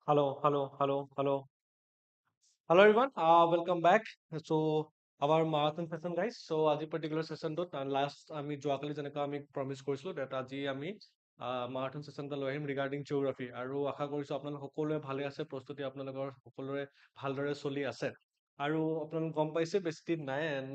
Hello everyone, welcome back. So our marathon session guys. So আজি particular session টোত last আমি যোৱাকালি যেনেকৈ আমি promise কৰিছিলো that আজি আমি marathon session এটা লৈ আহিম regarding geography আৰু আশা কৰিছো আপোনালোক সকলোৱে ভালে আছে, প্ৰস্তুতি আপোনালোকৰ সকলোৰে ভালদৰে চলি আছে। আৰু আপোনালোক গম পাইছে বেছি দিন নাই and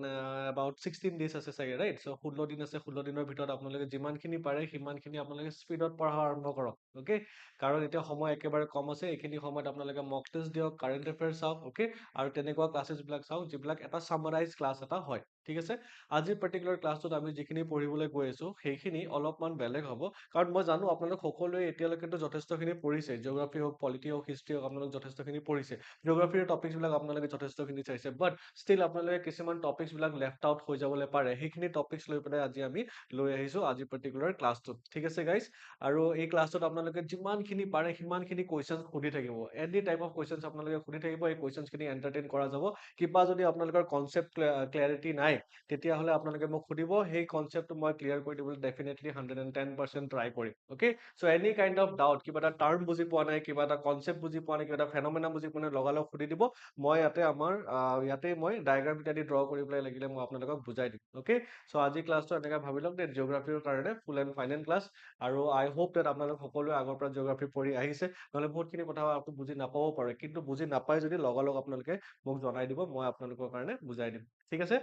about 16 days আছে চাগে, right? So 16 দিন আছে, 16 দিনৰ ভিতৰত আপোনালোকে যিমানখিনি পাৰে সিমানখিনি আপোনালোকে স্পীডত পঢ়া আৰম্ভ কৰক, okay? কাৰণ এতিয়া সময় একেবাৰে কম আছে, এইখিনি সময়ত আপোনালোকে মক টেষ্ট দিয়ক, কাৰেণ্ট এফেয়াৰ চাওক, ওকে? আৰু তেনেকুৱা ক্লাছেছবিলাক চাওক যিবিলাক এটা সামাৰাইজ ক্লাছ এটা হয়, ঠিক আছে? আজিৰ পাৰ্টিকুলাৰ ক্লাছটোত আমি যিখিনি পঢ়িবলৈ গৈ আছো সেইখিনি অলপমান বেলেগ হ'ব, কাৰণ মই জানো আপোনালোক সকলোৱে এতিয়ালৈকেতো যথেষ্টখিনি পঢ়িছে, জিঅ'গ্ৰাফী হওক, পলিটি হওক, হিষ্ট্ৰী হওক, আপোনালোক যথেষ্টখিনি পঢ়িছে, জিঅ'গ্ৰাফীৰ টপিকছবিলাক আপোনালোকে যথেষ্টখিনি চাইছে, বাট ষ্টিল আপোনালোকে কিছুমান টপিকছবিলাক লেফ্ট আউট হৈ যাবলৈ পাৰে, সেইখিনি টপিকছ লৈ পেলাই আজি আমি লৈ আহিছো আজিৰ পাৰ্টিকুলাৰ ক্লাছটোত, ঠিক আছে গাইজ? আৰু এই ক্লাছটোত আপোনালোকে যিমানখিনি পাৰে সিমানখিনি কুৱেশ্যনছ সুধি থাকিব, এনি টাইপ অফ কুৱেশ্যনছ আপোনালোকে সুধি থাকিব, এই কুৱেশ্যনছখিনি এণ্টাৰটেইন কৰা যাব। কিবা যদি আপোনালোকৰ কনচেপ্ট ক্লেৰিটি নাই তেতিয়াহ'লে আপোনালোকে মোক সুধিব, সেই কনচেপ্টটো মই ক্লিয়াৰ কৰি দিবলৈ ডেফিনেটলি 110% ট্ৰাই কৰিম, okay? So' any kind of doubt, কিবা এটা টাৰ্ম বুজি পোৱা নাই, কিবা এটা কনচেপ্ট বুজি পোৱা নাই, কিবা এটা ফেনমেনা বুজি পোৱা নাই, লগালগ সুধি দিব। মই ইয়াতে মই ডায়েগ্ৰাম ইত্যাদি ড্ৰ কৰি পেলাই লাগিলে মই আপোনালোকক বুজাই দিম, অ'কে? চ' আজি ক্লাছটো এনেকৈ ভাবি লওক যে জিঅ'গ্ৰাফীৰ কাৰণে ফুল এণ্ড ফাইনেল ক্লাছ, আৰু আই হোপ ডেট আপোনালোক সকলোৱে আগৰ পৰা জিঅ'গ্ৰাফী পঢ়ি আহিছে, নহ'লে বহুতখিনি কথা আপুনি বুজি নাপাবও পাৰে, কিন্তু বুজি নাপায় যদি লগালগ আপোনালোকে মোক জনাই দিব, মই আপোনালোকৰ কাৰণে বুজাই দিম, ঠিক আছে?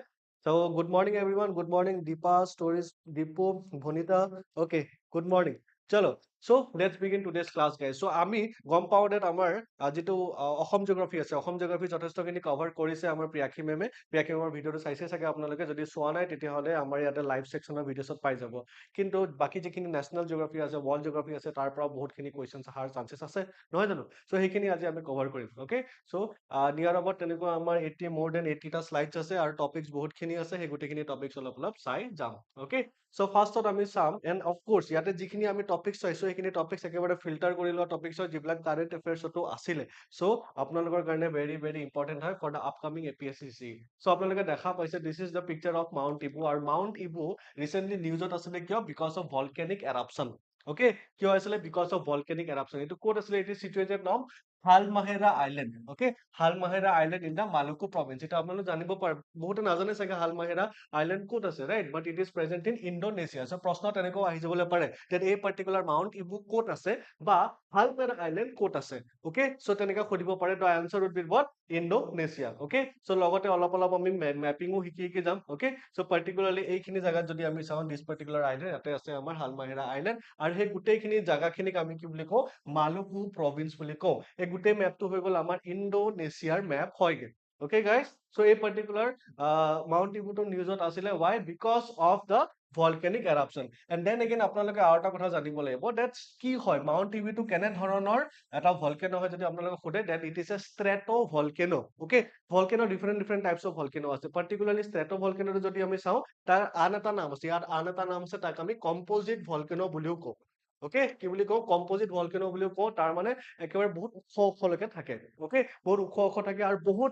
So' good morning everyone, good morning Dipa, ষ্টৰিজ, Dipu, Vanita, okay, good morning. চলো, so' let's begin today's class guys. So' আমি গম পাওঁ ডেট আমাৰ যিটো অসম জিঅ'গ্ৰাফী আছে, অসম জিঅ'গ্ৰাফী যথেষ্টখিনি কভাৰ কৰিছে আমাৰ প্ৰিয়াক্ষী মেমে। প্ৰিয়াক্ষী মেমৰ ভিডিঅ'টো চাইছে চাগে আপোনালোকে, যদি চোৱা নাই তেতিয়াহ'লে আমাৰ ইয়াতে লাইভ ছেকশ্যনৰ ভিডিঅ'ছত পাই যাব। কিন্তু বাকী যিখিনি নেশ্যনেল জিঅ'গ্ৰাফী আছে, ৱৰ্ল্ড জিঅ'গ্ৰাফী আছে, তাৰ পৰা বহুতখিনি কুৱেশ্যনছ অহাৰ চান্সেছ আছে, নহয় জানো? চ' সেইখিনি আজি আমি কভাৰ কৰিম, অ'কে? চ' নিয়াৰ আবাউট তেনেকুৱা আমাৰ মোৰ দেন 80টা শ্লাইডছ আছে, আৰু টপিকছ বহুতখিনি আছে, সেই গোটেইখিনি টপিকছ অলপ অলপ চাই যাম, অ'কে? চ' ফাৰ্ষ্টত আমি চাম, এণ্ড অফক'ৰ্চ ইয়াতে যিখিনি আমি টপিকছ চাইছো সেইখিনি টপিকছ একেবাৰে ফিল্টাৰ কৰি লোৱা টপিকছ হয়, যিবিলাক কাৰেণ্ট এফেয়াৰ্ছতো আছিলে। চ' আপোনালোকৰ কাৰণে ভেৰি ভেৰি ইম্পৰ্টেণ্ট হয় for the upcoming APSC। So' আপোনালোকে দেখা পাইছে this is the picture of mount Ibu, আৰু মাউণ্ট ইবু ৰিচেণ্টলি নিউজত আছিলে কিয়? Because of volcanic eruption, okay? কিয় আছিলে? Because of volcanic eruption. এইটো ক'ত আছিলে? It is situated on Halmahera island, okay? Halmahera island in the Maluku province. এটা আপোনালোকে জানিব পাৰে, বহুতে নাজানে চাগে হালমাহেৰা আইলেণ্ড ক'ত আছে, right? But it is present in Indonesia. So' প্ৰশ্ন তেনেকুৱাও আহি যাবলৈ পাৰে যে এই পাৰ্টিকুলাৰ মাউণ্ট ইবু ক'ত আছে, বা হালমাহেৰা আইলেণ্ড ক'ত আছে, অ'কে? চ' তেনেকৈ সুধিব পাৰে, the answer would be what? Indonesia, okay? So' লগতে অলপ অলপ আমি মেপিঙো শিকি যাম, অ'কে? চ' পাৰ্টিকুলাৰলি এইখিনি জাগাত যদি আমি চাওঁ, দিছ পাৰ্টিকুলাৰ আইলেণ্ড, ইয়াতে আছে আমাৰ হালমাহেৰা আইলেণ্ড, আৰু সেই গোটেইখিনি জাগাখিনিক আমি কি বুলি কওঁ? মালুকু প্ৰভিন্স বুলি কওঁ। এই গোটেই মেপটো হৈ গ'ল আমাৰ ইণ্ডোনেছিয়াৰ মেপ হয়গে, অ'কে গাইজ? চ' এই পাৰ্টিকুলাৰ মাউণ্ট ইবুটো নিউজত আছিলে, why? Because of the volcanic eruption. And then again আপোনালোকে আৰু এটা কথা জানিব লাগিব, ডেটছ কি হয়, মাউণ্ট ইবুটো কেনে ধৰণৰ এটা ভলকেনো হয় যদি আপোনালোকে সোধে, then it is a strato volcano, okay? Volcano different different types of volcano আছে, পাৰ্টিকুলাৰলি ষ্ট্ৰেটো ভলকেনোটো যদি আমি চাওঁ, তাৰ আন এটা নাম আছে, ইয়াত আন এটা নাম আছে, তাক আমি কম্প'জিট ভলকেনো বুলিও কওঁ, অ'কে? কি বুলি কওঁ? কম্প'জিট ভলকেনো বুলিও কওঁ। তাৰ মানে একেবাৰে বহুত ওখলৈকে থাকে, অ'কে? বহুত ওখ থাকে, আৰু বহুত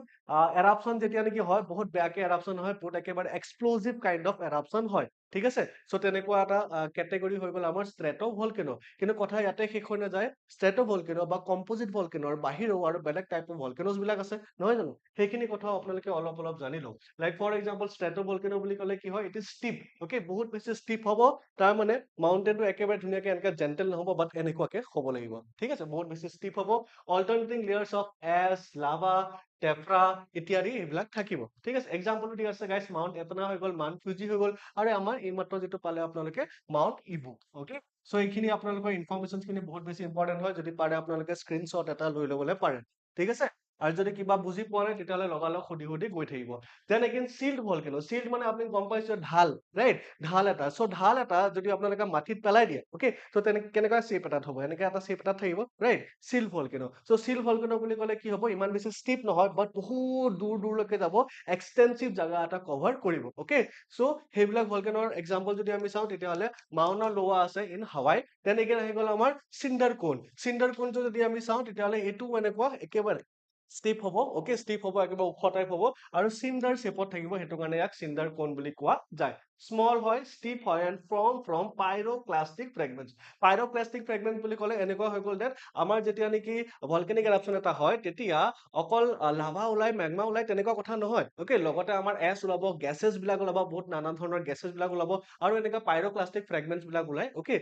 এৰাপশ্যন যেতিয়া নেকি হয়, বহুত বেয়াকে এৰাপশ্যন হয়, বহুত একেবাৰে এক্সপ্ল'জিভ কাইণ্ড অফ এৰাপশ্যন হয়, ঠিক আছে? চ' তেনেকুৱা এটা কেটেগৰী হৈ গ'ল আমাৰ ষ্ট্ৰেটো ভলকেনো। কিন্তু কথা ইয়াতে শেষ হৈ নাযায়, ষ্ট্ৰেটো ভলকেনো বা কম্প'জিট ভলকেনোৰ বাহিৰেও আৰু বেলেগ টাইপ অফ ভলকেনোজ বিলাক আছে, নহয় জানো? সেইখিনি কথাও আপোনালোকে অলপ অলপ জানি লওক। লাইক ফৰ এক্সাম্পল, ষ্ট্ৰেটো ভলকেনো বুলি ক'লে কি হয়? It is strip, okay? বহুত বেছি ষ্টিপ হ'ব, তাৰ মানে মাউণ্টেইনটো একেবাৰে ধুনীয়াকে এনেকে জেণ্টেল নহ'ব, বাট এনেকুৱাকে হ'ব লাগিব, ঠিক আছে? বহুত বেছি ষ্টিপ হ'ব, অল্টাৰনেটিং লেয়াৰ্ছ অফ এছ, লাভা, টেফ্ৰা ইত্যাদি এইবিলাক থাকিব, ঠিক আছে? এক্সাম্পলটো দি আছে গাইছ, মাউণ্ট এটনা হৈ গ'ল, মাউণ্ট ফুজি হৈ গ'ল, আৰু আমাৰ এইমাত্ৰ যিটো পালে আপোনালোকে মাউণ্ট ইবু, অ'কে? চ' এইখিনি আপোনালোকৰ ইনফৰমেশ্যনখিনি বহুত বেছি ইম্পৰ্টেণ্ট হয়, যদি পাৰে আপোনালোকে স্ক্ৰীনশ্বট এটা লৈ ল'বলৈ পাৰে, ঠিক আছে? আৰু যদি কিবা বুজি পোৱা নাই তেতিয়াহ'লে লগালগ সুধি সুধি গৈ থাকিব। Then again chilled volcano, chilled মানে আপুনি গম পাইছে ঢাল, ৰাইট? ঢাল এটা, চ' ঢাল এটা যদি আপোনালোকে মাটিত পেলাই দিয়ে, অ'কে? চ' কেনেকুৱা শ্বেপ এটাত হ'ব, এনেকে এটা শ্বেপ এটাত থাকিব, right? Shield volcano. So' shield volcano বুলি ক'লে কি হ'ব? ইমান বেছি ষ্টিপ নহয়, বাট বহুত দূৰ দূৰলৈকে যাব, এক্সটেনচিভ জাগা এটা কভাৰ কৰিব, অ'কে? চ' সেইবিলাক ভলকেনোৰ এক্সাম্পল যদি আমি চাওঁ তেতিয়াহ'লে মাউনা লোৱা আছে ইন হাৱাই। দেন এগেইন আহি গ'ল আমাৰ চিণ্ডাৰ কোন। চিণ্ডাৰ কোনটো যদি আমি চাওঁ তেতিয়াহ'লে এইটো এনেকুৱা একেবাৰে ষ্টিপ হ'ব, অ'কে? ষ্টিপ হ'ব, একেবাৰে ওখ টাইপ হ'ব, আৰু চিণ্ডাৰ শ্বেপত থাকিব, সেইটো কাৰণে ইয়াক চিণ্ডাৰ কোন বুলি কোৱা যায়। স্মল হয়, ষ্টিপ হয়, and from pyroclastic fragments. Pyroclastic ফ্ৰেগমেণ্ট বুলি ক'লে এনেকুৱা হৈ গ'ল যে আমাৰ যেতিয়া নেকি ভলকেনিক এৰাপশ্যন এটা হয় তেতিয়া অকল লাভা ওলাই, মেগমা ওলাই তেনেকুৱা কথা নহয়। অ'কে, লগতে আমাৰ এছ ওলাব, গেছেছ বিলাক ওলাব, বহুত নানা ধৰণৰ গেছেছ বিলাক ওলাব, আৰু এনেকুৱা পাইৰ'ক্লাষ্টিক ফ্ৰেগমেণ্টছ বিলাক ওলাই। অ'কে,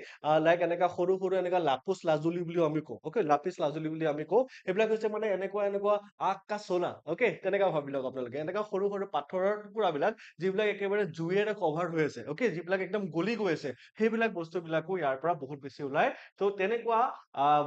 লাইক এনেকুৱা সৰু সৰু এনেকুৱা লাপুচ লাজুলি বুলি আমি কওঁ। অ'কে, লাপিছ লাজুলি বুলি আমি কওঁ। সেইবিলাক হৈছে মানে এনেকুৱা এনেকুৱা আকা চোলা। অ'কে, তেনেকুৱা ভাবি লওক আপোনালোকে, এনেকুৱা সৰু সৰু পাথৰৰ টুকুৰাবিলাক যিবিলাক একেবাৰে জুইৰে কভাৰ হৈ আছে। অ'কে, যিবিলাক একদম গলি গৈ আছে, সেইবিলাক বস্তুবিলাকো ইয়াৰ পৰা বহুত বেছি ওলাই। ত' তেনেকুৱা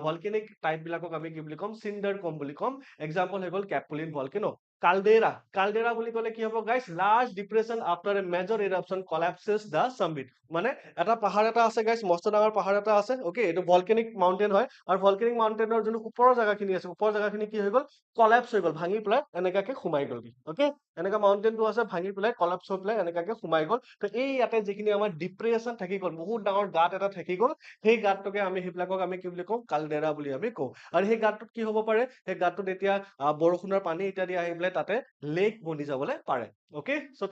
ভলকেনিক টাইপ বিলাকক আমি কি বুলি ক'ম? চিণ্ডাৰ কম বুলি ক'ম। এক্সাম্পল হৈ গ'ল কেপলিন ভলকেনো। কালডেৰা, কালডেৰা বুলি ক'লে কি হ'ব guys? Large depression after a major eruption collapses the summit. মানে এটা পাহাৰ এটা আছে গাইছ, মস্ত ডাঙৰ পাহাৰ এটা আছে। অ'কে, এইটো ভলকেনিক মাউণ্টেইন হয়, আৰু ভলকেনিক মাউণ্টেইনৰ যোনটো ওপৰৰ জেগাখিনি আছে, ওপৰৰ জেগাখিনি কি হৈ গ'ল? কলাপছ হৈ গ'ল, ভাঙি পেলাই এনেকাকে সোমাই গ'ল। অ'কে, এনেকা মাউণ্টেইনটো আছে, ভাঙি পেলাই কলাপছ হৈ পেলাই এনেকাকে সোমাই গ'ল। তো এই ইয়াতে যিখিনি আমাৰ ডিপ্ৰেছন থাকি গ'ল, বহুত ডাঙৰ গাঁত এটা থাকি গ'ল, সেই গাঁতটোকে আমি সেইবিলাকক আমি কি বুলি কওঁ? কালডেৰা বুলি আমি কওঁ। আৰু সেই গাঁতটোত কি হ'ব পাৰে? সেই গাঁতটোত এতিয়া বৰষুণৰ পানী ইত্যাদি আহি পেলাই তাতে লেক বনি যাবলৈ পাৰে। অ'কে, চ'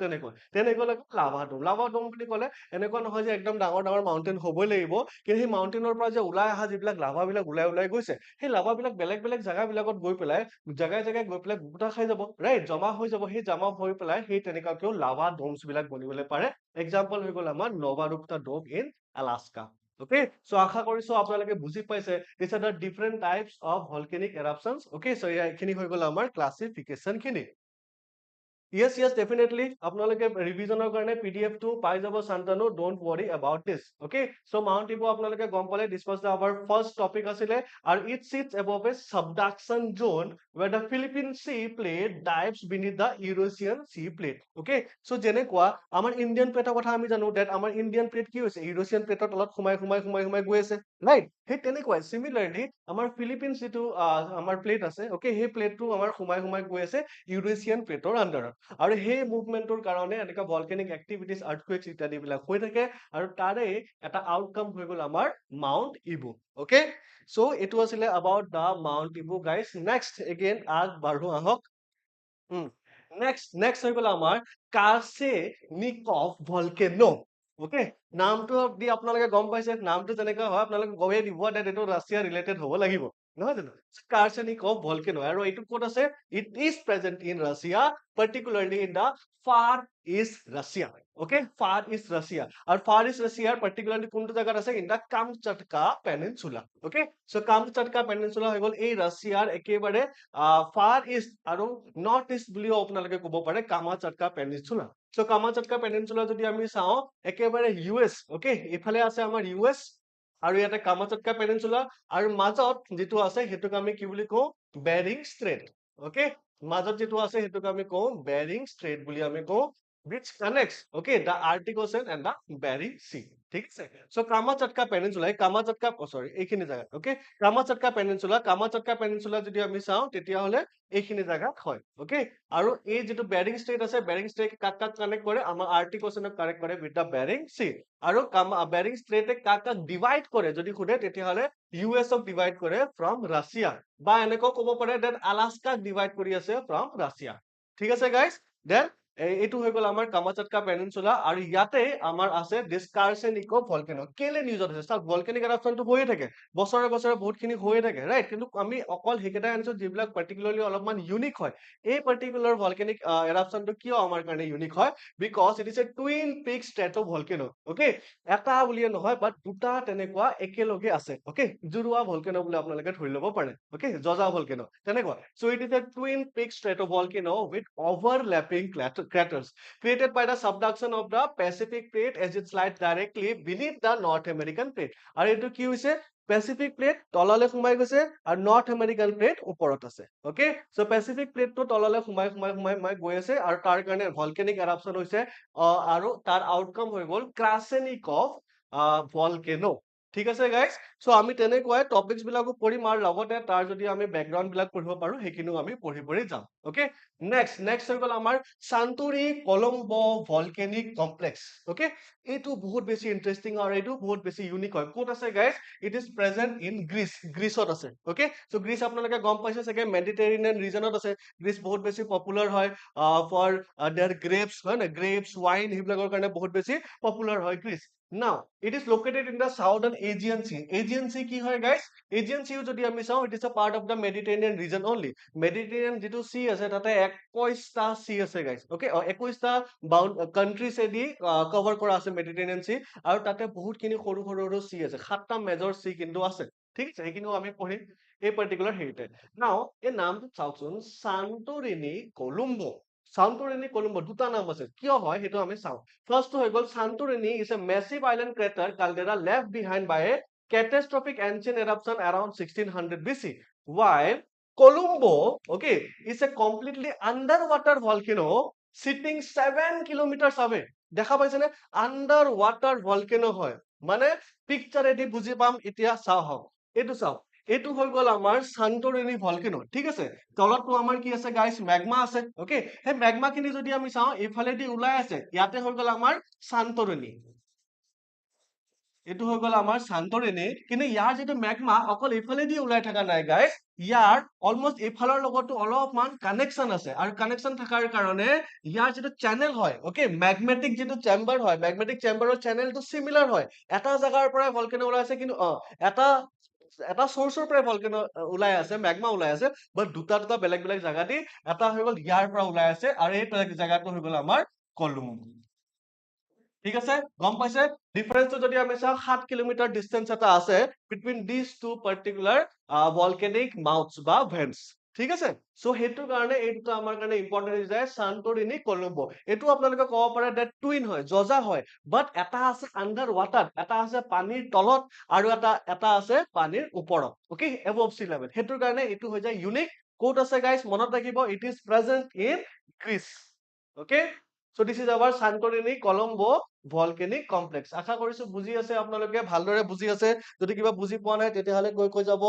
তেনেকুৱা লাভা ডোম। লাভা ডোম বুলি ক'লে এনেকুৱা নহয় যে একদম ডাঙৰ ডাঙৰ মাউণ্টেইন হ'বই লাগিব, কিন্তু সেই মাউণ্টেইনৰ পৰা যে ওলাই অহা যিবিলাক লাভাবিলাক ওলাই ওলাই গৈছে, সেই লাভাবিলাক বেলেগ বেলেগ জেগাবিলাকত গৈ পেলাই জেগাই জেগাই গৈ পেলাই গোটা খাই যাব, ৰাইট? জমা হৈ যাব, সেই জমা হৈ পেলাই সেই তেনেকুৱাকেও লাভা ডোমছ বিলাক বনিবলৈ পাৰে। এক্সাম্পল হৈ গ'ল আমাৰ Novarupta dome in Alaska. Okay, so' আশা কৰিছো আপোনালোকে বুজি পাইছে this are the different types of volcanic eruptions. Okay, so' এইখিনি হৈ গ'ল আমাৰ ক্লাছিফিকেশ্যন খিনি। Yes, yes, definitely. আপোনালোকে ৰিভিজনৰ কাৰণে PDF টো পাই যাব Shantanu, don't worry about this. Okay, so' mount Ibu আপোনালোকে গম পালে, this was our first topic আছিলে, আৰু it sits above a subduction zone where the Philippine Sea Plate dives beneath the Eurasian Sea Plate. Okay, so যেনেকুৱা আমাৰ Indian প্লেটৰ কথা আমি জানো, that আমাৰ ইণ্ডিয়ান প্লেট কি হৈছে? ইউৰোচিয়ান প্লেটৰ তলত সোমাই সোমাই সোমাই সোমাই গৈ আছে, ৰাইট? সেই তেনেকুৱাই চিমিলাৰলি আমাৰ ফিলিপিনছ যিটো আমাৰ প্লেট আছে, অ'কে, সেই প্লেটটো আমাৰ সোমাই সোমাই গৈ আছে ইউৰেচিয়ান প্লেটৰ আণ্ডাৰত। আৰু সেই মুভমেন্টৰ কাৰণে এনেকুৱা ভলকেনিক এক্টিভিটিজ, আৰ্থকুৱেকছ ইত্যাদি বিলাক হৈ থাকে, আৰু তাৰে এটা আউটকাম হৈ গ'ল আমাৰ মাউণ্ট ইবু। অ'কে, চ' এইটো আছিলে about the mount Ibu guys. Next again আগবাঢ়ো আহক। নেক্সট হৈ গ'ল আমাৰ কাৰ্চেনিকফ ভলকেনো। অ'কে, নামটো দি আপোনালোকে গম পাইছে, নামটো যেনেকুৱা হয় আপোনালোকে গমেই দিব যে এইটো ৰাছিয়া ৰিলেটেড হ'ব লাগিব, নহয় জানো? কাৰ্চেনিকফ ভলকেনো, আৰু এইটো ক'ত আছে? It is present in Russia, particularly in the far east Russia. Okay, far east Russia. আৰু far east Russia particularly কোনটো জায়গাত আছে? In the Kamchatka Peninsula. Okay, so Kamchatka Peninsula হৈ গ'ল এই ৰাছিয়াৰ একেবাৰে ফাৰ ইষ্ট আৰু নৰ্থ ইষ্ট বুলিও আপোনালোকে ক'ব পাৰে কামাচাটকা পেনিনচুলা। চ' কামাচাটকা পেনিনচুলা যদি আমি চাওঁ, একেবাৰে US, অ'কে, এইফালে আছে আমাৰ US, আৰু ইয়াতে কামাচাটকা পেনিনচুলা, আৰু মাজত যিটো আছে সেইটোক আমি কি বুলি কওঁ? Bearing straight. অ'কে, মাজত যিটো আছে সেইটোক আমি কওঁ বেৰিং ষ্ট্ৰেট বুলি আমি কওঁ, which connects, okay, the Arctic Ocean and the Bering Sea. ঠিক আছে, চ' কামাচাটকা পেনিনচুলা, কামাচাটকা চৰি এইখিনি জাগাত, অ'কে, কামাচাটকা পেনিনচুলা যদি আমি চাওঁ তেতিয়াহ'লে এইখিনি জাগাত হয়। অ'কে, আৰু এই যিটো বেৰিং ষ্ট্ৰেট আছে, বেৰিং ষ্ট্ৰেট কাক কাক কানেক্ট কৰে? আমাৰ আৰ্টিক অ'চেনক কানেক্ট কৰে উইথ দ্য বেৰিং চি। আৰু বেৰিং ষ্ট্ৰেটে কাক কাক ডিভাইড কৰে যদি সোধে, তেতিয়াহ'লে US-ক ডিভাইড কৰে ফ্ৰম ৰাছিয়া, বা এনেকৈ ক'ব পাৰে দেন আলাস্কাক ডিভাইড কৰি আছে ফ্ৰম ৰাছিয়া। ঠিক আছে গাইজ, দেন এইটো হৈ গ'ল আমাৰ কামাচাটকা পেনিনচুলা, আৰু ইয়াতে আমাৰ আছে দিছ কাৰ্চেনিকফ ভলকেনো। কেলে নিউজত আছে? চাওক, ভলকেনিক এৰাপশ্যনটো হৈয়ে থাকে, বছৰে বছৰে বহুতখিনি হৈয়ে থাকে, ৰাইট? কিন্তু আমি অকল সেইকেইটা আনিছো যিবিলাক পাৰ্টিকুলাৰলি অলপমান ইউনিক হয়। এই পাৰ্টিকুলাৰ ভলকেনিক এৰাপশ্যনটো কিয় আমাৰ কাৰণে ইউনিক হয়? Because it is a twin peak strato volcano. Okay, এটা বুলিয়ে নহয়, বাট দুটা তেনেকুৱা একেলগে আছে। অ'কে, জুৰুৱা ভলকেনো বুলি আপোনালোকে ধৰি ল'ব পাৰে। অ'কে, জজা ভলকেনো তেনেকুৱা। So' it is a twin peak strato volcano with overlapping craters created by the subduction of the Pacific plate as it slides directly beneath the North American plate. আৰু এইটো কি হৈছে? পেচিফিক প্লেট তললৈ সোমাই গৈছে, আৰু north American plate ওপৰত আছে। অ'কে, চ' পেচিফিক প্লেটটো তললৈ সোমাই সোমাই সোমাই সোমাই গৈ আছে, আৰু তাৰ কাৰণে ভলকেনিক এৰাপশ্যন হৈছে, আৰু তাৰ আউটকাম হৈ গ'ল ক্ৰাছেনিকফ ভলকেনো। ঠিক আছে গাইজ চ' আমি তেনেকুৱাই টপিকছ বিলাকো পঢ়িম আৰু লগতে তাৰ যদি আমি বেকগ্ৰাউণ্ড বিলাক পঢ়িব পাৰো সেইখিনিও আমি পঢ়ি যাম অ'কে নেক্সট হৈ গ'ল আমাৰ চান্তোৰি কলম্বো ভলকেনিক কমপ্লেক্স অ'কে এইটো বহুত বেছি ইণ্টাৰেষ্টিং আৰু এইটো বহুত বেছি ইউনিক হয় ক'ত আছে guys it is present in গ্ৰীচত আছে অ'কে চ' গ্ৰীচ আপোনালোকে গম পাইছে চাগে মেডিটেৰিনিয়ান ৰিজনত আছে গ্ৰীচ বহুত বেছি পপুলাৰ হয় ফৰ দেয়াৰ গ্ৰেপছ হয় না গ্ৰেপছ ৱাইন সেইবিলাকৰ কাৰণে বহুত বেছি পপুলাৰ হয় গ্ৰীচ নাও it is located in the southern Aegean Sea. Aegean Sea কি হয় guys? Aegean Sea যদি আমি চাওঁ it is a part of the Mediterranean region only. Mediterranean যিটো sea আছে তাতে 21টা sea আছে guys. Okay? 21টা countries এদি cover কৰা আছে Mediterranean Sea আৰু তাতে বহুত খিনি সৰু sea আছে 7টা major sea কিন্তু আছে ঠিক আছে সেইখিনিও আমি পঢ়িম এই particular হেৰিতে now এই নামটো চাওকচোন সান্তোৰিনি কলম্বো Santorini Colombo দুটা নাম আছে কিয় হয় সেইটো আমি চাওঁ ফাৰ্স্ট হৈ গ'ল Santorini is a massive island crater caldera left behind by a catastrophic ancient eruption around 1600 BC while Colombo okay is a completely underwater volcano sitting 7 kilometers away দেখা পাইছেনে underwater volcano হয় মানে পিকচাৰ এদি বুজি পাম এতিয়া চাওক এইটো চাওক এইটো হৈ গ'ল আমাৰ সান্তোৰিনি ভলকেনো ঠিক আছে তলতটো আমাৰ কি আছে গাইস মেগমা আছে ওকে সেই মেগমা খিনি যদি আমি চাওঁ এইফালেদি ওলাই আছে ইয়াতে হৈ গ'ল আমাৰ সান্তোৰিনি এইটো হৈ গ'ল আমাৰ সান্তোৰিনি কিন্তু ইয়াৰ যিটো মেগমা অকল এইফালেদি ওলাই থকা নাই গাইস ইয়াৰ অলমোষ্ট এইফালৰ লগতো অলপমান কানেকশ্যন আছে আৰু কানেকশ্যন থকাৰ কাৰণে ইয়াৰ যিটো চেনেল হয় ওকে মেগমেটিক যিটো চেম্বাৰ হয় মেগমেটিক চেম্বাৰৰ চেনেলটো সিমিলাৰ হয় এটা জাগাৰ পৰা ভলকেনো ওলাই আছে কিন্তু এটা চৰ্চৰ পৰা ভলকেনো ওলাই আছে মেগমা ওলাই আছে বাট দুটা বেলেগ জাগা দি এটা হৈ গ'ল ইয়াৰ পৰা ওলাই আছে আৰু এই জাগাটো হৈ গ'ল আমাৰ কলুম্বো ঠিক আছে গম পাইছে ডিফাৰেন্সটো যদি আমি চাওঁ 7 কিলোমিটাৰ ডিসটেন্স এটা আছে between this two particular volcanic mouths বা ভেন্টস ঠিক আছে সো হেতুৰ কাৰণে এইটো আমাৰ কাৰণে ইম্পৰ্টেন্ট হৈ যায় সান্তোৰিনি কলম্বো এইটো আপোনালোকে ক'ব পাৰে দ্যাট টুইন হয় জজা হয় বাট এটা আছে আন্ডাৰ ৱাটাৰ এটা আছে পানীৰ তলত আৰু এটা আছে পানীৰ ওপৰত ওকে এবভ সি লেভেল হেতুৰ কাৰণে এইটো হৈ যায় ইউনিক ক'ত আছে গাইস মনত ৰাখিব it is present in Greece okay So this is our Santorini Colombo volcanic complex. আশা কৰিছো বুজি আছে আপোনালোকে ভালদৰে বুজি আছে যদি কিবা বুজি পোৱা নাই তেতিয়াহলে কৈ যাব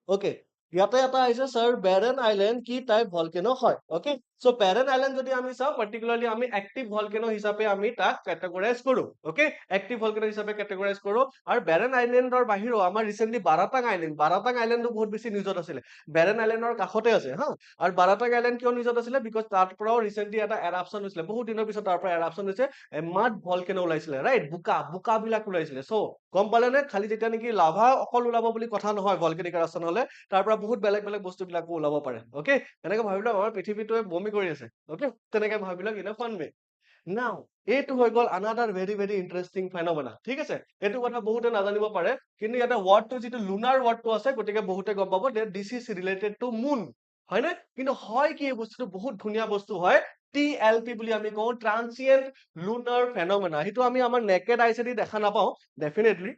ওকে ইয়াতে এটা আহিছে স্যার ব্যারেন আইল্যান্ড কি টাইপ ভলকেনো হয় ওকে সো ব্যারেন আইল্যান্ড যদি আমি চাওঁ পার্টিকুলারলি আমি অ্যাক্টিভ ভলকেনো হিচাপে আমি তাক ক্যাটাগৰাইজ কৰো ওকে অ্যাক্টিভ ভলকেনো হিচাপে ক্যাটাগৰাইজ কৰো আৰু ব্যাৰেন আইল্যান্ডৰ বাহিৰেও আমাৰ ৰিসেন্টলি বাৰাটাং আইল্যান্ডো বহুত বেছি নিউজত আছিলে ব্যাৰেন আইল্যান্ডৰ কাষতে আছে হা আৰু বাৰাটাং আইল্যান্ড কিয় নিউজত আছিলে বিকজ তাৰ পৰাও ৰিসেন্টলি এটা এৰাপচন হৈছিলে বহুত দিনৰ পিছত তাৰ পৰা এৰাপচন হৈছে মাড ভলকেনো ওলাইছিলে ৰাইট বুকা বিলাক ওলাইছিলে সো গম পালে নে খালি যেতিয়া নেকি লাভা অকল ওলাব বুলি কথা নহয় ভলকেনিক এৰাপচন হলে তাৰ পৰা বহুত বেলেগ বস্তু বিলাকো ওলাব পাৰে ওকে এনেকে ভাবিলে আমাৰ পৃথিৱীটোৱে বমি কৰি আছে ওকে তেনেকে ভাবিলে ইন ফান ৱে নাও এইটো হৈ গ'ল আনাদাৰ ভেৰি ইন্টাৰেষ্টিং ফেনমেনা ঠিক আছে এইটো কথা বহুতে নাজানিব পাৰে কিন্তু ইয়াতে ৱৰ্ডটো যিটো লুনাৰ ৱৰ্ডটো আছে গতিকে বহুতে গম পাব যে this is related to moon হয় নে কিন্তু হয় কি এই বস্তুটো বহুত ধুনীয়া বস্তু হয় TLP বুলি আমি কওঁ ট্ৰান্সিয়েন্ট লুনাৰ ফেনমেনা সেইটো আমি আমাৰ নেকেড আইছেদি দেখা নাপাওঁ ডেফিনেটলি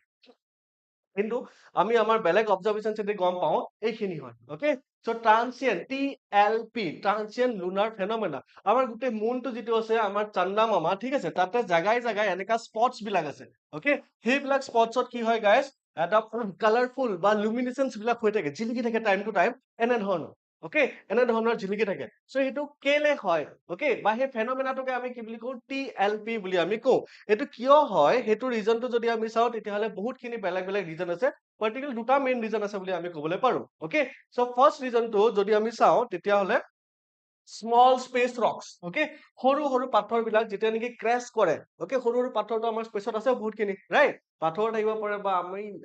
কিন্তু আমি আমাৰ বেলেগ অবজাৰভেশন যদি গম পাওঁ এইখিনি হয় okay so transient TLP transient lunar phenomena আমাৰ গোটেই মুনটো যিটো আছে আমাৰ চন্দ্ৰা মামা ঠিক আছে তাতে জাগাই এনেকা স্পটছ বিলাক আছে ওকে সেইবিলাক স্পটছত কি হয় গাইস এটা কালাৰফুল বা লুমিনেসেন্স বিলাক হৈ থাকে জিলিকি থাকে টাইম টু টাইম এনেধৰণৰ ওকে এনেধৰণৰ জিলিকি থাকে সো এইটো কেলে হয় ওকে বা সেই ফেনমেনাটোকে আমি কি বুলি কওঁ TLP বুলি আমি কওঁ এইটো কিয় হয় সেইটো ৰিজনটো যদি আমি চাওঁ তেতিয়াহলে বহুতখিনি বেলেগ ৰিজন আছে পাৰ্টিকুলাৰ দুটা মেইন ৰিজন আছে বুলি আমি ক'বলৈ পাৰো ওকে সো ফাৰ্স্ট ৰিজনটো যদি আমি চাওঁ তেতিয়াহলে স্মল স্পেচ ৰক্স ওকে সৰু পাথৰ বিলাক যেতিয়া নেকি ক্ৰেশ কৰে ওকে সৰু পাথৰটো আমাৰ স্পেচত আছে বহুতখিনি ৰাইট পাথৰ থাকিব পাৰে বা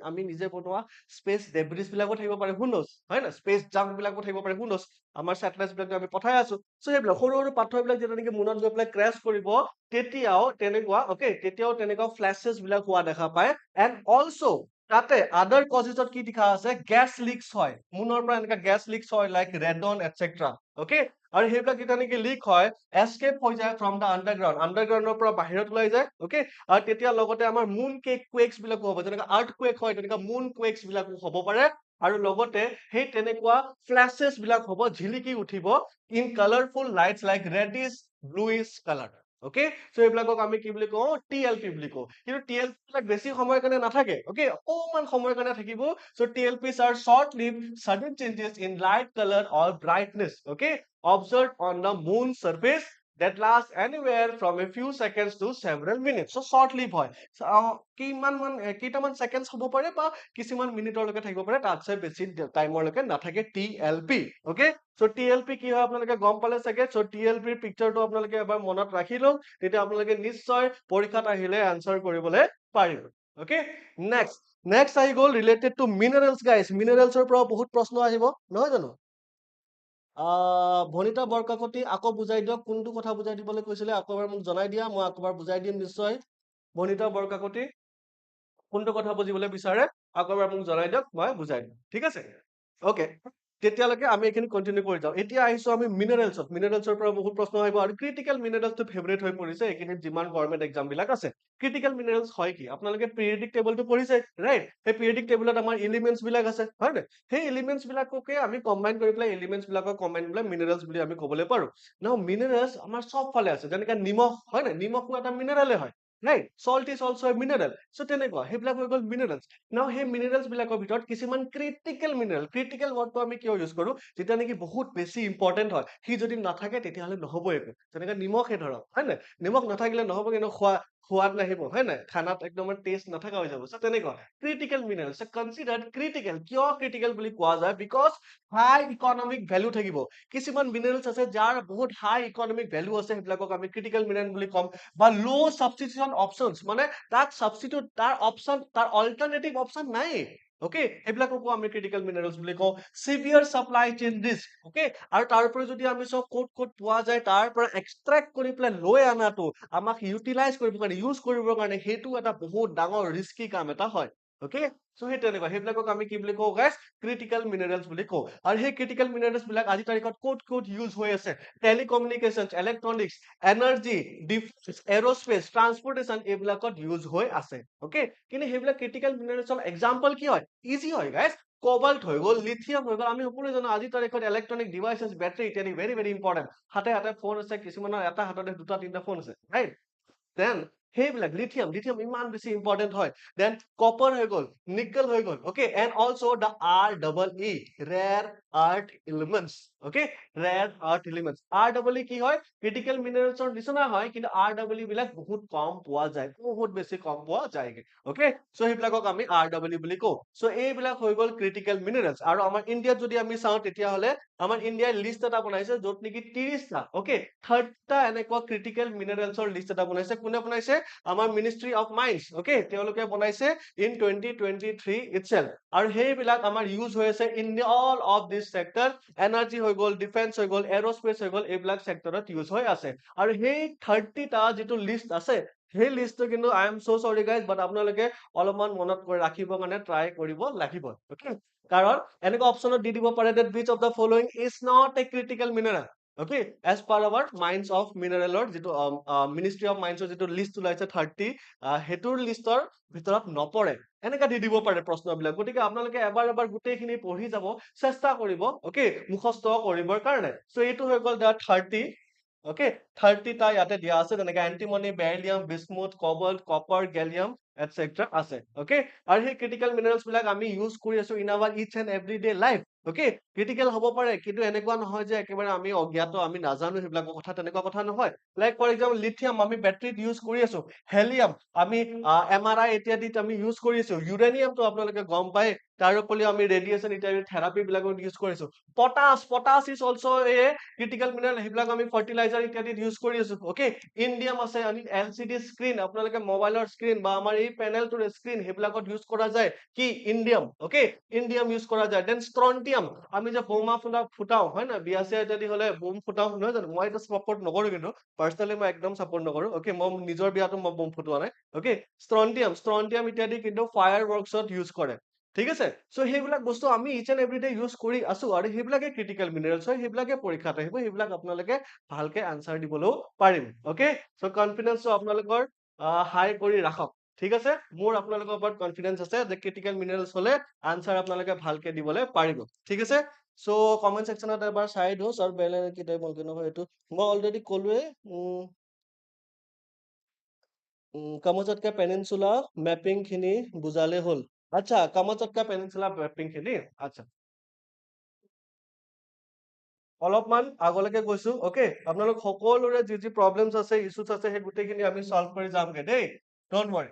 আমি নিজে বনোৱা স্পেচ ডেব্ৰিজ বিলাকো থাকিব পাৰে হু নজ হয় না স্পেচ জাংক বিলাকো থাকিব পাৰে হু নজ আমাৰ স্যাটেলাইট বিলাক আমি পঠাই আছো সো এইবিলাক সৰু পাথৰ বিলাক যেতিয়া নেকি মুনত গৈ পেলাই ক্ৰেশ কৰিব তেতিয়াও তেনেকুৱা ফ্লেশেছ বিলাক হোৱা দেখা পায় এণ্ড অলছো তাতে আদাৰ কজেছত কি দেখা আছে গেছ লিক্স হয় মুনৰ পৰা এনেকা গেছ লিক্স হয় লাইক ৰেডন এটসেট্ৰা ওকে আৰু সেইবিলাক যেতিয়া নেকি লিক হয় এস্কেপ হৈ যায় ফ্ৰম দা আণ্ডাৰগ্ৰাউণ্ডৰ পৰা বাহিৰত ওলাই যায় ওকে আৰু তেতিয়া লগতে আমাৰ মুন কুৱেকছ বিলাকো হ'ব যেনেকা আৰ্থ কুৱেক হয় তেনেকা মুন কুৱেকছ বিলাকো হ'ব পাৰে আৰু লগতে সেই তেনেকুৱা ফ্লেশেছ বিলাক হ'ব ঝিলিকি উঠিব in colourful lights like reddish bluish colour okay so এইবিলাকক আমি কি বুলি কওঁ টিএলপি বুলি কওঁ কিন্তু টিএলপি বিলাক বেছি সময়ৰ কাৰণে নাথাকে ওকে অকমান সময়ৰ কাৰণে থাকিব so TLPs are short lived sudden changes in light color or brightness okay observed on the moon's surface that last anywhere from a few seconds to several minutes so short lived হয় কেইটামান সেকেন্ডছ হ'ব পাৰে বা কিছুমান মিনিটলৈকে থাকিব পাৰে তাতছে বেছি টাইমলৈকে নাথাকে TLP ওকে so TLP কি হয় আপোনালোকে গম পালে চাগে so TLP ৰ পিকচাৰটো আপোনালোকে এবাৰ মনত ৰাখি লওক তেতিয়া আপোনালোকে নিশ্চয় পৰীক্ষাত আহিলে আনসাৰ কৰিবলৈ পাৰিব ওকে নেক্সট আহি গ'ল ৰিলেটেড টু মিনাৰেলছ গাইজ মিনাৰেলছৰ পৰা বহুত প্ৰশ্ন আহিব নহয় জানো ভনিতা বৰকাকতি আকৌ বুজাই দিয়ক কোনটো কথা বুজাই দিবলৈ কৈছিলে আকৌ এবাৰ মোক জনাই দিয়া মই আকৌ এবাৰ বুজাই দিম নিশ্চয় ভনিতা বৰকাকতি কোনটো কথা বুজিবলৈ বিচাৰে আকৌ এবাৰ মোক জনাই দিয়ক মই বুজাই দিম ঠিক আছে ওকে তেতিয়ালৈকে আমি এইখিনি কন্টিনিউ কৰি যাওঁ এতিয়া আহিছো আমি মিনাৰেলছৰ পৰা বহুত প্ৰশ্ন আহিব আৰু ক্ৰিটিকেল মিনাৰেলছটো ফেভৰেট হৈ পৰিছে এইখিনিত যিমান গভৰ্ণমেণ্ট এক্সাম বিলাক আছে ক্ৰিটিকেল মিনাৰেলছ হয় কি আপোনালোকে পিৰিয়ডিক টেবলটো পঢ়িছে ৰাইট সেই পিৰিয়ডিক টেবলত আমাৰ এলিমেন্টছ বিলাক আছে হয় নে সেই এলিমেন্টছ বিলাককে আমি কম্বাইন কৰি পেলাই এলিমেন্টছ বিলাকক কম্বাইন কৰি পেলাই মিনাৰেলছ বুলি আমি ক'বলৈ পাৰো নাও মিনাৰেলছ আমাৰ সব ফালে আছে যেনেকৈ নিমখ হয় নে নিমখো এটা মিনাৰেলে হয় right salt is also a mineral so তেনেকুৱা সেইবিলাক হৈ গ'ল মিনাৰেলছ নাও সেই মিনাৰেলছ বিলাকৰ ভিতৰত কিছুমান ক্ৰিটিকেল মিনাৰেল ক্ৰিটিকেল ৱৰ্ডটো আমি কিয় ইউজ কৰো যেতিয়া নেকি বহুত বেছি ইম্পৰ্টেন্ট হয় সি যদি নাথাকে তেতিয়াহ'লে নহ'ব একো যেনেকৈ নিমখে ধৰক হয় নে নিমখ নাথাকিলে নহ'ব কিন্তু সোৱাদ নাহিব হয় নে খানাত একদম টেষ্ট নাথাকা হৈ যাব so তেনেকুৱা ক্ৰিটিকেল মিনাৰেলছ কনচিডাৰ্ড ক্ৰিটিকেল কিয় ক্ৰিটিকেল বুলি কোৱা যায় বিকজ হাই ইকনমিক ভ্যালু থাকিব কিছুমান মিনাৰেলছ আছে যাৰ বহুত হাই ইকনমিক ভ্যালু আছে সেইবিলাকক আমি ক্ৰিটিকেল মিনাৰেল বুলি ক'ম বা লো সাবস্টিটিউশন অপশনস মানে তাত সাবস্টিটিউট তাৰ অপশন তাৰ অল্টাৰনেটিভ অপশন নাই ওকে এইবিলাককো আমি ক্ৰিটিকেল মিনাৰেলছ বুলি কওঁ severe supply chain risk okay আৰু তাৰ উপৰি যদি আমি সব ক'ত পোৱা যায় তাৰ পৰা এক্সট্ৰাক্ট কৰি পেলাই লৈ আনাটো আমাক ইউটিলাইজ কৰিব কাৰণে ইউজ কৰিবৰ কাৰণে সেইটো এটা বহুত ডাঙৰ ৰিস্কি কাম এটা হয় ওকে সো সেই তেনেকুৱা সেইবিলাকক আমি কি বুলি কওঁ গাইছ ক্ৰিটিকেল মিনাৰেলছ বুলি কওঁ আৰু সেই ক্ৰিটিকেল মিনাৰেলছ বিলাক আজি তাৰিখত ক'ত ইউজ হৈ আছে telecommunication electronics energy defence aerospace transportation এইবিলাকত ইউজ হৈ আছে ওকে কিন্তু সেইবিলাক ক্ৰিটিকেল মিনাৰেলছৰ এক্সাম্পল কি হয় ইজি হয় গাইছ কোবাল্ট হৈ গ'ল লিথিয়াম হৈ গ'ল আমি সকলোৱে জানো আজি তাৰিখত ইলেক্ট্ৰনিক ডিভাইচেছ বেটাৰী ইত্যাদি ভেৰি ভেৰি ইম্পৰ্টেণ্ট হাতে ফোন আছে কিছুমানৰ এটা হাততে দুটা তিনিটা ফোন আছে ৰাইট দেন সেইবিলাক লিথিয়াম ইমান বেছি ইম্পৰ্টেন্ট হয় দেন কপাৰ হৈ গ'ল নিকেল হৈ গ'ল okay and also the REE ৰেৰ earth elements okay ৰেৰ earth elements REE কি হয় ক্ৰিটিকেল মিনাৰেলছৰ নিচিনা হয় কিন্তু REE বিলাক বহুত কম পোৱা যায় বহুত বেছি কম পোৱা যায়গে ওকে সো সেইবিলাকক আমি REE বুলি কওঁ সো এইবিলাক হৈ গ'ল ক্ৰিটিকেল মিনাৰেলছ আৰু আমাৰ ইণ্ডিয়াত যদি আমি চাওঁ তেতিয়াহ'লে আমাৰ ইণ্ডিয়াই লিষ্ট এটা বনাইছে য'ত নেকি 30টা ওকে 30টা এনেকুৱা ক্ৰিটিকেল মিনাৰেলছৰ লিষ্ট এটা বনাইছে কোনে বনাইছে আমাৰ মিনিষ্ট্ৰি অফ মাইন্স ওকে তেওঁলোকে বনাইছে ইন 2023 itself আৰু সেইবিলাক আমাৰ ইউজ হৈ আছে in all of this sector energy হৈ গ'ল ডিফেন্স হৈ গ'ল এৰোস্পেচ হৈ গ'ল এইবিলাক সেক্টৰত ইউজ হৈ আছে আৰু সেই 30টা যিটো লিষ্ট আছে সেই লিষ্টটো কিন্তু আই এম সো সৰি গাইজ বাট আপোনালোকে অলপমান মনত কৰি ৰাখিবৰ কাৰণে ট্ৰাই কৰিব লাগিব ওকে কাৰণ এনেকুৱা অপচনত দি দিব পাৰে that which of the following is not a critical mineral okay as per our mines of mineralৰ যিটো মিনিষ্ট্ৰি অফ মাইন্সৰ যিটো লিষ্ট ওলাইছে 30 হেতুৰ লিষ্টৰ ভিতৰত নপৰে এনেকা দি দিব পাৰে প্ৰশ্নবিলাক গতিকে আপোনালোকে এবাৰ গোটেইখিনি পঢ়ি যাব চেষ্টা কৰিব ওকে মুখস্থ কৰিবৰ কাৰণে সো এইটো হৈ গ'ল দা 30 ওকে 30টা ইয়াতে দিয়া আছে যেনেকৈ antimony beryllium bismuth cobalt copper gallium etcetera আছে ওকে আৰু সেই ক্ৰিটিকেল মিনাৰেলছ বিলাক আমি ইউজ কৰি আছো in our each and everyday life okay critical হ'ব পাৰে কিন্তু এনেকুৱা নহয় যে একেবাৰে আমি অজ্ঞাত আমি নাজানো সেইবিলাকৰ কথা তেনেকুৱা কথা নহয় লাইক ফৰ এক্সাম্পল লিথিয়াম আমি বেটাৰীত ইউজ কৰি আছো হেলিয়াম আমি MRI ইত্যাদিত আমি ইউজ কৰি আছো ইউৰেনিয়ামটো আপোনালোকে গম পায় তাৰ উপৰিও আমি ৰেডিয়েশ্যন ইত্যাদি থেৰাপি বিলাকত ইউজ কৰিছো potash is also a critical mineral সেইবিলাক আমি ফাৰ্টিলাইজাৰ ইত্যাদিত ইউজ কৰি আছো ওকে ইণ্ডিয়াম আছে আমি LCD স্ক্ৰীন আপোনালোকে মোবাইলৰ স্ক্ৰীন বা আমাৰ এই পেনেলটোৰ স্ক্ৰীন সেইবিলাকত ইউজ কৰা যায় কি ইণ্ডিয়াম ওকে ইণ্ডিয়াম ইউজ কৰা যায় দেন ষ্ট্ৰণ্টিয়াম আমি যে বোমা ফুটাও হয় না বিয়া চিয়া ইত্যাদি হলে বোম ফুটাও নহয় জানো মই এইটো সাপোৰ্ট নকৰো কিন্তু পাৰ্চনেলি মই একদম সাপোৰ্ট নকৰো ওকে মই নিজৰ বিয়াতো মই বোম ফুটোৱা নাই ওকে ষ্ট্ৰণ্টিয়াম ইত্যাদি কিন্তু ফায়াৰ ৱৰ্কছত ইউজ কৰে ঠিক আছে সো সেইবিলাক বস্তু আমি ইচ এণ্ড এভৰিডে ইউজ কৰি আছো আৰু সেইবিলাকে ক্ৰিটিকেল মিনাৰেলছ হয় সেইবিলাকে পৰীক্ষাত আহিব সেইবিলাক আপোনালোকে ভালকে আনসাৰ দিবলৈও পাৰিম ওকে সো কনফিডেন্সটো আপোনালোকৰ হাই কৰি ৰাখক ঠিক আছে মোৰ আপোনালোকৰ ওপৰত কনফিডেন্স আছে যে ক্ৰিটিকেল মিনাৰেলছ হলে আনসাৰ আপোনালোকে ভালকে দিবলৈ পাৰিব ঠিক আছে সো কমেন্ট সেকশনত এবাৰ চাই দিও সৰ বেলেগ কি টাইপ মলকে নহয় এইটো মই অলৰেডি ক'লোৱে কামাচাটকা পেনিনচুলা মেপিং খিনি বুজালে হ'ল আচ্ছা কামাচাটকা পেনিনচুলা মেপিং খিনি আচ্ছা অলপমান আগলৈকে গৈছো ওকে আপোনালোক সকলোৰে যি প্ৰবলেমছ আছে ইছ্যুজ আছে সেই গোটেইখিনি আমি সলভ কৰি যামগে দেই ডোন্ট ওয়াৰি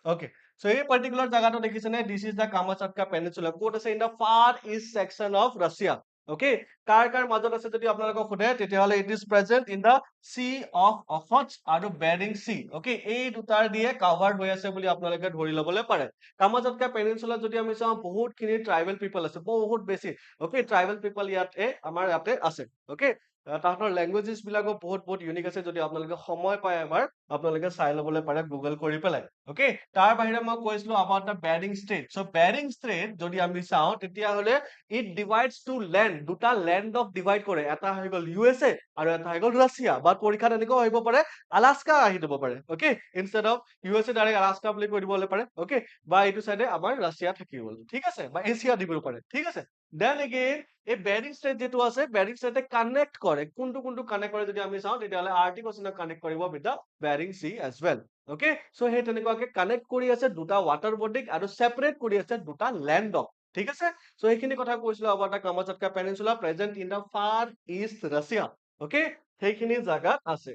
Okay. So এই particular জায়গাটা দেখিছেনে this is the Kamchatka Peninsula ক'ত আছে in the far east section of Russia okay কাৰ মাজত আছে যদি আপোনালোকক সোধে তেতিয়াহলে it is present in the Sea of Okhotsk আৰু Bering Sea okay এই দুটাৰ দিয়ে covered হৈ আছে বুলি আপোনালোকে ধৰি লবলৈ পাৰে Kamchatka Peninsula যদি আমি চাওঁ বহুত খিনি tribal people আছে বহুত বেছি okay tribal people ইয়াতে আমাৰ ইয়াতে আছে okay তাহাঁতৰ ল্যাঙ্গুৱেজেছ বিলাকো বহুত ইউনিক আছে যদি আপোনালোকে সময় পায় এবাৰ আপোনালোকে চাই ল'বলৈ পাৰে গুগল কৰি পেলাই ওকে তাৰ বাহিৰে মই কৈছিলো about the Bering Strait so Bering Strait যদি আমি চাওঁ তেতিয়াহলে it divides to land দুটা ল্যান্ডক ডিভাইড কৰে এটা হৈ গ'ল USA আৰু এটা হৈ গ'ল ৰাছিয়া বা পৰীক্ষাত এনেকুৱা আহিব পাৰে আলাস্কা আহি দিব পাৰে okay instead of USA direct Alaska বুলি কৈ দিবলৈ পাৰে ওকে বা এইটো সাইডে আমাৰ ৰাছিয়া থাকি গ'ল ঠিক আছে বা এছিয়া দিব পাৰে ঠিক আছে দেন এগেইন এই বেৰিং ষ্ট্ৰেট যেটো আছে বেৰিং ষ্ট্ৰেটে কানেক্ট কৰে কোনটো কানেক্ট কৰে যদি আমি চাওঁ তেতিয়াহলে আৰ্টিক অচিনক কানেক্ট কৰিব with the Bering sea as well okay so সেই তেনেকুৱাকে কানেক্ট কৰি আছে দুটা ওয়াটাৰ বডিক আৰু সেপাৰেট কৰি আছে দুটা ল্যান্ডক ঠিক আছে সো এইখিনি কথা কৈছিলো about the Kamchatka Peninsula present in the far east Russia okay সেইখিনি জায়গাত আছে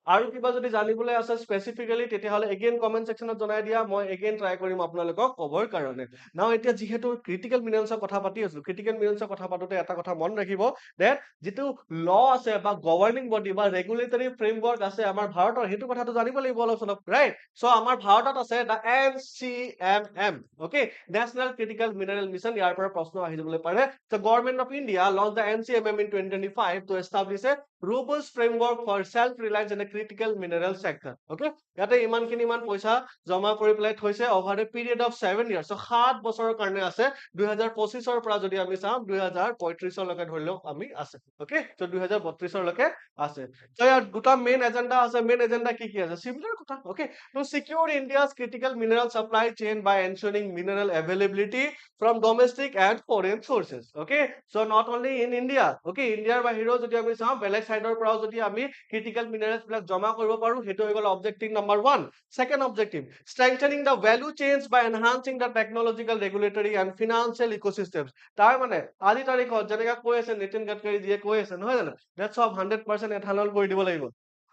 আৰু কিবা যদি জানিবলৈ আছে স্পেসিফিক্যালি তেতিয়াহলে এগেইন কমেন্ট সেকশনত জনাই দিয়া মই এগেইন ট্ৰাই কৰিম আপোনালোকক কবৰ কাৰণে নাও এতিয়া যিহেতু ক্ৰিটিকেল মিনাৰেলছৰ কথা পাতি আছো ক্ৰিটিকেল মিনাৰেলছৰ কথা পাতোতে এটা কথা মন ৰাখিব দেট যিটো ল আছে বা গভৰ্নিং বডি বা ৰেগুলেটৰী ফ্ৰেমৱৰ্ক আছে আমাৰ ভাৰতৰ সেইটো কথাটো জানিব লাগিব অলপ চলপ ৰাইট সো আমাৰ ভাৰতত আছে the NCMM okay national critical mineral mission ইয়াৰ পৰা প্ৰশ্ন আহি যাবলৈ পাৰে so government of India launch the NCMM in 2025 to establish a robust framework for self reliance in a critical mineral sector okay ইয়াতে ইমান পইচা জমা কৰি পেলাই থৈছে over a period of 7 years so 7 বছৰৰ কাৰণে আছে 2025 ৰ পৰা যদি আমি চাওঁ 2035 লৈকে ধৰিলেও আমি আছে okay so 2032 লৈকে আছে so ইয়াৰ দুটা মেইন এজেন্ডা আছে মেইন এজেন্ডা কি আছে সিমিলাৰ কথা okay to secure India's critical mineral supply chain by ensuring mineral availability from domestic and foreign sources okay so not only in India okay Indiaৰ বাহিৰেও যদি আমি চাওঁ বেলেগ সাইডৰ পৰাও যদি আমি ক্ৰিটিকেল মিনাৰেলছ বিলাক জমা কৰিব পাৰো হেতু হৈ গ'ল objective number 1 second objective strengthening the value chains by enhancing the technological regulatory and financial ecosystems তাৰ মানে আজি তাৰিখত যেনেকা কৈ আছে নিতিন গাডকাৰী যিয়ে কৈ আছে নহয় জানো দ্যাটছ অফ 100% এথানল কৰি দিব লাগিব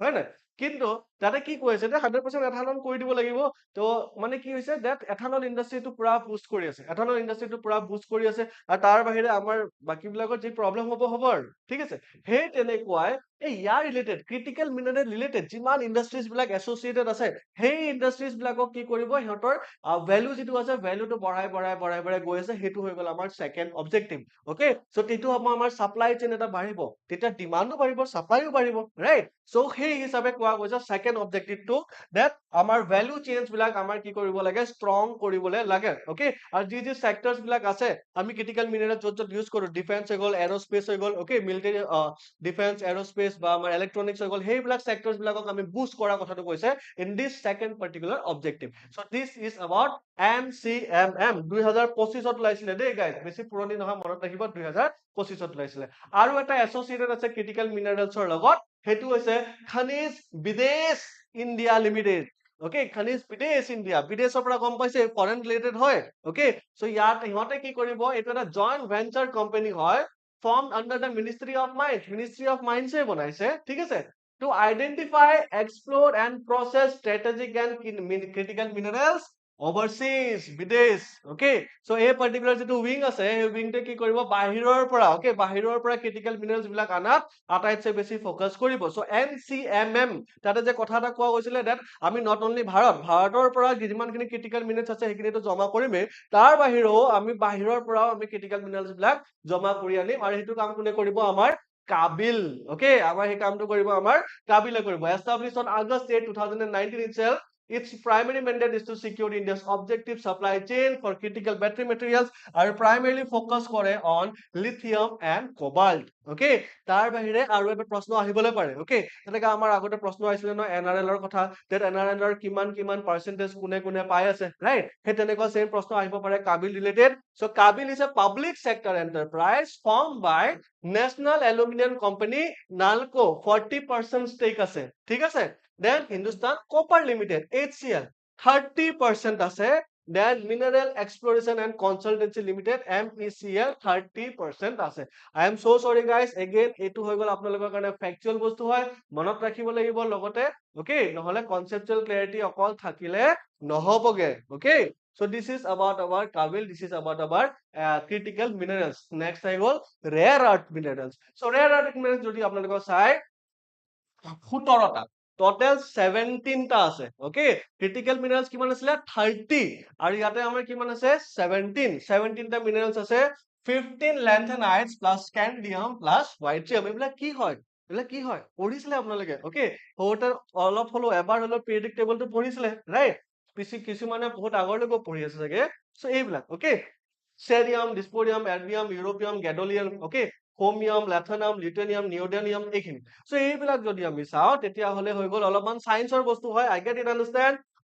হয় না কিন্তু তাতে কি কৈ আছে যে 100% এথানল কৰি দিব লাগিব তো মানে কি হৈছে দ্যাট এথানল ইন্ডাষ্ট্ৰিটো পুৰা বুষ্ট কৰি আছে এথানল ইন্ডাষ্ট্ৰিটো পুৰা বুষ্ট কৰি আছে আৰু তাৰ বাহিৰে আমাৰ বাকি বিলাকৰ যি প্ৰবলেম হ'ব আৰু ঠিক আছে সেই তেনেকুৱাই এই ইয়াৰ ৰিলেটেড ক্ৰিটিকেল মিনাৰেল ৰিলেটেড যিমান ইন্ডাষ্ট্ৰিজ বিলাক এছ'চিয়েটেড আছে সেই ইন্ডাষ্ট্ৰিজ বিলাকক কি কৰিব সিহঁতৰ ভ্যালু যিটো আছে ভ্যালুটো বঢ়াই গৈ আছে সেইটো হৈ গ'ল আমাৰ সেকেন্ড অবজেক্টিভ ওকে সো তেটো আমাৰ সাপ্লাই চেইন এটা বাঢ়িব তেতিয়া ডিমান্ডো বাঢ়িব সাপ্লাইও বাঢ়িব ৰাইট সো সেই হিচাপে কোৱা গৈছে সেকেন্ড অবজেক্টিভটো দ্যাট আমাৰ ভ্যালু চেইনছ বিলাক আমাৰ কি কৰিব লাগে ষ্ট্ৰং কৰিবলৈ লাগে ওকে আৰু যি সেক্টৰছ বিলাক আছে আমি ক্ৰিটিকেল মিনাৰেল য'ত ইউজ কৰো ডিফেন্স হৈ গ'ল এৰোস্পেস হৈ গ'ল ওকে মিলিটাৰী ডিফেন্স এৰোস্পেস বা আমাৰ ইলেক্ট্ৰনিক্স হৈ গ'ল সেইবিলাক সেক্টৰছ বিলাকক আমি বুষ্ট কৰা কথাটো কৈছে in this second particular objective so this is about NCMM 2025 ত লাইছিলে দেই গাইজ বেছি পুৰণি নহয় মনত ৰাখিব 2025 ত লাইছিলে আৰু এটা এছ'চিয়েটেড আছে ক্ৰিটিকেল মিনাৰেলছৰ লগত হেতু হৈছে খনিজ বিদেশ ইণ্ডিয়া লিমিটেড ওকে খনিজ বিদেশ ইণ্ডিয়া বিদেশৰ পৰা গম পাইছে ফৰেন ৰিলেটেড হয় ওকে সো ইয়াত ইহঁতে কি কৰিব এইটো এটা জয়েন্ট ভেঞ্চাৰ কোম্পানী হয় formed under the Ministry of Mines বনাইছে ঠিক আছে to identify explore and process strategic and critical minerals overseas বিদেশ ওকে সো এই পাৰ্টিকুলাৰ যেটো উইং আছে এই উইংটো কি কৰিব বাহিৰৰ পৰা ওকে বাহিৰৰ পৰা ক্ৰিটিকেল মিনাৰেলছ বিলাক আনাত আটাইতছে বেছি ফোকাস কৰিব সো NCMM তাতে যে কথা এটা কোৱা হৈছিলে দ্যাট আমি নট অনলি ভাৰতৰ পৰা যিমানখিনি ক্ৰিটিকেল মিনাৰেলছ আছে সেইখিনিটো জমা কৰিমেই তাৰ বাহিৰেও আমি বাহিৰৰ পৰাও আমি ক্ৰিটিকেল মিনাৰেলছ বিলাক জমা কৰি আনিম আৰু সেইটো কাম কোনে কৰিব আমাৰ কাবিল ওকে আমাৰ এই কামটো কৰিব আমাৰ কাবিলে কৰিব established on August 8 2019 itself Its primary mandate is to secure India's objective supply chain for critical battery materials আৰু primarily focus কৰে on lithium and cobalt. Okay, তাৰ বাহিৰে আৰু এটা প্ৰশ্ন আহিবলৈ পাৰে. Okay, তেনেকৈ আমাৰ আগতে প্ৰশ্ন আহিছিলে ন NRL ৰ কথা, that NRL ৰ কিমান percentage কোনে কোনে পাই আছে, right? সেই তেনেকুৱা same প্ৰশ্ন আহিব পাৰে Kaabil related. So Kaabil is a public sector enterprise formed by National Aluminium Company NALCO 40% stake আছে, ঠিক আছে? Then Hindustan Copper Limited HCL 30% আছে, then Mineral Exploration and Consultancy Limited MECL 30% আছে. I am so sorry guys, again এইটো হৈ গল আপোনালোকৰ কাৰণে factual বস্তু হয়, মনত ৰাখিব লাগিব লগতে, okay? নহলে conceptual clarity অকল থাকিলে নহবগে, okay? So this is about our Kabil, this is about our critical minerals. Next I will rare earth minerals. So rare earth minerals যদি আপোনালোকৰ চাই 17টা, total 17টা আছে, okay? Critical minerals কিমান আছিলে 30 আৰু ইয়াতে আমাৰ কিমান আছে 17টা minerals আছে, 15 lanthanides plus scandium plus yttrium. এইবিলাক কি হয়, পঢ়িছিলে আপোনালোকে, okay? সৰুতে অলপ হলো এবাৰ হলো periodic table টো পঢ়িছিলে, right? কিছুমানে বহুত আগলৈকে পঢ়ি আছে চাগে, so এইবিলাক, okay? Cerium, dysprosium, erbium, europium, gadolinium, okay? Chromium, lanthanum, lutetium, neodymium এইখিনি. So এইবিলাক যদি আমি চাওঁ তেতিয়াহলে হৈ গল অলপমান সায়েন্সৰ বস্তু হয়. I get it,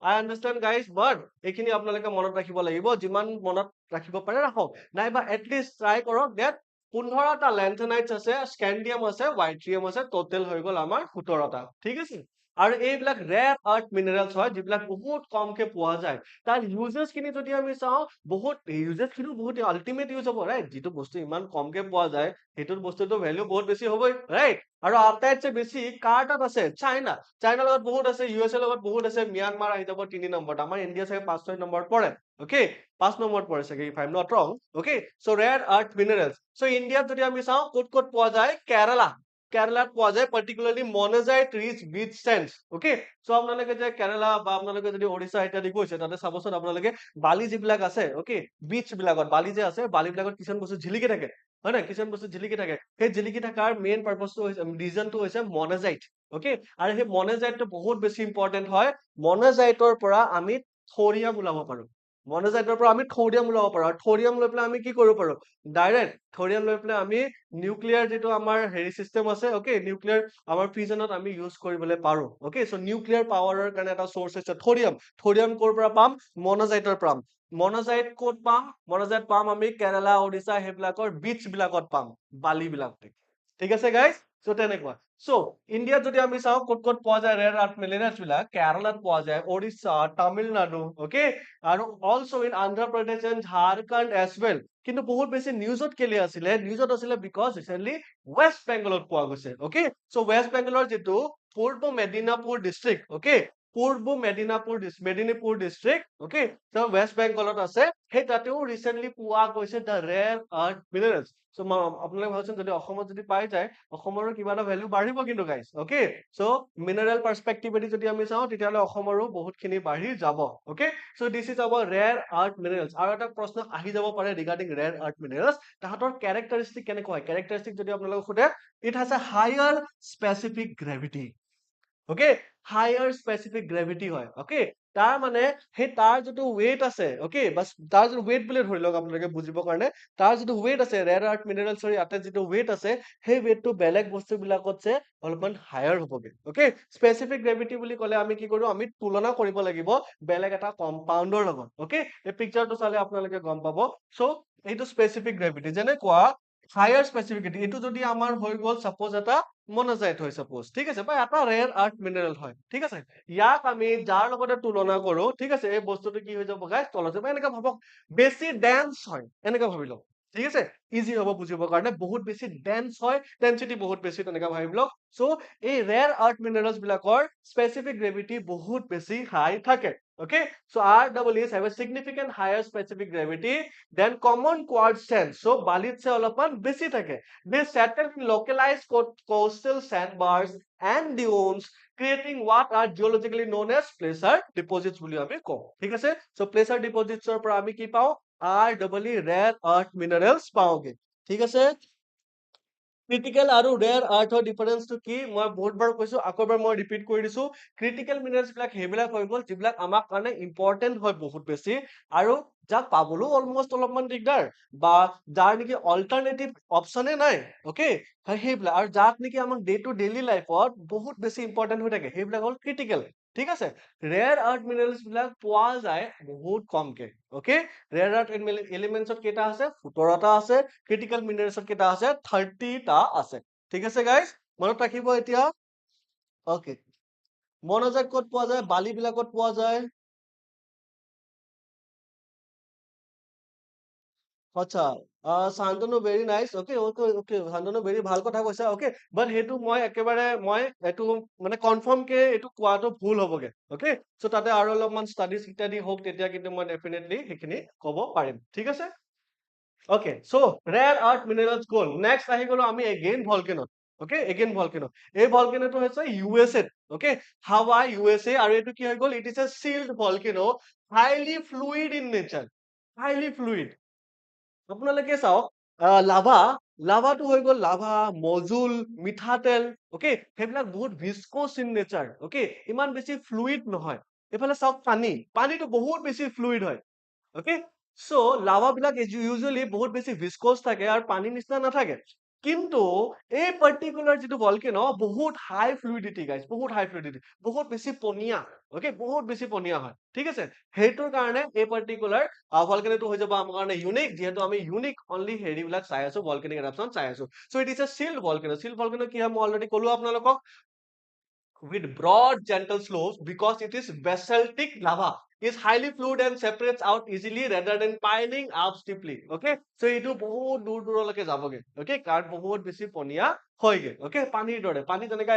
I understand guys, but এইখিনি আপোনালোকে মনত ৰাখিব লাগিব, যিমান মনত ৰাখিব পাৰে ৰাখক, নাইবা at least try কৰক that 15টা lanthanides আছে, scandium আছে, yttrium আছে, total হৈ গল আমাৰ 17টা, ঠিক আছে? আৰু এইবিলাক rare earth minerals হয় যিবিলাক বহুত কমকে পোৱা যায়. তাৰ uses খিনি যদি আমি চাওঁ, বহুত uses খিনি বহুত ultimate use হ'ব, right? যিটো বস্তু ইমান কমকে পোৱা যায় সেইটোৰ বস্তুটো ভ্যালু বহুত বেছি হ'বই, right? আৰু আটাইতছে বেছি কাৰ তাত আছে চাইনাৰ লগত বহুত আছে, USA লগত বহুত আছে, ম্যানমাৰ আহি যাব 3 নম্বৰত, আমাৰ ইণ্ডিয়া চাগে 5-6 নম্বৰত পৰে, okay? 5 নম্বৰত পৰে চাগে if I'm not wrong, okay? So rare earth minerals. So ইণ্ডিয়াত যদি আমি চাওঁ ক'ত পোৱা যায়, কেৰালাত পোৱা যায়, particularly monazite rich beach sands, okay? So আপোনালোকে যে কেৰালা বা আপোনালোকে যদি ওড়িশা ইত্যাদি গৈছে তাতে চাবচোন আপোনালোকে বালি যিবিলাক আছে, okay? বিচ বিলাকত বালি যে আছে, বালি বিলাকত কিছুমান বস্তু ঝিলিকি থাকে, হয় না? কিছুমান বস্তু ঝিলিকি থাকে, সেই ঝিলিকি থকাৰ মেইন পাৰপাসটো হৈছে, ৰিজনটো হৈছে মনাজাইট, okay? আৰু সেই মনাজাইটটো বহুত বেছি ইম্পৰ্টেন্ট হয়, মনাজাইটৰ পৰা আমি থৰিয়াম ওলাব পাৰো, মনাজাইটৰ পৰা আমি থৰিয়াম ওলাব পাৰো, আৰু থৰিয়াম লৈ পেলাই আমি কি কৰিব পাৰো, ডাইৰেক্ট থৰিয়াম লৈ পেলাই আমি নিউক্লিয়াৰ যিটো আমাৰ হেৰি সিস্টেম আছে, okay? নিউক্লিয়াৰ আমাৰ ফিউজনত আমি ইউজ কৰিবলৈ পাৰো, okay? So নিউক্লিয়াৰ পাৱাৰৰ কাৰণে এটা সোৰ্স আছে থৰিয়াম কৰ পৰা পাম, মনাজাইটৰ পৰা। মনাজাইট ক'ত পাম, মনাজাইট পাম আমি কেৰালা ওড়িশা সেইবিলাকৰ বিচ বিলাকত পাম, বালি বিলাকতে, ঠিক আছে গাইজ? সো তেনেকুৱা। সো ইণ্ডিয়াত যদি আমি চাওঁ ক'ত পোৱা যায় ৰেয়াৰ আৰ্থ মিনাৰেলছ বিলাক, কেৰালাত পোৱা যায়, ওড়িশা, তামিলনাডু, okay? আৰু also in Andhra Pradesh and Jharkhand as well. কিন্তু বহুত বেছি নিউজত কেলে আছিলে, নিউজত আছিলে বিকজ ৰিচেন্টলি ৱেষ্ট বেংগলত পোৱা গৈছে, okay? সো ৱেষ্ট বেংগলৰ যিটো পূৰ্ব Medinipur district, okay? Purba Medinipur district, okay? So west বেংগলত আছে, সেই তাতেও ৰিচেন্টলি পোৱা গৈছে the rare earth minerals. So আপোনালোকে ভাবচোন যদি অসমত যদি পাই যায়, অসমৰো কিবা এটা ভ্যালু বাঢ়িব কিন্তু গাইজ, okay? So মিনাৰেল পাৰ্সপেক্টিভেদি যদি আমি চাওঁ তেতিয়াহলে অসমৰো বহুতখিনি বাঢ়ি যাব, okay? So this is our rare earth minerals. আৰু এটা প্ৰশ্ন আহি যাব পাৰে ৰিগাৰ্ডিং rare earth minerals, তাহাঁতৰ ক্যাৰেক্টাৰিষ্টিক কেনেকুৱা হয়, ক্যাৰেক্টাৰিষ্টিক যদি আপোনালোকক সোধে, it has a higher specific gravity, okay? Higher specific gravity হয়, okay? তাৰ মানে সেই তাৰ যিটো weight আছে, okay? বাস তাৰ যিটো weight বুলি ধৰি লওক আপোনালোকে বুজিবৰ কাৰণে, তাৰ যিটো weight আছে rare earth mineralsৰ ইয়াতে যিটো weight আছে, সেই weightটো বেলেগ বস্তু বিলাকতছে অলপমান higher হ'বগে, okay? Specific gravity বুলি ক'লে আমি কি কৰো, আমি তুলনা কৰিব লাগিব বেলেগ এটা কম্পাউণ্ডৰ লগত, okay? এই পিকচাৰটো চালে আপোনালোকে গম পাব। সো এইটো স্পেচিফিক গ্ৰেভিটি, যেনেকুৱা হায়াৰ স্পেচিফিকিটি, এইটো যদি আমাৰ হৈ গ'ল সাপোজ এটা মনাজাইট হয় সাপোজ, ঠিক আছে, বা এটা ৰেয়াৰ আৰ্থ মিনাৰেল হয়, ঠিক আছে, ইয়াক আমি যাৰ লগতে তুলনা কৰো, ঠিক আছে, এই বস্তুটো কি হৈ যাব গাইজ, তলত যাব, এনেকা ভাবক বেছি ডেন্স হয়, এনেকা ভাবি লওক, ঠিক আছে, ইজি হ'ব বুজিবৰ কাৰণে, বহুত বেছি ডেন্স হয়, ডেন্সিটি বহুত বেছি, তেনেকা ভাবি লওক। সো এই ৰেয়াৰ আৰ্থ মিনাৰেলছ বিলাকৰ স্পেচিফিক গ্ৰেভিটি বহুত বেছি হাই থাকে, okay? So REEs have a significant higher specific gravity than common quartz sands. So বালিত সে অলপমান বেছি থাকে। They settle in localized coastal sandbars and dunes, creating what are geologically known as placer deposits বুলি আমি কওঁ, ঠিক আছে? So placer deposits ৰ পৰা আমি কি পাওঁ, REE rare earth minerals পাওঁগে, ঠিক আছে? ক্ৰিটিকেল আৰু ৰেয়াৰ আৰ্থৰ ডিফাৰেন্সটো কি মই বহুতবাৰ কৈছো, আকৌ এবাৰ মই ৰিপিট কৰি দিছো। ক্ৰিটিকেল মিনাৰেলছ বিলাক সেইবিলাক হৈ গ'ল যিবিলাক আমাৰ কাৰণে ইম্পৰ্টেন্ট হয় বহুত বেছি, আৰু যাক পাবলৈও অলমষ্ট অলপমান দিগদাৰ, বা যাৰ নেকি অল্টাৰনেটিভ অপচনে নাই, অকে, সেইবিলাক, আৰু যাক নেকি আমাক ডে টু ডেইলি লাইফত বহুত বেছি ইম্পৰ্টেন্ট হৈ থাকে, সেইবিলাক হ'ল ক্ৰিটিকেল। ঠিক আছে, ৰেয়াৰ আৰ্থ মিনাৰেলছ বিলাক পোৱা যায় বহুত কমকে। অকে, ৰেয়াৰ আৰ্থ এলিমেন্টছত কেইটা আছে? 17টা আছে। ক্ৰিটিকেল মিনাৰেলছত কেইটা আছে? 30টা আছে। ঠিক আছে গাইজ, মনত ৰাখিব এতিয়া। অকে, মনোজেট ক'ত পোৱা যায়? বালি বিলাকত পোৱা যায়। আচ্ছা, Shantanu very nice. Okay okay okay, Shantanu very ভাল কথা কৈছা। অকে, বাট সেইটো মই একেবাৰে মই এইটো মানে কনফাৰ্ম কে এইটো কোৱাটো ভুল হ'বগে। অকে, চ' তাতে আৰু অলপমান ষ্টাডিজ ইত্যাদি হওক, তেতিয়া কিন্তু মই ডেফিনেটলি সেইখিনি ক'ব পাৰিম। ঠিক আছে। Okay, so' rare earth minerals গ'ল। নেক্সট আহি গ'লো আমি এগেইন ভলকেনত। Okay, again volcano. এই ভলকেনোটো হৈছে USA। অকে, হাৱাই USA, আৰু এইটো কি হৈ গ'ল? It is a shield volcano, highly fluid in nature, highly fluid. আপোনালোকে চাওক, লাভা, লাভাটো হৈ গ'ল লাভা, মজুল, মিঠাতেল। অকে, সেইবিলাক বহুত ভিস্কোচ ইন নেচাৰ। অকে, ইমান বেছি ফ্লুইড নহয়। এইফালে চাওক পানী, পানীটো বহুত বেছি ফ্লুইড হয়। অকে, চ' লাভা বিলাক ইউজুৱেলি বহুত বেছি ভিস্কোচ থাকে আৰু পানীৰ নিচিনা নাথাকে। কিন্তু এই পাৰ্টিকুলাৰ যিটো ভলকেনো বহুত হাই ফ্লুইডিটি গাইজ, বহুত হাই ফ্লুইডিটি, বহুত বেছি পনীয়া। অকে, বহুত বেছি পনীয়া হয়। ঠিক আছে, সেইটোৰ কাৰণে এই পাৰ্টিকুলাৰ ভলকেনোটো হৈ যাব আমাৰ কাৰণে ইউনিক, যিহেতু আমি ইউনিক অনলি হেৰিবিলাক চাই আছো, ভলকেনিক এৰাপশ্যন চাই আছো। So' it is a shield volcano. Shield volcano কি হয় মই অলৰেডি ক'লো আপোনালোকক, with broad gentle slopes because it is basaltic lava, is highly fluid and separates out easily rather than piling up steeply. Okay, so এইটো বহুত দূৰ দূৰলৈকে যাবগে। Okay, কাৰণ বহুত বেছি পনীয়া হয়গে। Okay, পানীৰ দৰে, পানী যেনেকা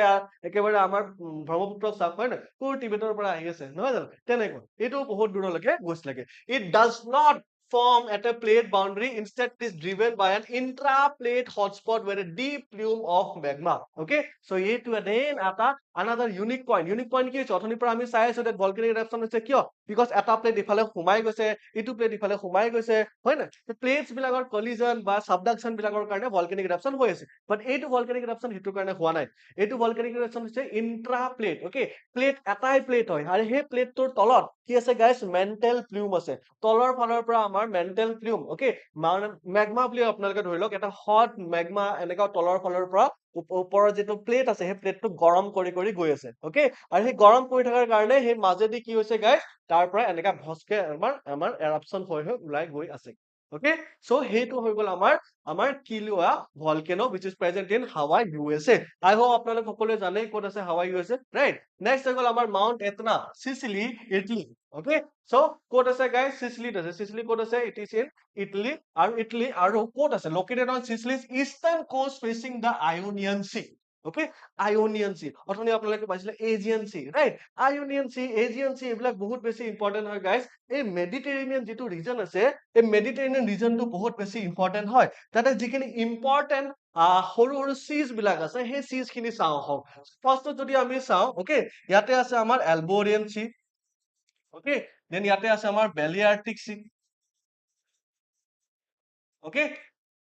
একেবাৰে আমাৰ ব্ৰহ্মপুত্ৰ চাপ হয় নহয়, কোৰ টিবেটৰ পৰা আহি আছে নহয় জানো, তেনেকুৱা এইটো বহুত দূৰলৈকে গৈছিলেগে। It does not form at a plate boundary, instead it is driven by an intra-plate hotspot where a deep plume of magma. Okay, so এইটো again এটা another unique point. Unique point কি হৈছে? অথনিৰ পৰা আমি চাই আছো that volcanic eruption হৈছে কিয়? Because এটা প্লেট ইফালে সোমাই গৈছে, ইটো প্লেট ইফালে সোমাই গৈছে, হয় নাই? প্লেটছ বিলাকৰ collision বা subduction বিলাকৰ কাৰণে volcanic eruption হৈ আছে। But এইটো volcanic eruption সেইটো কাৰণে হোৱা নাই। এইটো volcanic eruption হৈছে intra plate. Okay, প্লেট এটাই প্লেট হয়, আৰু সেই প্লেটটোৰ তলত কি আছে গাইজ? মেণ্টেল প্লিউম আছে। তলৰ ফালৰ পৰা আমাৰ মেণ্টেল প্লিউম। অকে, মেগমা বুলি আপোনালোকে ধৰি লওক, এটা হট মেগমা এনেকা তলৰ ফালৰ পৰা ওপৰৰ যিটো প্লেট আছে, সেই প্লেটটো গৰম কৰি কৰি গৈ আছে। অকে, আৰু সেই গৰম কৰি থকাৰ কাৰণে সেই মাজেদি কি হৈছে গাইজ? তাৰ পৰা এনেকা ভস্কে আমাৰ এৰাপশ্যন হৈ ওলাই গৈ আছে। অকে, চ' সেইটো হৈ গ'ল আমাৰ কিলোৱা volcano which is present in Hawaii USA. I hope আপোনালোক সকলোৱে জানে ক'ত আছে Hawaii USA, right? নেক্সট হৈ গ'ল আমাৰ মাউণ্ট এটনা, চিচিলি, ইটলি। অকে, চ' ক'ত আছে গাইজ? চিচিলিত আছে। চিচিলি ক'ত আছে? ইট ইজ ইন ইটলি, আৰু ক'ত আছে? Located on Sicily's eastern coast facing the Ionian Sea. Okay, Ionian Sea, অথনি আপোনালোকে পাইছিলে Aegean Sea, right? Ionian Sea, Aegean Sea, এইবিলাক বহুত বেছি ইম্পৰ্টেন্ট হয় গাইজ। এই মেডিটেৰেনিয়ান যিটো ৰিজন আছে, এই মেডিটেৰেনিয়ান ৰিজনটো বহুত বেছি ইম্পৰ্টেন্ট হয়। তাতে যিখিনি ইম্পৰ্টেন্ট সৰু সৰু চিজ বিলাক আছে, সেই চিজ খিনি চাওঁ আহক। ফাৰ্ষ্টত যদি আমি চাওঁ, অকে, ইয়াতে আছে আমাৰ এলবোৰিয়ান চি। অকে, দেন ইয়াতে আছে আমাৰ বেলিয়াৰ্টিক চি। অকে,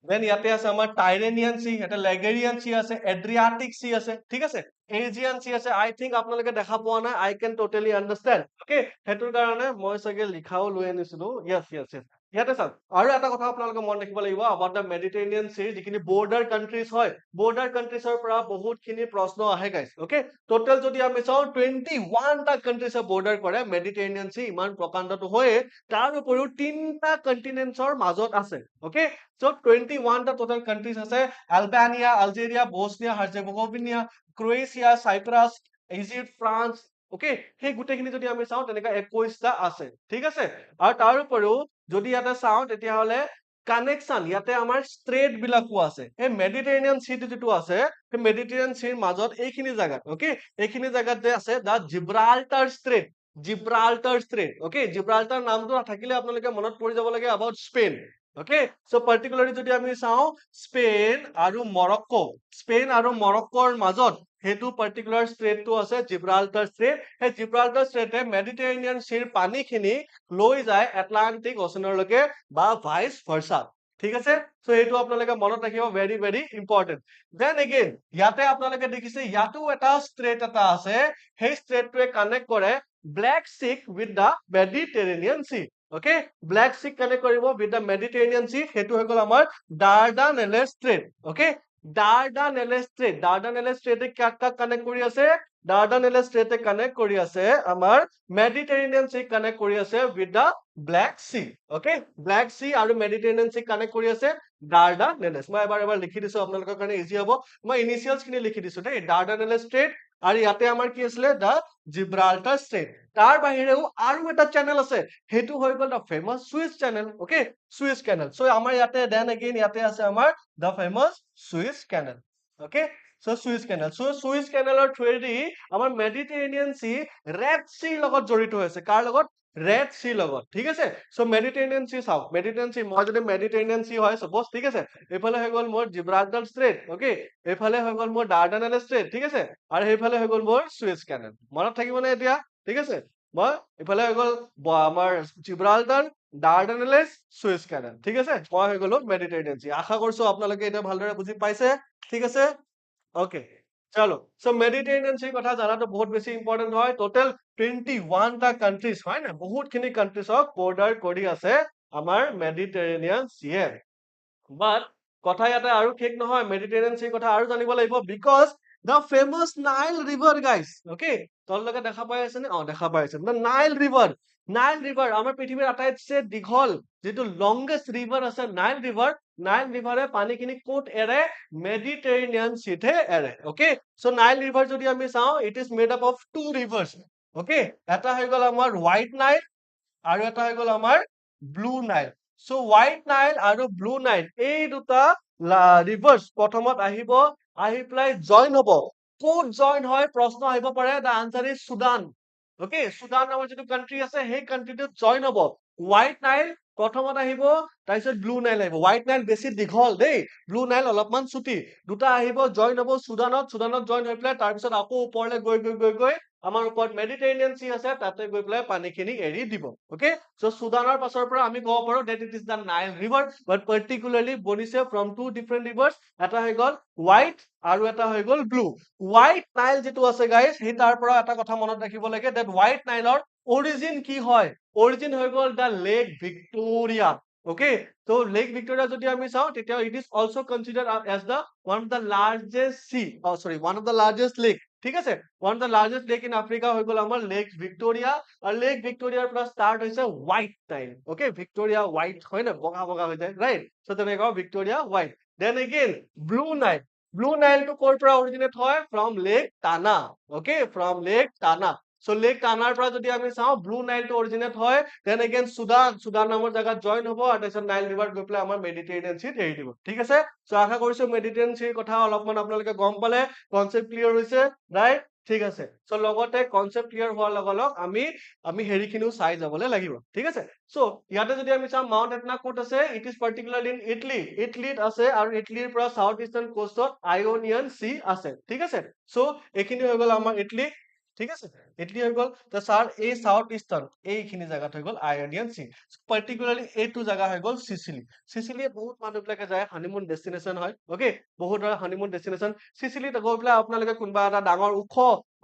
দেন ইয়াতে আছে আমাৰ টাইৰেনিয়ান চি, ইয়াতে লেগেৰিয়ান চি আছে, এড্ৰিয়াটিক চি আছে। ঠিক আছে, এজিয়ান চি আছে। আই থিংক আপোনালোকে দেখা পোৱা নাই, I can totally understand. Okay, সেইটোৰ কাৰণে মই চাগে লিখাও লৈ আনিছিলো। য়েছ য়েছ য়েছ, ইয়াতে চাওক, আৰু এটা কথা আপোনালোকে মন ৰাখিব লাগিব about the Mediterranean Sea, যিখিনি বৰ্ডাৰ কাণ্ট্ৰিজ হয়, বৰ্ডাৰ কাণ্ট্ৰিজৰ পৰা বহুতখিনি প্ৰশ্ন আহে গাইজ। অকে, টোটেল যদি আমি চাওঁ 21টা কাণ্ট্ৰিজে বৰ্ডাৰ কৰে মেডিটেৰেনিয়ান চি, ইমান প্ৰকাণ্ডটো হয়ে। তাৰ উপৰিও 3টা কণ্টিনেন্টছৰ মাজত আছে। অকে, চ' 21টা টোটেল কাণ্ট্ৰিজ আছে, Albania, Algeria, Bosnia, Herzegovina, Croatia, Cyprus, Egypt, France. Okay, সেই গোটেইখিনি যদি আমি চাওঁ তেনেকা 21টা আছে। ঠিক আছে, আৰু তাৰ উপৰিও যদি ইয়াতে চাওঁ তেতিয়াহ'লে কানেকশ্যন, ইয়াতে আমাৰ ষ্ট্ৰেট বিলাকো আছে। এই মেডিটেৰেনিয়ান চিটো যিটো আছে, সেই মেডিটেৰিয়ান চিৰ মাজত এইখিনি জাগাত, অকে, এইখিনি জাগাত যে আছে the Gibraltar Strait, Gibraltar Strait. Okay, Gibraltar নামটো থাকিলে আপোনালোকে মনত পৰি যাব লাগে about Spain. Okay, so' particularly যদি আমি চাওঁ স্পেইন আৰু মৰক্কো, স্পেইন আৰু মৰক্কোৰ মাজত সেইটো পাৰ্টিকুলাৰ ষ্ট্ৰেটটো আছে জিব্ৰাল্টাৰ ষ্ট্ৰেট। সেই জিব্ৰাল্টাৰ ষ্ট্ৰেটে মেডিটেৰেনিয়ান চিৰ পানীখিনি লৈ যায় এটলান্টিক অচেনলৈকে বা ভাইচ ভাৰ্চা। ঠিক আছে সো এইটো আপোনালোকে মনত ৰাখিব very very important then again ইয়াতে আপোনালোকে দেখিছে ইয়াতো এটা ষ্ট্ৰেট এটা আছে সেই ষ্ট্ৰেটটোৱে কানেক্ট কৰে Black Sea with the Mediterranean Sea okay Black Sea connect কৰিব উইথ দা মেডিটেৰেনিয়ান সি সেইটো হৈ গ'ল আমাৰ ডাৰ্ডানেলেছ ষ্ট্ৰেট ওকে ডাৰ্ডানেলেছ ষ্ট্ৰেটে কাক কাক কানেক্ট কৰি আছে ডাৰ্ডানেলেছ ষ্ট্ৰেটে কানেক্ট কৰি আছে আমাৰ মেডিটেৰেনিয়ান সি কানেক্ট কৰি আছে with the Black Sea okay Black Sea আৰু মেডিটেৰেনিয়ান সি কানেক্ট কৰি আছে ডাৰ্ডানেলেছ মই এবাৰ লিখি দিছো আপোনালোকৰ কাৰণে ইজি হ'ব মই ইনিচিয়েলছ খিনি লিখি দিছো দেই ডাৰ্ডানেলেছ ষ্ট্ৰেট আৰু ইয়াতে আমাৰ কি আছিলে দা জিব্ৰাল্টাৰ ষ্ট্ৰেট তাৰ বাহিৰেও আৰু এটা চেনেল আছে সেইটো হৈ গ'ল the famous Suez Canal okay Suez Canal so আমাৰ ইয়াতে দেন এগেইন ইয়াতে আছে আমাৰ the famous Suez Canal okay so Suez Canal so Suez কেনেলৰ থ্ৰুৱেদি আমাৰ মেডিটেৰেনিয়ান সি ৰেড সি লগত জড়িত হৈছে কাৰ লগত ৰেড সি লগত ঠিক আছে সো মেডিটেৰেনিয়ান সি চাওক মেডিটেৰেনিয়ান সি মই যদি মেডিটেৰেনিয়ান সি হয় সপোজ ঠিক আছে এইফালে হৈ গ'ল মোৰ জিব্ৰাল্টাৰ ষ্ট্ৰেট ওকে এইফালে হৈ গ'ল মোৰ ডাৰ্ডানেলেছ ষ্ট্ৰেট ঠিক আছে আৰু সেইফালে হৈ গ'ল মোৰ সুইচ কেনেল মনত থাকিবনে এতিয়া ঠিক আছে মই এইফালে হৈ গ'ল আমাৰ জিব্ৰাল্টাৰ ডাৰ্ডানেলেছ সুইচ কেনেল ঠিক আছে মই হৈ গ'লো মেডিটেৰেনিয়ান সি আশা কৰিছো আপোনালোকে এটা ভালদৰে বুজি পাইছে ঠিক আছে ওকে চলো সো মেডিটেৰেনিয়ান সি কথা জানাটো বহুত বেছি ইম্পৰ্টেন্ট হয় টোটাল 21 টা কান্ট্ৰিজ হয় না বহুতখিনি কান্ট্ৰিজক বৰ্ডাৰ কৰি আছে আমাৰ মেডিটেৰেনিয়ান সিয়ে বাট কথা ইয়াতে আৰু ঠিক নহয় মেডিটেৰেনিয়ান সি কথা আৰু জানিব লাগিব because the famous Nile River guys okay তোমালোকে দেখা পাই আছে নে দেখা পাই আছে the Nile River আমাৰ পৃথিৱীৰ আটাইতকৈ দীঘল যেটো longest river আছে Nile River পানীখিনি ক'ত এৰে মেডিটেৰেনিয়ান সিতে এৰে okay so Nile River যদি আমি চাওঁ it is made up of two rivers okay এটা হৈ গ'ল আমাৰ White Nile আৰু এটা হৈ গ'ল আমাৰ Blue Nile so White Nile আৰু Blue Nile এই দুটা ৰিভাৰ্স প্ৰথমত আহিব আহি প্লাই জয়েন হ'ব ক'ত জয়েন হয় প্ৰশ্ন আহিব পাৰে the answer is Sudan okay Sudan নামৰ যেটো কান্ট্ৰি আছে সেই কান্ট্ৰিটোত জয়েন হ'ব হোৱাইট নাইল প্ৰথমত আহিব তাৰপিছত ব্লু নাইল আহিব হোৱাইট নাইল বেছি দীঘল দেই ব্লু নাইল অলপমান ছুটি দুটা আহিব জয়েন হ'ব সুদানত জয়েন হৈ প্লাই তাৰপিছত আকৌ ওপৰলৈ গৈ আমাৰ ওপৰত মেডিটেৰেনিয়ান সি আছে তাতে গৈ প্লাই পানীখিনি এৰি দিব ওকে সো সুদানৰ পাছৰ পৰা আমি ক'ব পাৰো that it is the Nile River but particularly বনিছে from two different rivers এটা হৈ গ'ল হোৱাইট আৰু এটা হৈ গ'ল ব্লু হোৱাইট নাইল যেটো আছে গাইস সেই তাৰ পৰা এটা কথা মনত ৰাখিব লাগে that হোৱাইট নাইলৰ অৰিজিন কি হয় অৰিজিন হৈ গ'ল the Lake Victoria okay so lake victoria যদি আমি চাওঁ তেতিয়া it is also considered as the one of the largest sea one of the largest lake ঠিক আছে one of the largest lake in africa হৈ গ'ল আমাৰ লেক ভিক্টোৰিয়া আৰু লেক ভিক্টোৰিয়াৰ পৰা ষ্টাৰ্ট হৈছে white Nile okay Victoria white হয় না বগা হৈ যায় ৰাইট so তেনেকুৱা Victoria white then again blue nile to কৰ পৰা অৰিজিনেট হয় from lake tana okay from lake tana so lake tana পৰা যদি আমি চাওঁ blue nile to অৰিজিনেট হয় then again সুদান নামৰ জাগাত জয়েন হ'ব আৰু তাৰপিছত নাইল ৰিভাৰ গৈ পেলাই আমাৰ মেডিটেৰেনিয়ান সিত এৰি দিব ঠিক আছে so আশা কৰিছো মেডিটেৰেনিয়ান সিৰ কথা অলপমান আপোনালোকে গম পালে কনসেপ্ট ক্লিয়াৰ হৈছে ৰাইট ঠিক আছে so লগতে কনসেপ্ট ক্লিয়াৰ হোৱাৰ লগে আমি হেৰিখিনিও চাই যাবলৈ লাগিব ঠিক আছে so ইয়াতে যদি আমি চাওঁ মাউন্ট এটনা ক'ত আছে ইট ইজ পাৰ্টিকুলাৰলি ইন ইটলিত আছে আৰু ইটলিৰ পৰা সাউথ ইষ্টাৰ্ণ কোষ্টত আয়োনিয়ান সি আছে ঠিক আছে so এইখিনি হৈ গ'ল আমাৰ ইটলি ঠিক আছে ইটলি হৈ গ'ল তো স্যাৰ এই সাউথ ইষ্টাৰ্ণ এইখিনি জায়গাত হৈ গ'ল আয়োনিয়ান সি পাৰ্টিকুলাৰলি এইটো জায়গা হৈ গ'ল সিসিলি বহুত মানুহবিলাকে যায় হানিমুন ডেষ্টিনেশ্যন হয় ওকে বহুত হানিমুন ডেষ্টিনেশ্যন সিসিলিত গৈ পেলাই আপোনালোকে কোনবা এটা ডাঙৰ ওখ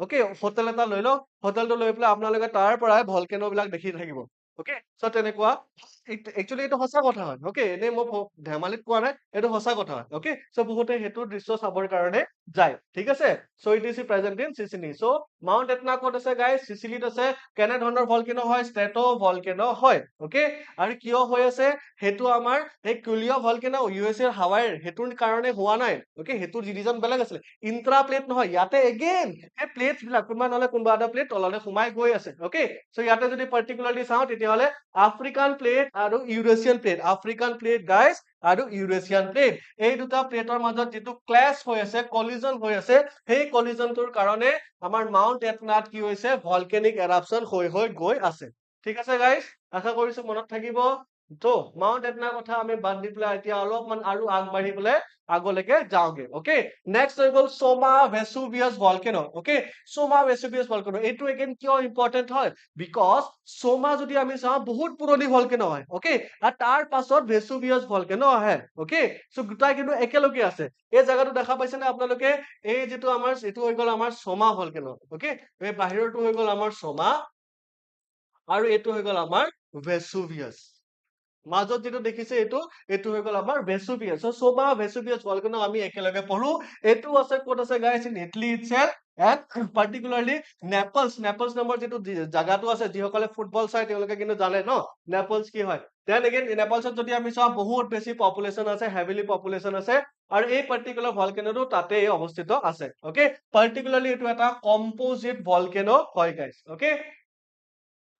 ওকে হোটেল এটা লৈ লওক হোটেলটো লৈ পেলাই আপোনালোকে তাৰ পৰাই ভলকেনো বিলাক দেখি থাকিব ওকে সো তেনেকুৱা একচুয়ালি এটা সঁচা কথা হয় ওকে এনে মই ধেমালিত কোৱা নাই এটা সঁচা কথা হয় ওকে সো বহুতে হেতু দৃশ্য চাবৰ কাৰণে যায় ঠিক আছে so it is present in Sicily so Mount Etna ক'ত আছে গাইস সিসিলিত আছে কেনে ধৰণৰ ভলকেনো হয় স্ট্ৰেটো ভলকেনো হয় ওকে আৰু কিয় হৈ আছে হেতু আমাৰ এই কুলিয়া ভলকেনো ইউএছএ ৰ হাৱাইৰ হেতুৰ কাৰণে হোৱা নাই ওকে হেতুৰ ৰিজন বেলেগ আছিল ইন্ট্ৰা প্লেট নহয় ইয়াতে এগেইন এই প্লেটছ বিলাক কোনবা নহলে কোনবা এটা প্লেট তললৈ সোমাই গৈ আছে ওকে সো ইয়াতে যদি পাৰ্টিকুলাৰলি চাওঁ তেতিয়া হলে আফ্ৰিকান প্লেট আৰু আফ্ৰিকান প্লেট গাইস আৰু ইউৰেছিয়ান প্লেট এই দুটা প্লেটৰ মাজত যেটো ক্লাছ হৈ আছে কলিজন হৈ আছে সেই কলিজনটোৰ কাৰণে আমাৰ মাউন্ট এটনাত কি হৈছে ভলকেনিক এৰাপচন হৈ গৈ আছে ঠিক আছে গাইস আশা কৰিছো মনত থাকিব তো মাউন্ট এটনাৰ কথা আমি বাদ দি পেলাই এতিয়া অলপমান আৰু আগবাঢ়ি পেলাই আগলৈকে যাওঁগে অকে নেক্সট হৈ গ'ল সোমা ভেসুভিয়াছ ভলকেনো অকে সোমা ভেসুভিয়াছ ভলকেনো এইটো এগেইন কিয় ইম্পৰ্টেন্ট হয় বিকজ সোমা যদি আমি চাওঁ বহুত পুৰণি ভলকেনো হয় অকে আৰু তাৰ পাছত ভেসুভিয়াছ ভলকেনো আহে অকে সো দুটাই কিন্তু একেলগে আছে এই জায়গাটো দেখা পাইছে নে আপোনালোকে এই যেটো আমাৰ এইটো হৈ গ'ল আমাৰ সোমা ভলকেনো অকে এই বাহিৰটো হৈ গ'ল আমাৰ সোমা আৰু এইটো হৈ গ'ল আমাৰ ভেসুভিয়াছ মাজত যেটো দেখিছে এইটো হৈ গ'ল আমাৰ ভেসুভিয়াছ সো সোমা ভেসুভিয়াছ ভলকেনো আমি একেলগে পঢ়ো এইটো আছে ক'ত আছে guys in Italy itself and particularly Naples নামৰ যেটো জাগাটো আছে যিসকলে ফুটবল চাই তেওঁলোকে কিন্তু জানে ন নেপলছ কি হয় দেন এগেইন নেপলছত যদি আমি চাওঁ বহুত বেছি পপুলেশ্যন আছে হেভিলি পপুলেশ্যন আছে আৰু এই পাৰ্টিকুলাৰ ভলকেনোটো তাতে অৱস্থিত আছে ওকে পাৰ্টিকুলাৰলি এইটো এটা কম্পোজিট ভলকেনো হয় গাইছ ওকে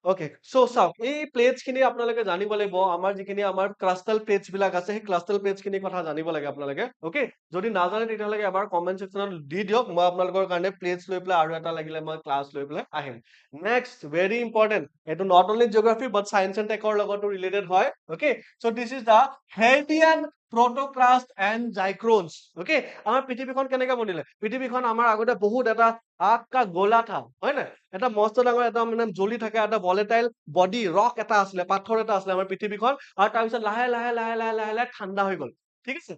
ওকে সো চাওক এই প্লেটছ খিনি আপোনালোকে জানিব লাগিব আমাৰ যিখিনি আমাৰ ক্ৰাষ্টেল প্লেটছ বিলাক আছে সেই ক্ৰাষ্টেল প্লেটছ খিনি কথা জানিব লাগে আপোনালোকে ওকে যদি নাজানে তেতিয়াহ'লে এবাৰ কমেন্ট সেকশনত দি দিয়ক মই আপোনালোকৰ কাৰণে প্লেটছ লৈ পেলাই আৰু এটা লাগিলে মই ক্লাছ লৈ পেলাই আহিম নেক্সট ভেৰি ইম্পৰ্টেন্ট এইটো not only geography but science and টেকৰ লগতো ৰিলেটেড হয় okay so this is the Hadean protocrust and zircons okay আমাৰ পৃথিৱীখন কেনেকে বনিলে পৃথিৱীখন আমাৰ আগতে বহুত এটা আকা গোলা থা হয় না এটা মস্ত ডাঙৰ এটা মানে জ্বলি থাকে এটা ভলেটাইল বডি ৰক এটা আছিলে পাথৰ এটা আছিলে আমাৰ পৃথিৱীখন আৰু তাৰপিছত লাহে লাহে লাহে লাহে লাহে লাহে ঠাণ্ডা হৈ গ'ল ঠিক আছে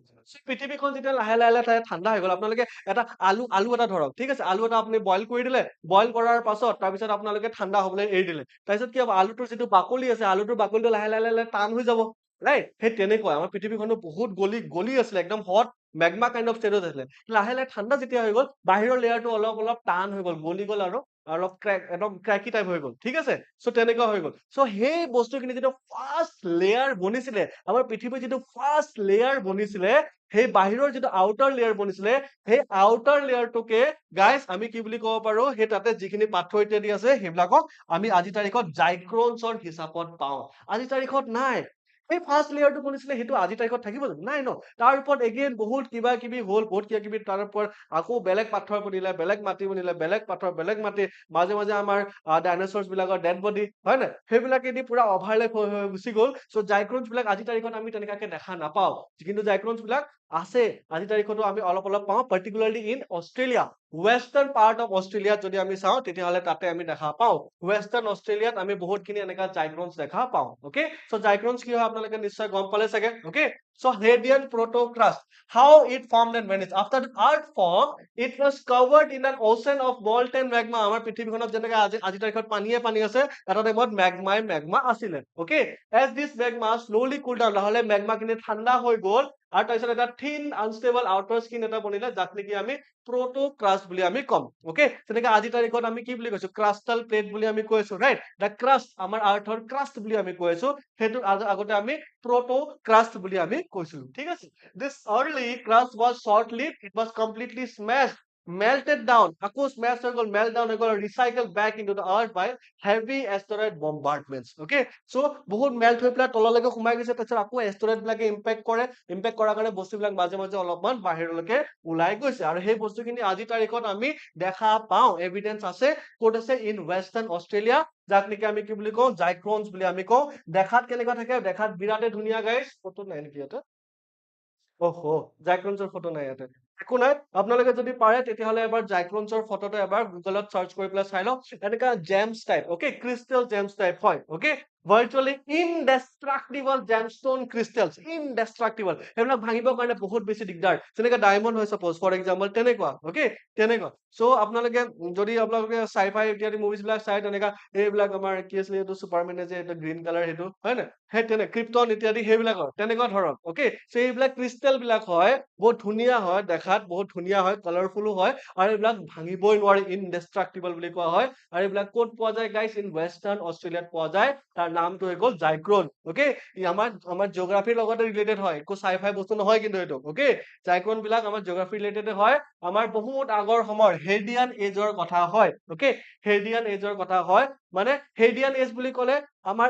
পৃথিৱীখন যেতিয়া লাহে লাহে লাহে ঠাণ্ডা হৈ গ'ল আপোনালোকে এটা আলু এটা ধৰক ঠিক আছে আলু এটা আপুনি বইল কৰি দিলে বইল কৰাৰ পাছত তাৰপিছত আপোনালোকে ঠাণ্ডা হ'বলৈ এৰি দিলে তাৰপিছত কি হ'ব আলুটোৰ যিটো বাকলি আছে আলুটোৰ বাকলিটো লাহে লাহে লাহে টান হৈ যাব ৰাইট সেই তেনেকুৱা আমাৰ পৃথিৱীখনো বহুত গলি আছিলে একদম হট মেগমা কাইণ্ড অফ ষ্টেটত আছিলে লাহে লাহে ঠাণ্ডা যেতিয়া হৈ গ'ল বাহিৰৰ লেয়াৰটো অলপ অলপ টান হৈ গ'ল গলি গ'ল আৰু অলপ একদম ক্ৰেকি টাইপ হৈ গ'ল ঠিক আছে সো তেনেকুৱা হৈ গ'ল সো সেই বস্তুখিনি যিটো ফাৰ্ষ্ট লেয়াৰ বনিছিলে আমাৰ পৃথিৱীৰ যিটো ফাৰ্ষ্ট লেয়াৰ বনিছিলে সেই বাহিৰৰ যিটো আউটাৰ লেয়াৰ বনিছিলে সেই আউটাৰ লেয়াৰটোকে গাইজ আমি কি বুলি ক'ব পাৰো সেই তাতে যিখিনি পাথৰ ইত্যাদি আছে সেইবিলাকক আমি আজি তাৰিখত জাইক্ৰনছৰ হিচাপত পাওঁ আজি তাৰিখত নাই সেই ফাৰ্ষ্ট লেয়াৰটো বনিছিলে সেইটো আজি তাৰিখত থাকিব জানো নাই ন তাৰ ওপৰত এগেইন বহুত কিবা কিবি হ'ল বহুত কিবা কিবি তাৰ ওপৰত আকৌ বেলেগ পাথৰ বনিলে বেলেগ মাটি বনিলে বেলেগ পাথৰ বেলেগ মাটি মাজে মাজে আমাৰ ডাইনোচৰ্ছ বিলাকৰ ডেড বডি হয় না সেইবিলাকেদি পুৰা অভাৰলেপ হৈ গুচি গ'ল চ' জাইক্ৰনছ বিলাক আজি তাৰিখত আমি তেনেকাকে দেখা নাপাওঁ কিন্তু জাইক্ৰনছ বিলাক আছে আজি তাৰিখতো আমি অলপ অলপ পাওঁ particularly in Australia western part of অষ্ট্ৰেলিয়াত যদি আমি চাওঁ তেতিয়াহ'লে তাতে আমি দেখা পাওঁ ৱেষ্টাৰ্ণ অষ্ট্ৰেলিয়াত আমি বহুতখিনি এনেকা জাইক্ৰনছ দেখা পাওঁ ওকে চ' জাইক্ৰনছ কি হয় আপোনালোকে নিশ্চয় গম পালে চাগে okay so' Hadean protocrust how it formed and vanished after the earth formed it was covered in an ocean of molten magma আমাৰ পৃথিৱীখনত যেনেকৈ আজি তাৰিখত পানী আছে এটা টাইমত মেগমা আছিলে okay as this magma slowly cooled down লাহে মেগমা খিনি ঠাণ্ডা হৈ গ'ল আৰু তাৰপিছত এটা থিন আনষ্টেবল আউটাৰ স্কিন এটা বনিলে যাক নেকি আমি প্ৰটোক্ৰাষ্ট বুলি আমি কম ওকে তেনেকে আজি তাৰিখত আমি কি বুলি কৈছো ক্ৰাষ্টেল প্লেট বুলি আমি কৈছো ৰাইট দা ক্ৰাষ্ট আমাৰ আৰ্থৰ ক্ৰাষ্ট বুলি আমি কৈছো সেইটো আগতে আমি প্ৰটোক্ৰাষ্ট বুলি আমি কৈছিলো ঠিক আছে this early crust was short-lived. It was completely smashed, melted down. আকৌ smash হৈ গ'ল, melt down হৈ গ'ল, recycled back into the earth by heavy asteroid bombardments. Okay? So, বহুত melt হৈ পেলাই তললৈকে সোমাই গৈছে, তাৰপিছত আকৌ asteroid বিলাকে impact কৰে, impact কৰাৰ কাৰণে বস্তুবিলাক মাজে মাজে অলপমান বাহিৰলৈকে ওলাই গৈছে। আৰু সেই বস্তুখিনি আজি তাৰিখত আমি দেখা পাওঁ, evidence আছে, ক'ত আছে in western Australia, যাক নেকি আমি কি বুলি কওঁ, জাইক্ৰনছ বুলি আমি কওঁ। দেখাত কেনেকুৱা থাকে, দেখাত বিৰাটে ধুনীয়া গাইছ, ফটো নাই নেকি ইয়াতে? ওহো জাইক্ৰনছৰ ফটো নাই ইয়াতে একো নাই আপোনালোকে যদি পাৰে তেতিয়াহ'লে এবাৰ জাইক্ৰনছৰ ফটোটো এবাৰ গুগলত চাৰ্চ কৰি পেলাই চাই লওক এনেকা James type okay crystal James type হয় ওকে ভাৰ্চুৱেলি ইনডেষ্ট্ৰাক্টিবল জেমষ্টন ক্ৰিষ্টেলছ ইনডেষ্ট্ৰাক্টিবল সেইবিলাক ভাঙিবৰ কাৰণে বহুত বেছি দিগদাৰ যেনেকে ডায়মণ্ড হয় চাপ'জ ফৰ এক্সাম্পল তেনেকুৱা ওকে তেনেকুৱা চ' আপোনালোকে যদি আপোনালোকে চাই-ফাই ইত্যাদি মুভিজ বিলাক চাই তেনেকা এইবিলাক আমাৰ কি আছিলে এইটো চুপাৰমেনে যে এইটো গ্ৰীণ কালাৰ সেইটো হয় না সেই তেনে ক্ৰিপ্টন ইত্যাদি সেইবিলাকৰ তেনেকুৱা ধৰক ওকে চ' এইবিলাক ক্ৰিষ্টেল বিলাক হয় বহুত ধুনীয়া হয় দেখাত বহুত ধুনীয়া হয় কালাৰফুলো হয় আৰু এইবিলাক ভাঙিবই নোৱাৰি ইনডেষ্ট্ৰাক্টিবল বুলি কোৱা হয় আৰু এইবিলাক ক'ত পোৱা যায় গাইছ ইন ৱেষ্টাৰ্ণ অষ্ট্ৰেলিয়াত পোৱা যায় তাৰ নামটো হৈ গ'ল জাইক্ৰন ওকে ই আমাৰ জিঅ'গ্ৰাফিৰ লগতে ৰিলেটেড হয় একো চাই-ফাই বস্তু নহয় কিন্তু এইটো ওকে জাইক্ৰন বিলাক আমাৰ জিঅ'গ্ৰাফি ৰিলেটেড হয় আমাৰ বহুত আগৰ সময়ৰ হেডিয়ান এজৰ কথা হয় ওকে হেডিয়ান এজৰ কথা হয় মানে হেডিয়ান এজ বুলি ক'লে আমাৰ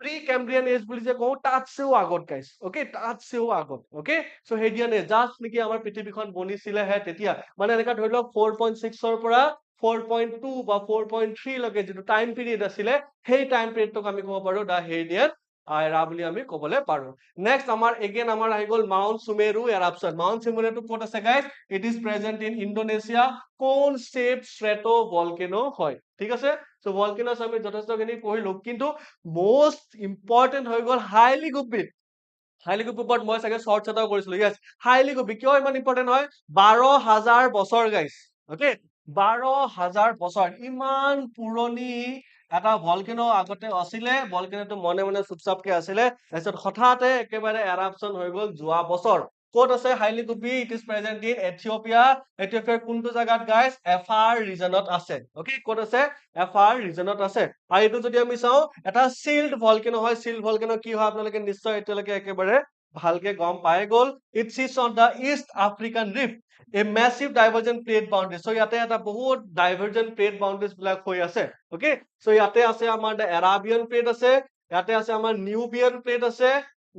প্ৰি কেম্ব্ৰিয়ান এজ বুলি যে কওঁ তাতছেও আগত গাইছ ওকে তাতছেও আগত ওকে চ' হেডিয়ান এজ জাষ্ট নেকি আমাৰ পৃথিৱীখন বনিছিলেহে তেতিয়া মানে এনেকা ধৰি লওক 4.6 পৰা 4.2 বা 4.3 লৈকে যিটো টাইম পিৰিয়ড আছিলে সেই টাইম পিৰিয়ডটোক আমি ক'ব পাৰো দা হেডিয়ান এৰা বুলি আমি ক'বলৈ পাৰো। নেক্সট আমাৰ এগেইন আমাৰ আহি গ'ল মাউণ্ট সুমেৰু এৰাপশ্যন। মাউণ্ট সুমেৰুটো ক'ত আছে guys? It is present in Indonesia. কোন শেপ স্ট্ৰেটো ভলকেনো হয়, ঠিক আছে। চ' ভলকেনছ আমি যথেষ্টখিনি পঢ়িলো, কিন্তু most important হৈ গ'ল হাইলিকুপিড। হাইলিকুপিৰ ওপৰত মই চাগে শৰ্টছ এটাও কৰিছিলো। ইয়েছ, হাইলিকুপিড কিয় ইমান ইম্পৰ্টেণ্ট হয়? 12,000 বছৰ গাইজ, অকে। 12,000 বছৰ, ইমান পুৰণি এটা ভলকেনো আগতে আছিলে। ভলকেনোটো মনে মনে চুপচাপকে আছিলে, তাৰপিছত হঠাতে একেবাৰে এৰাপশ্যন হৈ গ'ল যোৱা বছৰ। ক'ত আছে Hayli Gubbi? It is present in Ethiopia. এথিঅপিয়াৰ কোনটো জাগাত গাইজ? এফাৰ ৰিজনত আছে, অকে। ক'ত আছে? এফাৰ ৰিজনত আছে। আৰু এইটো যদি আমি চাওঁ এটা চিল্ড ভলকেনো হয়। চিল্ড ভলকেনো কি হয় আপোনালোকে নিশ্চয় এতিয়ালৈকে একেবাৰে ভালকে গম পাই গ'ল। It seats on the east African rift, a massive divergent plate boundaries. So ইয়াতে এটা বহুত divergent plate boundaries বিলাক হৈ আছে, okay. So ইয়াতে আছে আমাৰ the Arabian plate আছে, ইয়াতে আছে আমাৰ Nubian plate আছে।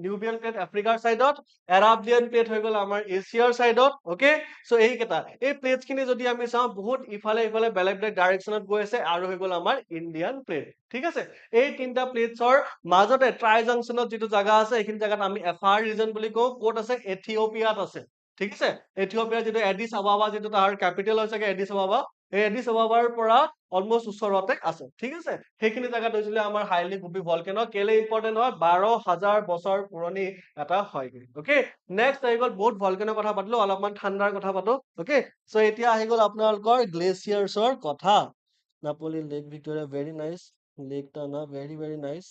Nubian plate আফ্ৰিকাৰ চাইডত, Arabian plate হৈ গ'ল আমাৰ এছিয়াৰ চাইডত, okay. So এইকেইটা এই প্লেটছ খিনি যদি আমি চাওঁ বহুত ইফালে ইফালে বেলেগ বেলেগ ডাইৰেকশ্যনত গৈ আছে, আৰু হৈ গ'ল আমাৰ ইণ্ডিয়ান প্লেট, ঠিক আছে। এই তিনিটা প্লেটছৰ মাজতে ট্ৰাইজাংচনত যিটো জাগা আছে সেইখিনি জাগাত আমি এফাৰ ৰিজন বুলি কওঁ। ক'ত আছে? এথিঅপিয়াত আছে, ঠিক আছে। এথিঅপিয়াৰ যিটো এডিছ আবাবা, যিটো তাৰ কেপিটেল হৈছে এডিছ আবাবা, এই এডিছ আবাবাৰ পৰা অলমোষ্ট ওচৰতে আছে, ঠিক আছে। সেইখিনি জাগাত হৈছিলে আমাৰ হাইলিকুপি ভলকেনো। কেলে ইম্পৰ্টেণ্ট হয়? 12,000 বছৰ পুৰণি এটা হয়, অকে। নেক্সট আহি গ'ল, বহুত ভলকেনোৰ কথা পাতিলো, অলপমান ঠাণ্ডাৰ কথা পাতো, অকে। চ' এতিয়া আহি গ'ল আপোনালোকৰ গ্লেচিয়াৰ্ছৰ কথা। Napoli Lake Victoria, very nice. Lake Tana, very very nice.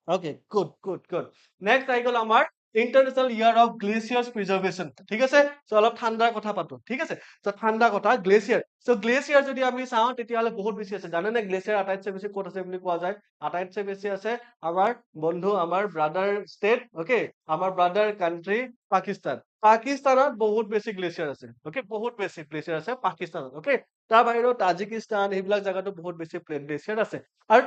Okay, good, good, good. Next আহি গ'ল আমাৰ international year of glaciers preservation, ঠিক আছে। চ' অলপ ঠাণ্ডাৰ কথা পাতো, ঠিক আছে। চ' ঠাণ্ডা কথা, গ্লেচিয়াৰ। চ' গ্লেচিয়াৰ যদি আমি চাওঁ তেতিয়াহ'লে বহুত বেছি আছে। জানেনে গ্লেচিয়াৰ আটাইতছে বেছি ক'ত আছে বুলি কোৱা যায়? আটাইতছে বেছি আছে আমাৰ বন্ধু, আমাৰ ব্ৰাদাৰ ষ্টেট, অকে, আমাৰ ব্ৰাদাৰ কাণ্ট্ৰি পাকিস্তান। পাকিস্তানত বহুত বেছি গ্লেচিয়াৰ আছে, অকে, বহুত বেছি গ্লেচিয়াৰ আছে পাকিস্তানত, অকে। তাৰ বাহিৰেও তাজিকিস্তান, এইবিলাক জাগাতো বহুত বেছি গ্লেচিয়াৰ আছে। আৰু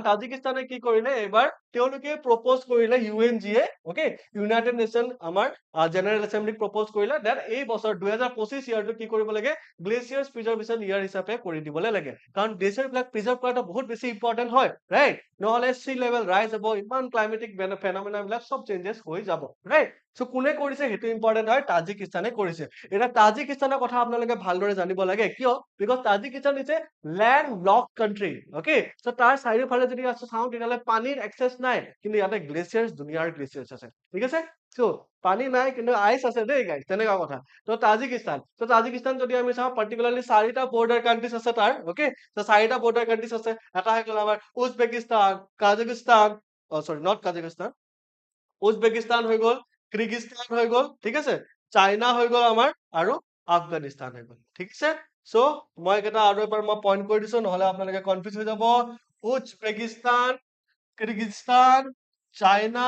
তাজিকিস্তানে কি কৰিলে এইবাৰ? তেওঁলোকে প্ৰপ'জ কৰিলে UNGA, অকে, ইউনাইটেড নেশ্যন আমাৰ জেনেৰেল এছেম্বলিক প্ৰপ'জ কৰিলে দেট এই বছৰ 2025 ইয়াৰটো কি কৰিব লাগে? গ্লেচিয়াৰ্ছ প্ৰিজাৰ্ভেশ্যন ইয়াৰ হিচাপে কৰি দিবলৈ লাগে। কাৰণ গ্লেচিয়াৰ বিলাক প্ৰিজাৰ্ভ কৰাটো বহুত বেছি ইম্পৰ্টেণ্ট হয়, ৰাইট? নহ'লে সি লেভেল ৰাইজ হ'ব, ইমান ক্লাইমেটিক ফেনমেনা বিলাক চব চেঞ্জেছ হৈ যাব, ৰাইট? চ' কোনে কৰিছে সেইটো ইম্পৰ্টেণ্ট হয়, তাজিকিস্তানে কৰিছে। এতিয়া তাজিকিস্তানৰ কথা আপোনালোকে ভালদৰে জানিব লাগে, কিয়? Because Tajikistan is a land lock country, okay. So' তাৰ চাৰিওফালে যদি চাওঁ তেতিয়াহ'লে পানীৰ এক্সেছ নাই, কিন্তু ইয়াতে গ্লেচিয়াৰ্ছ, দুনিয়াৰ গ্লেচিয়াৰ্ছ আছে, ঠিক আছে। চ' পানী নাই কিন্তু আইচ আছে দেই গাইজ, তেনেকুৱা কথা। ত' তাজিকিস্তান যদি আমি চাওঁ পাৰ্টিকুলাৰলি 4টা বৰ্ডাৰ কাণ্ট্ৰিজ আছে তাৰ, অকে। চ' 4টা বৰ্ডাৰ কাণ্ট্ৰিজ আছে। এটা হৈ গ'ল আমাৰ উজবেকিস্তান, কাজাকিস্তান, চৰি নট কাজাকিস্তান, উজবেকিস্তান হৈ গ'ল, কিৰ্গিস্তান হৈ গ'ল, ঠিক আছে, চাইনা হৈ গ'ল আমাৰ, আৰু আফগানিস্তান হৈ গ'ল, ঠিক আছে। চ' মই এইকেইটা আৰু এবাৰ মই পইণ্ট কৰি দিছো, নহ'লে আপোনালোকে কনফিউজ হৈ যাব। উজবেকিস্তান, কিৰ্গিস্তান, চাইনা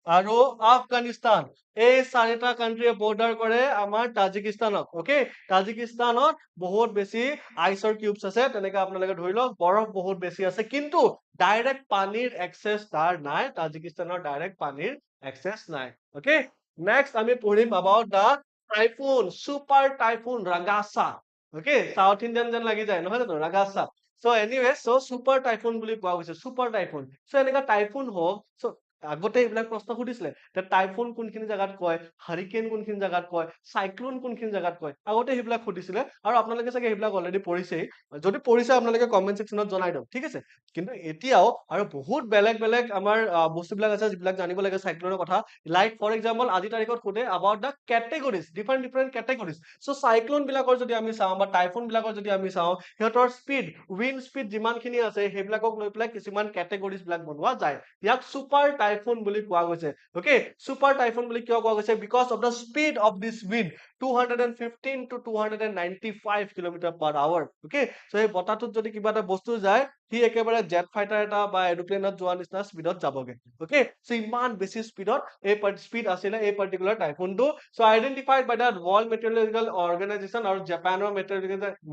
আৰু আফগানিস্তান, এই 4টা কাণ্ট্ৰিয়ে বৰ্ডাৰ কৰে আমাৰ তাজিকিস্তানক, অকে। তাজিকিস্তানত বহুত বেছি আইচৰ কিউবছ আছে, তেনেকে আপোনালোকে ধৰি লওক বৰফ বহুত বেছি আছে, কিন্তু ডাইৰেক্ট পানীৰ এক্সেছ তাৰ নাই। তাজিকিস্তানৰ ডাইৰেক্ট পানীৰ এক্সেছ নাই, অকে। নেক্সট আমি পঢ়িম about the typhoon, super typhoon Ragasa, okay. South Indian যেন লাগি যায়, নহয় জানো? ৰাগাছা। চ' এনিৱে, চ' চুপাৰ টাইফুন বুলি কোৱা হৈছে, চুপাৰ টাইফুন। চ' এনেকা টাইফুন হওক, চ' আগতে এইবিলাক প্ৰশ্ন সুধিছিলে যে টাইফুন কোনখিনি জাগাত কয়, হাৰিকেন কোনখিনি জাগাত কয়, চাইক্লোন কোনখিনি জাগাত কয়, আগতে সেইবিলাক সুধিছিলে। আৰু আপোনালোকে চাগে সেইবিলাক অলৰেডি পঢ়িছেই। যদি পঢ়িছে আপোনালোকে কমেন্ট ছেকশ্যনত জনাই দিয়ক, ঠিক আছে। কিন্তু এতিয়াও আৰু বহুত বেলেগ বেলেগ আমাৰ বস্তুবিলাক আছে যিবিলাক জানিব লাগে চাইক্লোনৰ কথা। লাইক ফৰ এক্সাম্পল আজি তাৰিখত সোধে about the categories, different categories. So' cyclone বিলাকৰ যদি আমি চাওঁ বা টাইফুন বিলাকৰ যদি আমি চাওঁ, সিহঁতৰ স্পীড, উইণ্ড স্পীড যিমানখিনি আছে সেইবিলাকক লৈ পেলাই কিছুমান কেটেগৰিজ বিলাক বনোৱা যায়। ইয়াক চুপাৰ টাইফুন বুলি কোৱা গৈছে, অকে। চুপাৰ টাইফুন বুলি কিয় কোৱা গৈছে? Because of the speed of this wind, 215 to 295 km/h, okay. So' এই বতাহটোত যদি কিবা এটা বস্তু যায়, সি একেবাৰে জেট ফাইটাৰ এটা বা এৰোপ্লেনত যোৱা নিচিনা স্পীডত যাবগে, অকে। চ' ইমান বেছি স্পীডত এই স্পীড আছিলে এই পাৰ্টিকুলাৰ টাইফুনটো। So' identified by the World Meteorological Organization আৰু জাপানৰ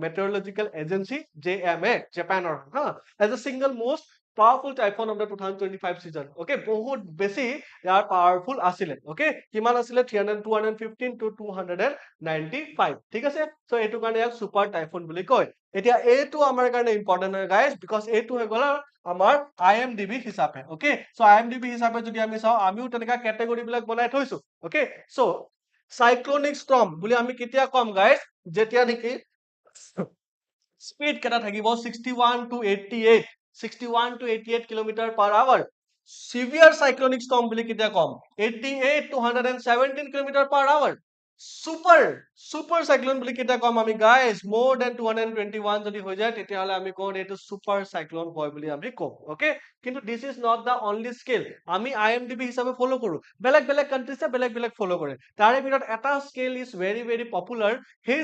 মেট্ৰলজিকেল এজেঞ্চি JMA, জাপানৰ, হা, as a single most powerful typhoon of the 2025 season. Okay, বহুত বেছি ইয়াৰ powerful আছিলে. Okay, কিমান আছিলে 215 to 295. ঠিক আছে, so এইটো কাৰণে ইয়াক super typhoon বুলি কয়। এতিয়া এইটো আমাৰ কাৰণে important হয় guys, because এইটো হৈ গ'ল আমাৰ IMDb হিচাপে। Okay, so IMDb হিচাপে যদি আমি চাওঁ, আমিও তেনেকা category বিলাক বনাই থৈছো। Okay, so cyclonic storm বুলি আমি কেতিয়া কম guys, যেতিয়া নেকি speed কেটা থাকিব 61 to 88, 61 to 88 kilometre per hour। severe cyclonic storm বুলি কেতিয়া কম 88 to 117 kilometre per hour। super cyclone বুলি কেতিয়া কম আমি guys more than 221 যদি হৈ যায় তেতিয়াহলে আমি কওঁ এইটো super cyclone হয় বুলি আমি কওঁ। okay, কিন্তু this is not the only scale, আমি IMDb হিচাপে ফলো কৰো, বেলেগ বেলেগ কান্ট্ৰিজে বেলেগ বেলেগ ফলো কৰে। তাৰে ভিতৰত এটা scale is very very popular, সেই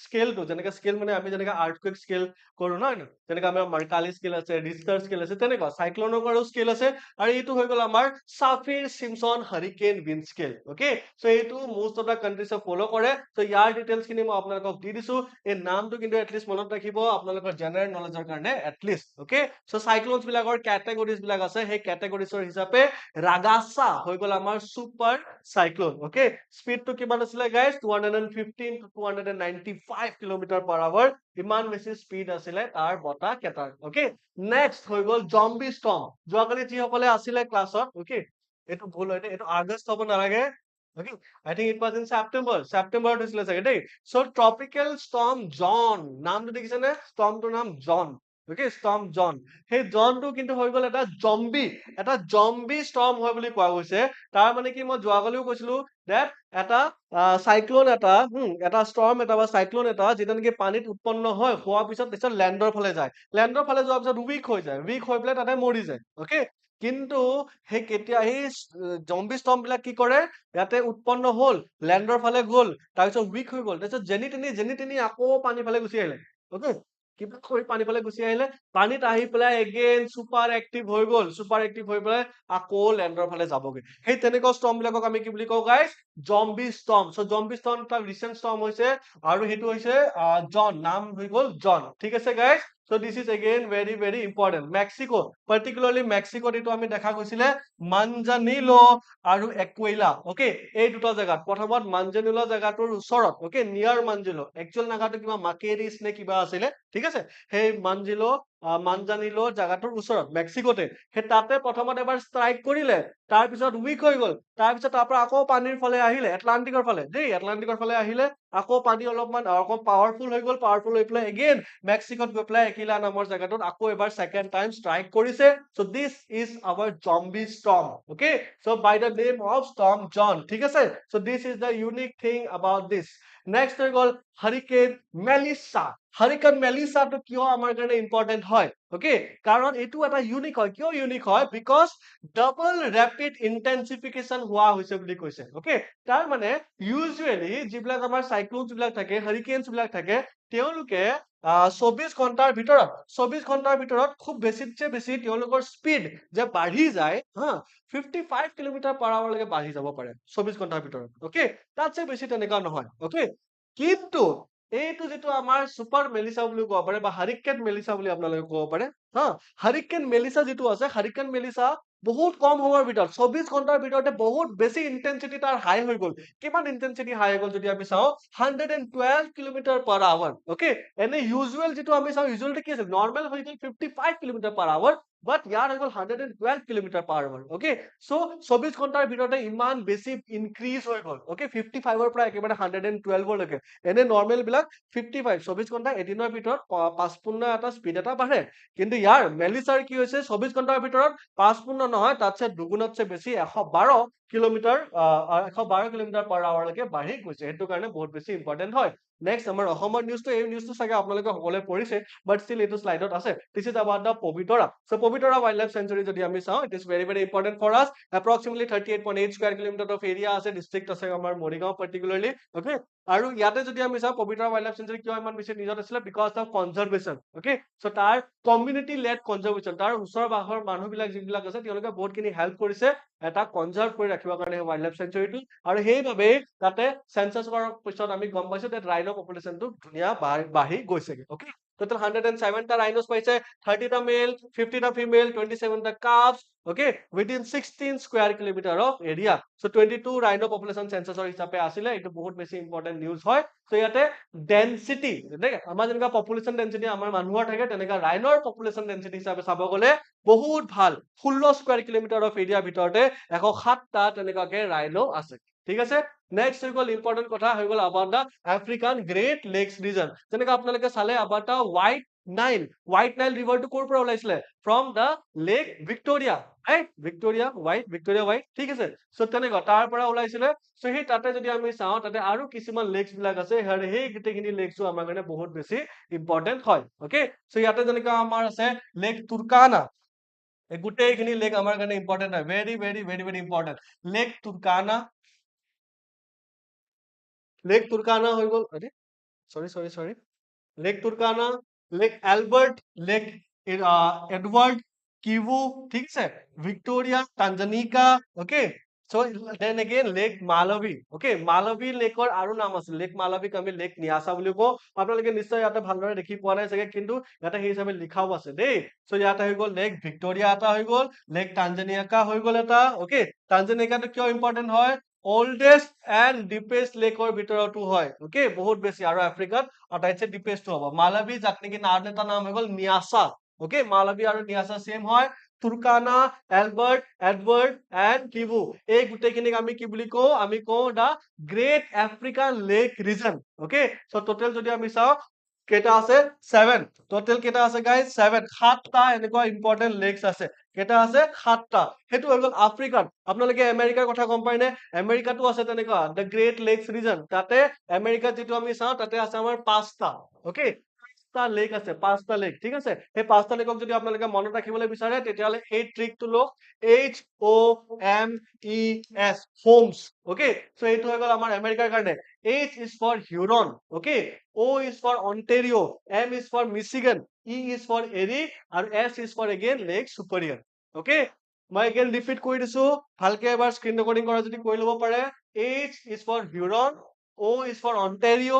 স্কেলটো যেনেকৈ স্কেল মানে আমি যেনেকৈ আৰ্থকুৱেক স্কেল কৰো নহয়, যেনেকৈ আমাৰ মাৰ্কালি স্কেল আছে, ৰিক্টাৰ স্কেল আছে, তেনেকুৱা সাইক্লোনৰ কাৰণেও স্কেল আছে। আৰু এইটো হৈ গ'ল আমাৰ Saffir Simpson hurricane wind scale. Okay, so এইটো মোষ্ট অফ দা কান্ট্ৰিজে ফলো কৰে। সো ইয়াৰ ডিটেইলছ খিনি মই আপোনালোকক দি দিছো, এই নামটো কিন্তু এটলিষ্ট মনত ৰাখিব আপোনালোকৰ জেনাৰেল নলেজৰ কাৰণে এটলিষ্ট। ওকে, সো সাইক্লোনছ বিলাকৰ ক্যাটেগৰিজ বিলাক আছে, সেই ক্যাটেগৰিজৰ হিচাপে ৰাগাসা হৈ গ'ল আমাৰ সুপাৰ সাইক্লোন। ওকে, স্পীডটো কিমান আছিলে guys 215 to 295 kilometre per hour, ইমান বেছি স্পীড আছিলে তাৰ বতাহ কেটাৰ। ওকে, নেক্সট হৈ গ'ল জম্বি ষ্টৰ্ম। যোৱাকালি যিসকলে আছিলে ক্লাছত, ওকে এইটো ভুল হয় দেই, এইটো আগষ্ট হ'ব নালাগে। Okay, I think it was in September হৈছিলে চাগে দেই। So tropical storm John, নামটো দেখিছেনে, ষ্টৰ্মটোৰ নাম জন। Okay, storm John, সেই জনটো কিন্তু হৈ গ'ল এটা জম্বি ষ্টৰ্ম হয় বুলি কোৱা গৈছে। তাৰ মানে কি মই যোৱাকালিও কৈছিলো that এটা সাইক্লোন এটা ষ্টৰ্ম এটা বা সাইক্লোন এটা যেটা নেকি পানীত উৎপন্ন হয়, হোৱাৰ পিছত লেণ্ডৰ ফালে যায়, লেণ্ডৰ ফালে যোৱাৰ পিছত উইক হৈ পেলাই তাতে মৰি যায়। ওকে, কিন্তু সেই কেতিয়া সেই জম্বি ষ্টৰ্ম বিলাক কি কৰে, ইয়াতে উৎপন্ন হল, লেণ্ডৰ ফালে গ'ল, তাৰপিছত উইক হৈ গ'ল, তাৰপিছত যেনি তেনি আকৌ পানী ফালে গুচি আহিলে। ওকে, কিবা কৰি পানী ফালে গুচি আহিলে, পানীত আহি পেলাই এগেইন সুপাৰ এক্টিভ হৈ গ'ল, সুপাৰ এক্টিভ হৈ পেলাই আকৌ লেণ্ডৰ ফালে যাবগে। সেই তেনেকুৱা ষ্টৰ্ম বিলাকক আমি কি বুলি কওঁ guys, zombie storm. So zombie storm এটা ৰিসেন্ট ষ্টৰ্ম হৈছে, আৰু সেইটো হৈছে জন, নাম হৈ গ'ল জন। ঠিক আছে guys, so this is again very very important. Mexico, particularly Mexico এইটো আমি দেখা গৈছিলে মানজানিলো আৰু একুইলা। ওকে, এই দুটা জায়গাত, প্ৰথমত মানজানিলো জায়গাটোৰ ওচৰত, ওকে নিয়াৰ মানজিলো, একচুয়াল জায়গাটো কিবা মাকেৰিছ নে কিবা আছিলে। ঠিক আছে, সেই মানজানিলো জায়গাটোৰ ওচৰত মেক্সিকোতে, সেই তাতে প্ৰথমত এবাৰ ষ্ট্ৰাইক কৰিলে, তাৰপিছত উইক হৈ গ'ল, তাৰপিছত তাৰ পৰা আকৌ পানীৰ ফালে আহিলে, এটলান্টিকৰ ফালে দেই, এটলান্টিকৰ ফালে আহিলে, আকৌ পানী অলপমান আকৌ পাৱাৰফুল হৈ গ'ল, পাৱাৰফুল হৈ পেলাই এগেইন মেক্সিকোত গৈ পেলাই একিলা নামৰ জায়গাটোত আকৌ এবাৰ সেকেন্ড টাইম ষ্ট্ৰাইক কৰিছে। So this is our zombie storm. Okay, so by the name of storm John. ঠিক আছে, so this is the unique thing about this. নেক্সট হৈ গ'ল হাৰিকেন মেলিসা। হাৰিকেন মেলিসাটো কিয় আমাৰ কাৰণে ইম্পৰ্টেন্ট হয়, ওকে কাৰণ এইটো এটা ইউনিক হয়। কিয় ইউনিক হয়, বিকজ ডাবল ৰেপিড ইন্টেনসিফিকেশন হোৱা হৈছে বুলি কৈছে। ওকে, তাৰ মানে ইউজুৱেলি যিবিলাক আমাৰ সাইক্লোনছ বিলাক থাকে, হাৰিকেনছ বিলাক থাকে, তেওঁলোকে 24 ঘণ্টাৰ ভিতৰত খুব বেছিতছে বেছি তেওঁলোকৰ স্পীড যে বাঢ়ি যায় 55 কিলোমিটাৰ পাৰ আৱাৰলৈকে বাঢ়ি যাব পাৰে 24 ঘণ্টাৰ ভিতৰত। ওকে, তাতছে বেছি তেনেকুৱা নহয়। ওকে, কিন্তু এইটো যেটো আমাৰ সুপাৰ মেলিসা বুলি ক'ব পাৰে বা হাৰিকেন মেলিসা বুলি আপোনালোকে ক'ব পাৰে। হাৰিকেন মেলিসা যেটো আছে, হাৰিকেন মেলিসা বহুত কম সময়ৰ ভিতৰত 24 ঘণ্টাৰ ভিতৰতে বহুত বেছি ইন্টেনসিটি তাৰ হাই হৈ গ'ল। কিমান ইন্টেনসিটি হাই হৈ গ'ল যদি আমি চাওঁ 112 কিলোমিটাৰ পাৰ আৱাৰ। ওকে, এনে ইউজুৱেল যেটো আমি চাওঁ, ইউজুৱেলটো কি আছিল, নৰ্মেল হৈ গ'ল 55 কিলোমিটাৰ পাৰ আৱাৰ, বাট ইয়াৰ হৈ গ'ল 112 kilometre per hour. Okay, so 24 ঘণ্টাৰ ভিতৰতে ইমান বেছি ইনক্ৰিজ হৈ গ'ল। ওকে, 55ৰ পৰা একেবাৰে 112 লৈকে। এনে নৰ্মেল বিলাক 55, 24 ঘণ্টা এদিনৰ ভিতৰত 5 এটা স্পীড এটা বাঢ়ে, কিন্তু ইয়াৰ মেলিসাৰ কি হৈছে 24 ঘণ্টাৰ ভিতৰত 5 নহয়, তাতছে দুগুণতছে বেছি 112 কিলোমিটাৰ পাৰ আৱাৰলৈকে বাঢ়ি গৈছে। সেইটো কাৰণে বহুত বেছি ইম্পৰ্টেন্ট হয়। নেক্সট আমাৰ অসমৰ নিউজটো, এই নিউজটো চাগে আপোনালোকে সকলোৱে পঢ়িছে, বাট ষ্টিল এইটো স্লাইডত আছে। This is about the Pobitora. So Pobitora wildlife sanctuary যদি আমি চাওঁ, it is very very important for us. Approximately 38.8 square kilometre of area আছে, ডিস্ট্ৰিক্ট আছে আমাৰ মৰিগাঁও পাৰ্টিকুলাৰলি। ওকে, আৰু ইয়াতে যদি আমি চাওঁ পবিতৰা ৱাইল্ড লাইফ চেঞ্চুৰী কিয় ইমান বেছি নিউজত আছিলে, because of conservation. Okay, so তাৰ কমিউনিটি লেড কনজাৰভেশ্যন, তাৰ ওচৰ বাহৰ মানুহবিলাক যিবিলাক আছে তেওঁলোকে বহুতখিনি হেল্প কৰিছে এটা কনজাৰ্ভ কৰি ৰাখিবৰ কাৰণে ৱাইল্ড লাইফ চেঞ্চুৰীটো। আৰু সেইবাবে তাতে সেন্সাস কৰাৰ পিছত আমি গম পাইছো যে ৰাইনো পপুলেশ্যনটো ধুনীয়া বাঢ়ি গৈছেগে। ওকে, total 107 টা rhinos পাইছে, 30 টা male, 50 টা female, 27 টা calves, okay, within 16 square kilometer of area. So 22 rhino population census হিচাপে আছিলে, এইটো বহুত বেছি important news হয়। So ইয়াতে density, আমাৰ যেনেকা population density আমাৰ মানুহৰ থাকে, তেনেকা rhinoৰ population density হিচাপে চাব গলে বহুত ভাল, 16 square kilometer of area ভিতৰতে 107 টা তেনেকাকে rhino আছে। ঠিক আছে, next হৈ গল important কথা হৈ গল about the African Great Lakes region। যেনেকা আপোনালোকে চালে about the White Nile river টো ক'ৰ পৰা ওলাইছিলে? From the Lake Victoria, right? Victoria White, ঠিক আছে। So তেনেকুৱা তাৰ পৰা ওলাইছিলে। So সেই তাতে যদি আমি চাওঁ, তাতে আৰু কিছুমান লেকস বিলাক আছে, সেই গোটেইখিনি লেকসো আমাৰ কাৰণে বহুত বেছি ইম্পৰ্টেন্ট হয়। okay, so ইয়াতে যেনেকা আমাৰ আছে লেক তুৰ্কানা, এই গোটেইখিনি লেক আমাৰ কাৰণে ইম্পৰ্টেন্ট হয়, very very very very important. Lake Turkana হৈ গল, sorry, Lake Turkana, Lake Albert, Lake Edward, Kivu, ঠিক আছে, Victoria, Tanganyika, okay. So then again Lake Malawi, okay, Malawi লেকৰ আৰু নাম আছে, লেক মালবীক আমি লেক নিয়াসা বুলি কওঁ। আপোনালোকে নিশ্চয় ইয়াতে ভালদৰে দেখি পোৱা নাই চাগে, কিন্তু ইয়াতে সেই হিচাপে লিখাও আছে দেই। So ইয়াতে হৈ গল লেক ভিক্টোরিয়া এটা হৈ গল, লেক টাঞ্জানিকা হৈ গল এটা, okay। টাঞ্জানিকাটো কিয় ইম্পৰ্টেন্ট হয়? oldest and deepest লেকৰ ভিতৰতো হয়, okay, বহুত বেছি, আৰু আফ্ৰিকাত আটাইতছে ডিপেষ্ট হ'ব। মালবী যাক নেকি আন এটা নাম হৈ গল নিয়াসা, okay, মালবী আৰু নিয়াসা সেম হয়। Turkana, Albert, Edward and Kivu, এই গোটেইখিনিক আমি কি বুলি কওঁ? আমি কওঁ the great African lake region, okay। So total যদি আমি চাওঁ কেইটা আছে? 7, টোটেল কেইটা আছে গাইজ? 7, 7টা এনেকুৱা ইম্পৰ্টেন্ট লেকস আছে। কেইটা আছে? 7টা। সেইটো হৈ গল আফ্ৰিকাত। আপোনালোকে আমেৰিকাৰ কথা গম পাই নে? আমেৰিকাতো আছে তেনেকুৱা দ্য গ্ৰেট লেকস ৰিজন। তাতে আমেৰিকাত যিটো আমি চাওঁ, তাতে আছে আমাৰ 5টা, okay, 5টা লেক আছে, 5টা লেক, ঠিক আছে। সেই 5টা লেকক যদি আপোনালোকে মনত ৰাখিবলৈ বিচাৰে, তেতিয়াহলে এই ট্ৰিকটো লওক, HOMES, হোমস, okay। So এইটো হৈ গল আমাৰ আমেৰিকাৰ কাৰণে। H is for Huron, okay, O is for Ontario, M is for Michigan, E is for Erie, আৰু S is for again Lake Superior, okay। মই again repeat কৰি দিছো, ভালকে এবাৰ স্ক্ৰীন ৰেকৰ্ডিং কৰা যদি কৰি ল'ব পাৰে। H is for Huron, O is for Ontario,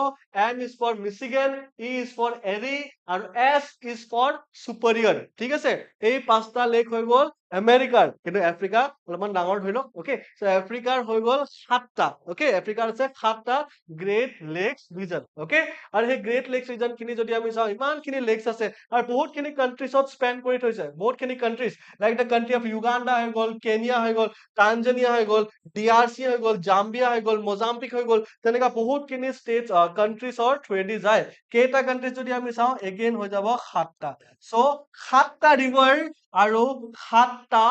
M is for Michigan, E is for Erie, আৰু S is for Superior, ঠিক আছে। এই 5টা লেক হৈ গল আমেৰিকাৰ, কিন্তু আফ্ৰিকা অলপমান ডাঙৰ ধৰি লওক, okay। So আফ্ৰিকাৰ হৈ গল 7টা, okay, আফ্ৰিকাৰ আছে 7টা গ্ৰেট লেকস ৰিজন, okay। আৰু সেই গ্ৰেট লেকস ৰিজন খিনি যদি আমি চাওঁ, ইমানখিনি লেকস আছে, আৰু বহুতখিনি কান্ট্ৰিজত স্পেন কৰি থৈছে, বহুতখিনি countries, like the country of Uganda হৈ গল, কেনিয়া হৈ গল, টানজানিয়া হৈ গল, DRC হৈ গল, জাম্বিয়া হৈ গল, মোজাম্বিক হৈ গল, তেনেকা বহুতখিনি ষ্টেটছ কান্ট্ৰিজৰ থ্ৰুৱেদি যায়। কেইটা কান্ট্ৰিজ যদি আমি চাওঁ, এগেইন হৈ যাব 7টা। So 7টা ৰিভাৰ আৰু 7টা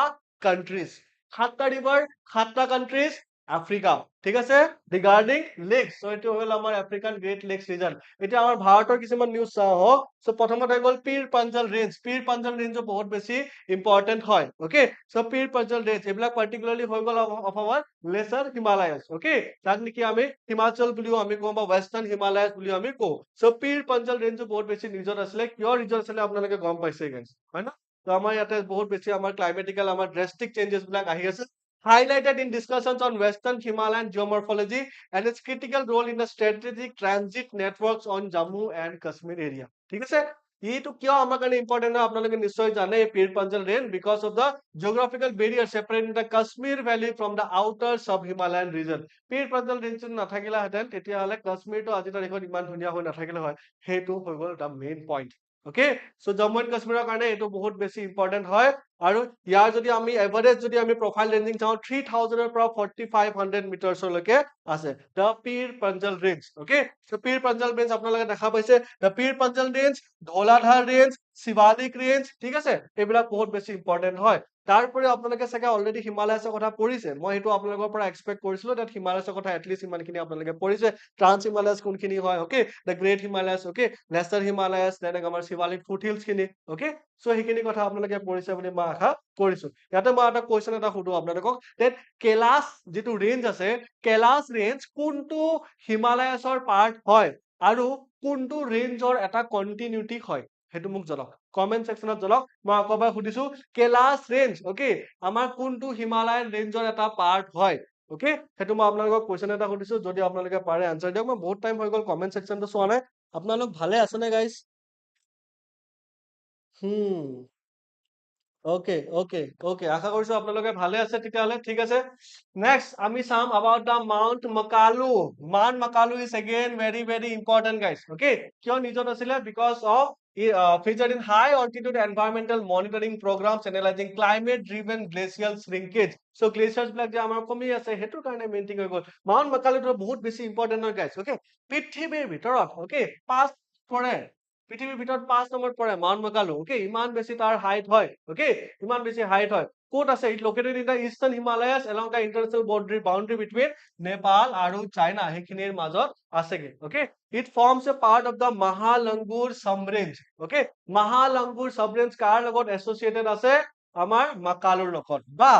কান্ট্ৰিজ, 7টা ৰিভাৰ, 7টা কান্ট্ৰিজ, আফ্ৰিকা, ঠিক আছে। ৰিগাৰ্ডিং লেকস, so এইটো হ'ল আমাৰ আফ্ৰিকান গ্ৰেট লেকস ৰিজন। এতিয়া আমাৰ ভাৰতৰ কিছুমান নিউজ চাওঁ হওক। So প্ৰথমতে হৈ গল পীৰ পাঞ্জাল ৰেঞ্জ, পীৰ পাঞ্জাল ৰেঞ্জো বহুত বেছি ইম্পৰ্টেন্ট হয়, okay। So Pir Panjal range, এইবিলাক পাৰ্টিকুলাৰলি হৈ গল অফ আমাৰ লেচাৰ হিমালয়াছ, okay, যাক নেকি আমি হিমাচল বুলিও আমি কওঁ, বা ৱেষ্টাৰ্ণ হিমালয়াছ বুলিও আমি কওঁ। So পীৰ পাঞ্জাল ৰেঞ্জো বহুত বেছি ৰিজন আছিলে। কিয় ৰিজন আছিলে আপোনালোকে গম পাইছে গাইজ, হয় না? তো আমাৰ ইয়াতে বহুত বেছি আমাৰ ক্লাইমেটিকেল আমাৰ ড্ৰাষ্টিক চেঞ্জেছ বিলাক আহি আছে। Highlighted in discussions on Western Himalayan geomorphology and its critical role in the strategic transit networks on Jammu and Kashmir area, ঠিক আছে। এইটো কিয় আমাৰ কাৰণে ইম্পৰ্টেন্ট হয় আপোনালোকে নিশ্চয় জানে, Pir Panjal range, because of the geographical barrier separating the Kashmir Valley from the outer sub-Himalayan region। Pir Panjal range নাথাকিলেহেঁতেন, তেতিয়াহ'লে কাশ্মীৰটো আজিৰ তাৰিখত ইমান ধুনীয়া হৈ নাথাকিলে হয়। সেইটো হৈ গল the main point, okay। So Jammu and কাশ্মীৰৰ কাৰণে এইটো বহুত বেছি ইম্পৰ্টেন্ট হয়। আৰু ইয়াৰ যদি আমি এভাৰেজ যদি আমি প্ৰফাইল ৰেঞ্জিং চাওঁ, 3000 পৰা 4500 মিটাৰছলৈকে আছে the Pir Panjal range, okay। So Pir Panjal range আপোনালোকে দেখা পাইছে, the Pir Panjal range, Dhauladhar range, Shivalik range, ঠিক আছে। এইবিলাক বহুত বেছি ইম্পৰ্টেন্ট হয়। তাৰোপৰি আপোনালোকে চাগে অলৰেডি হিমালয়াছৰ কথা পঢ়িছে, মই সেইটো আপোনালোকৰ পৰা এক্সপেক্ট কৰিছিলো, তাত হিমালয়াছৰ কথা এটলিষ্ট ইমানখিনি আপোনালোকে পঢ়িছে। ট্ৰান্স হিমালয়াছ কোনখিনি হয়, okay, the great Himalayas, okay, lesser Himalayas, তেনেকে আমাৰ শিৱালিক ফুটহিলছ খিনি, okay। So সেইখিনি কথা আপোনালোকে পঢ়িছে বুলি মই আশা কৰিছো। ইয়াতে মই এটা কুৱেশ্যন এটা সুধো আপোনালোকক, that কৈলাশ যিটো ৰেঞ্জ আছে, কৈলাশ ৰেঞ্জ কোনটো হিমালয়াছৰ পাৰ্ট হয়, আৰু কোনটো ৰেঞ্জৰ এটা কন্টিনিউটি হয়, সেইটো মোক জনাওক কমেন্ট সেকশনত জনাওক। মই আকৌ এবাৰ সুধিছো, কৈলাশ ৰেঞ্জ, okay, আমাৰ কোনটো হিমালয়ান ৰেঞ্জৰ এটা পাৰ্ট হয়, okay। সেইটো মই আপোনালোকক কুৱেশ্যন এটা সুধিছো, যদি আপোনালোকে পাৰে আনসাৰ দিয়ক। মই বহুত টাইম হৈ গল কমেন্ট সেকশনটো চোৱা নাই। আপোনালোক ভালে আছে নে guys? Hmm. Okay, okay, okay. আশা কৰিছো আপোনালোকে ভালে আছে তেতিয়াহ'লে ঠিক আছে নেক্সট আমি চাম about the Mount Makalu. Mount Makalu is again very important guys. Okay, কিয় নিজত আছিলে because of featured in high altitude environmental monitoring programs analyzing climate driven glacial shrinkage. So glaciers বিলাক যে আমাৰ কমি আছে হেতুৰ কাৰণে মেইন থিং হৈ গ'ল Mount Makalu টো বহুত বেছি ইম্পৰ্টেন্ট হয় guys. Okay, পৃথিৱীৰ ভিতৰত okay 5 পৰে পৃথিৱীৰ ভিতৰত 5 নম্বৰ পৰে মাউন্ট মেকালু ওকে ইমান বেছি তাৰ হাইট হয় ওকে ইমান বেছি হাইট হয় ক'ত আছে it located in the eastern Himalayas along the international boundary between Nepal আৰু চাইনা সেইখিনিৰ মাজত আছেগে okay it forms a part of the Mahalangur subrange okay Mahalangur subrange কাৰ লগত এছ'চিয়েটেড আছে আমাৰ মাকালুৰ লগত বা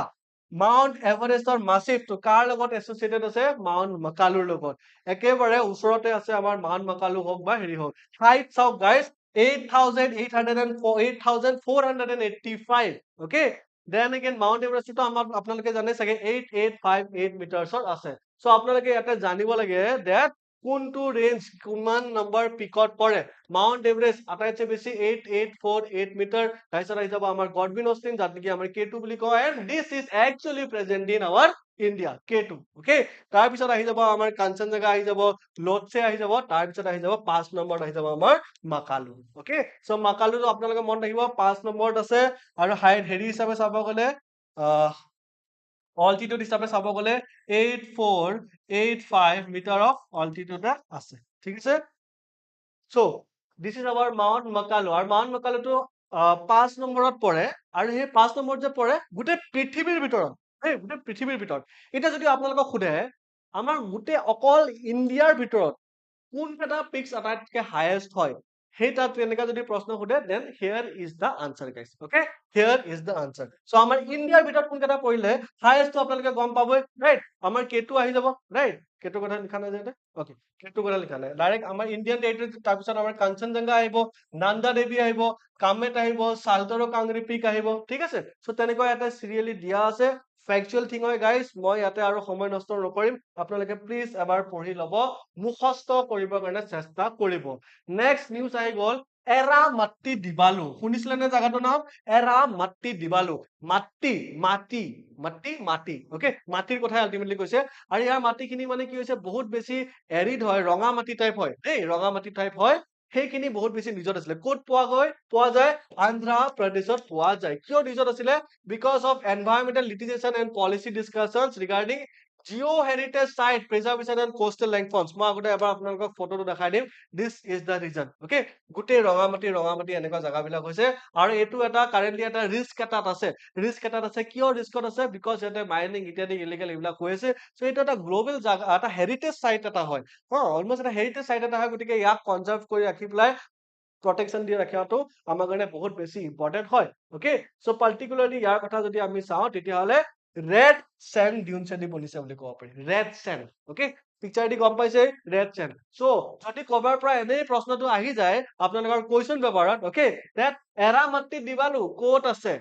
মাউন্ট এভাৰেষ্টৰ মাসিফটো কাৰ লগত এছ'চিয়েটেড আছে মাউন্ট মাকালুৰ লগত একেবাৰে ওচৰতে আছে আমাৰ মাউন্ট মাকালু হওক বা হেৰি হওক হাইট চাওক guys 8,485 okay then again Mount Everest তো আমাৰ আপোনালোকে জানে চাগে 8858 মিটাৰছৰ আছে সো আপোনালোকে ইয়াতে জানিব লাগে that কোনটো ৰেঞ্জ কিমান নম্বৰ পিকত পৰে মাউন্ট এভাৰেষ্ট আটাইতকৈ বেছি 8848 মিটাৰ তাৰপিছত আহি যাব আমাৰ গডবিন অষ্টিন যাক নেকি আমাৰ K2 বুলি কয় and this is actually present in our India K2 okay তাৰপিছত আহি যাব আমাৰ কাঞ্চনজঙ্ঘা আহি যাব লোটছে আহি যাব তাৰপিছত আহি যাব 5 নম্বৰত আহি যাব আমাৰ মাকালু ওকে সো মাকালুটো আপোনালোকে মন ৰাখিব 5 নম্বৰত আছে আৰু হাইট হেৰি হিচাপে চাব গলে altitude হিচাপে চাব গলে 8485 মিটাৰ অফ altitude আছে ঠিক আছে so this is our Mount Makalu আৰু Mount Makalu টো 5 নম্বৰত পৰে আৰু সেই 5 নম্বৰত যে পৰে গোটেই পৃথিৱীৰ ভিতৰত গোটেই পৃথিৱীৰ ভিতৰত এতিয়া যদি আপোনালোকক সোধে আমাৰ গোটেই অকল ইণ্ডিয়াৰ ভিতৰত কোনকেইটা পিক্স আটাইতকৈ হাইয়েষ্ট হয় সেই তাত এনেকা যদি প্ৰশ্ন সোধে then here is the answer guys okay here is the answer so আমাৰ ইণ্ডিয়াৰ ভিতৰত কোনকেইটা পৰিলে হাইয়েষ্ট আপোনালোকে গম পাবই ৰাইট আমাৰ K2 আহি যাব ৰাইট K2 কথা লিখা নাই যে ওকে K2 কথা লিখা নাই ডাইৰেক্ট আমাৰ ইণ্ডিয়ান টেৰিটৰি তাৰপিছত আমাৰ কাঞ্চনজঙ্ঘা আহিব নান্দা দেৱী আহিব কামেট আহিব সালতৰো কাংৰি পিক আহিব ঠিক আছে সো তেনেকৈ এটা সিৰিয়ালি দিয়া আছে ফেকচুৱেল থিং হয় গাইজ মই ইয়াতে আৰু সময় নষ্ট নকৰিম আপোনালোকে প্লিজ এবাৰ পঢ়ি ল'ব মুখস্থ কৰিবৰ কাৰণে চেষ্টা কৰিব নেক্সট নিউজ আহি গ'ল এৰা মাটি দিবালু শুনিছিলে নে জাগাটোৰ নাম এৰা মাটি দিবালু মাটি মাটি মাটি মাটি ওকে মাটিৰ কথাই আলটিমেটলি কৈছে আৰু ইয়াৰ মাটিখিনি মানে কি হৈছে বহুত বেছি এৰিড হয় ৰঙা মাটি টাইপ হয় দেই ৰঙা মাটি টাইপ হয় সেইখিনি বহুত বেছি নিজত আছিলে ক'ত পোৱা যায় আন্ধ্ৰা প্ৰদেশত পোৱা যায় কিয় নিজত আছিলে because of environmental litigation and policy discussions regarding geo heritage site preservation and coastal landforms মই আগতে এবাৰ আপোনালোকক ফটোটো দেখাই দিম this is the reason okay গোটেই ৰঙামাটি এনেকুৱা জাগাবিলাক হৈছে আৰু এইটো এটা কাৰেন্টলি এটা ৰিস্ক এটাত আছে কিয় ৰিস্কত আছে বিকজ ইয়াতে মাইনিং ইত্যাদি ইলিগেল এইবিলাক হৈ আছে সো এইটো এটা গ্লোবেল জাগা এটা হেৰিটেজ সাইট এটা হয় অলমোষ্ট এটা হেৰিটেজ সাইট এটা হয় গতিকে ইয়াক কনজাৰ্ভ কৰি ৰাখি পেলাই protection দিয়ে ৰাখিয়াটো আমাৰ কাৰণে বহুত বেছি ইম্পৰ্টেন্ট হয় ওকে সো পাৰ্টিকুলাৰলি ইয়াৰ কথা যদি আমি চাও তেতিয়াহলে ৰেড স্যান্ড ডিউনছ দি বনিছে বুলি ক'ব পাৰি ৰেড স্যান্ড ওকে পিকচাৰ দি গম পাইছে ৰেড স্যান্ড সো যদি কভাৰ পৰা এনেই প্ৰশ্নটো আহি যায় আপোনালোকৰ কোৱেশ্চন পেপাৰত ওকে দ্যাট এৰা মাটি দিবালু ক'ত আছে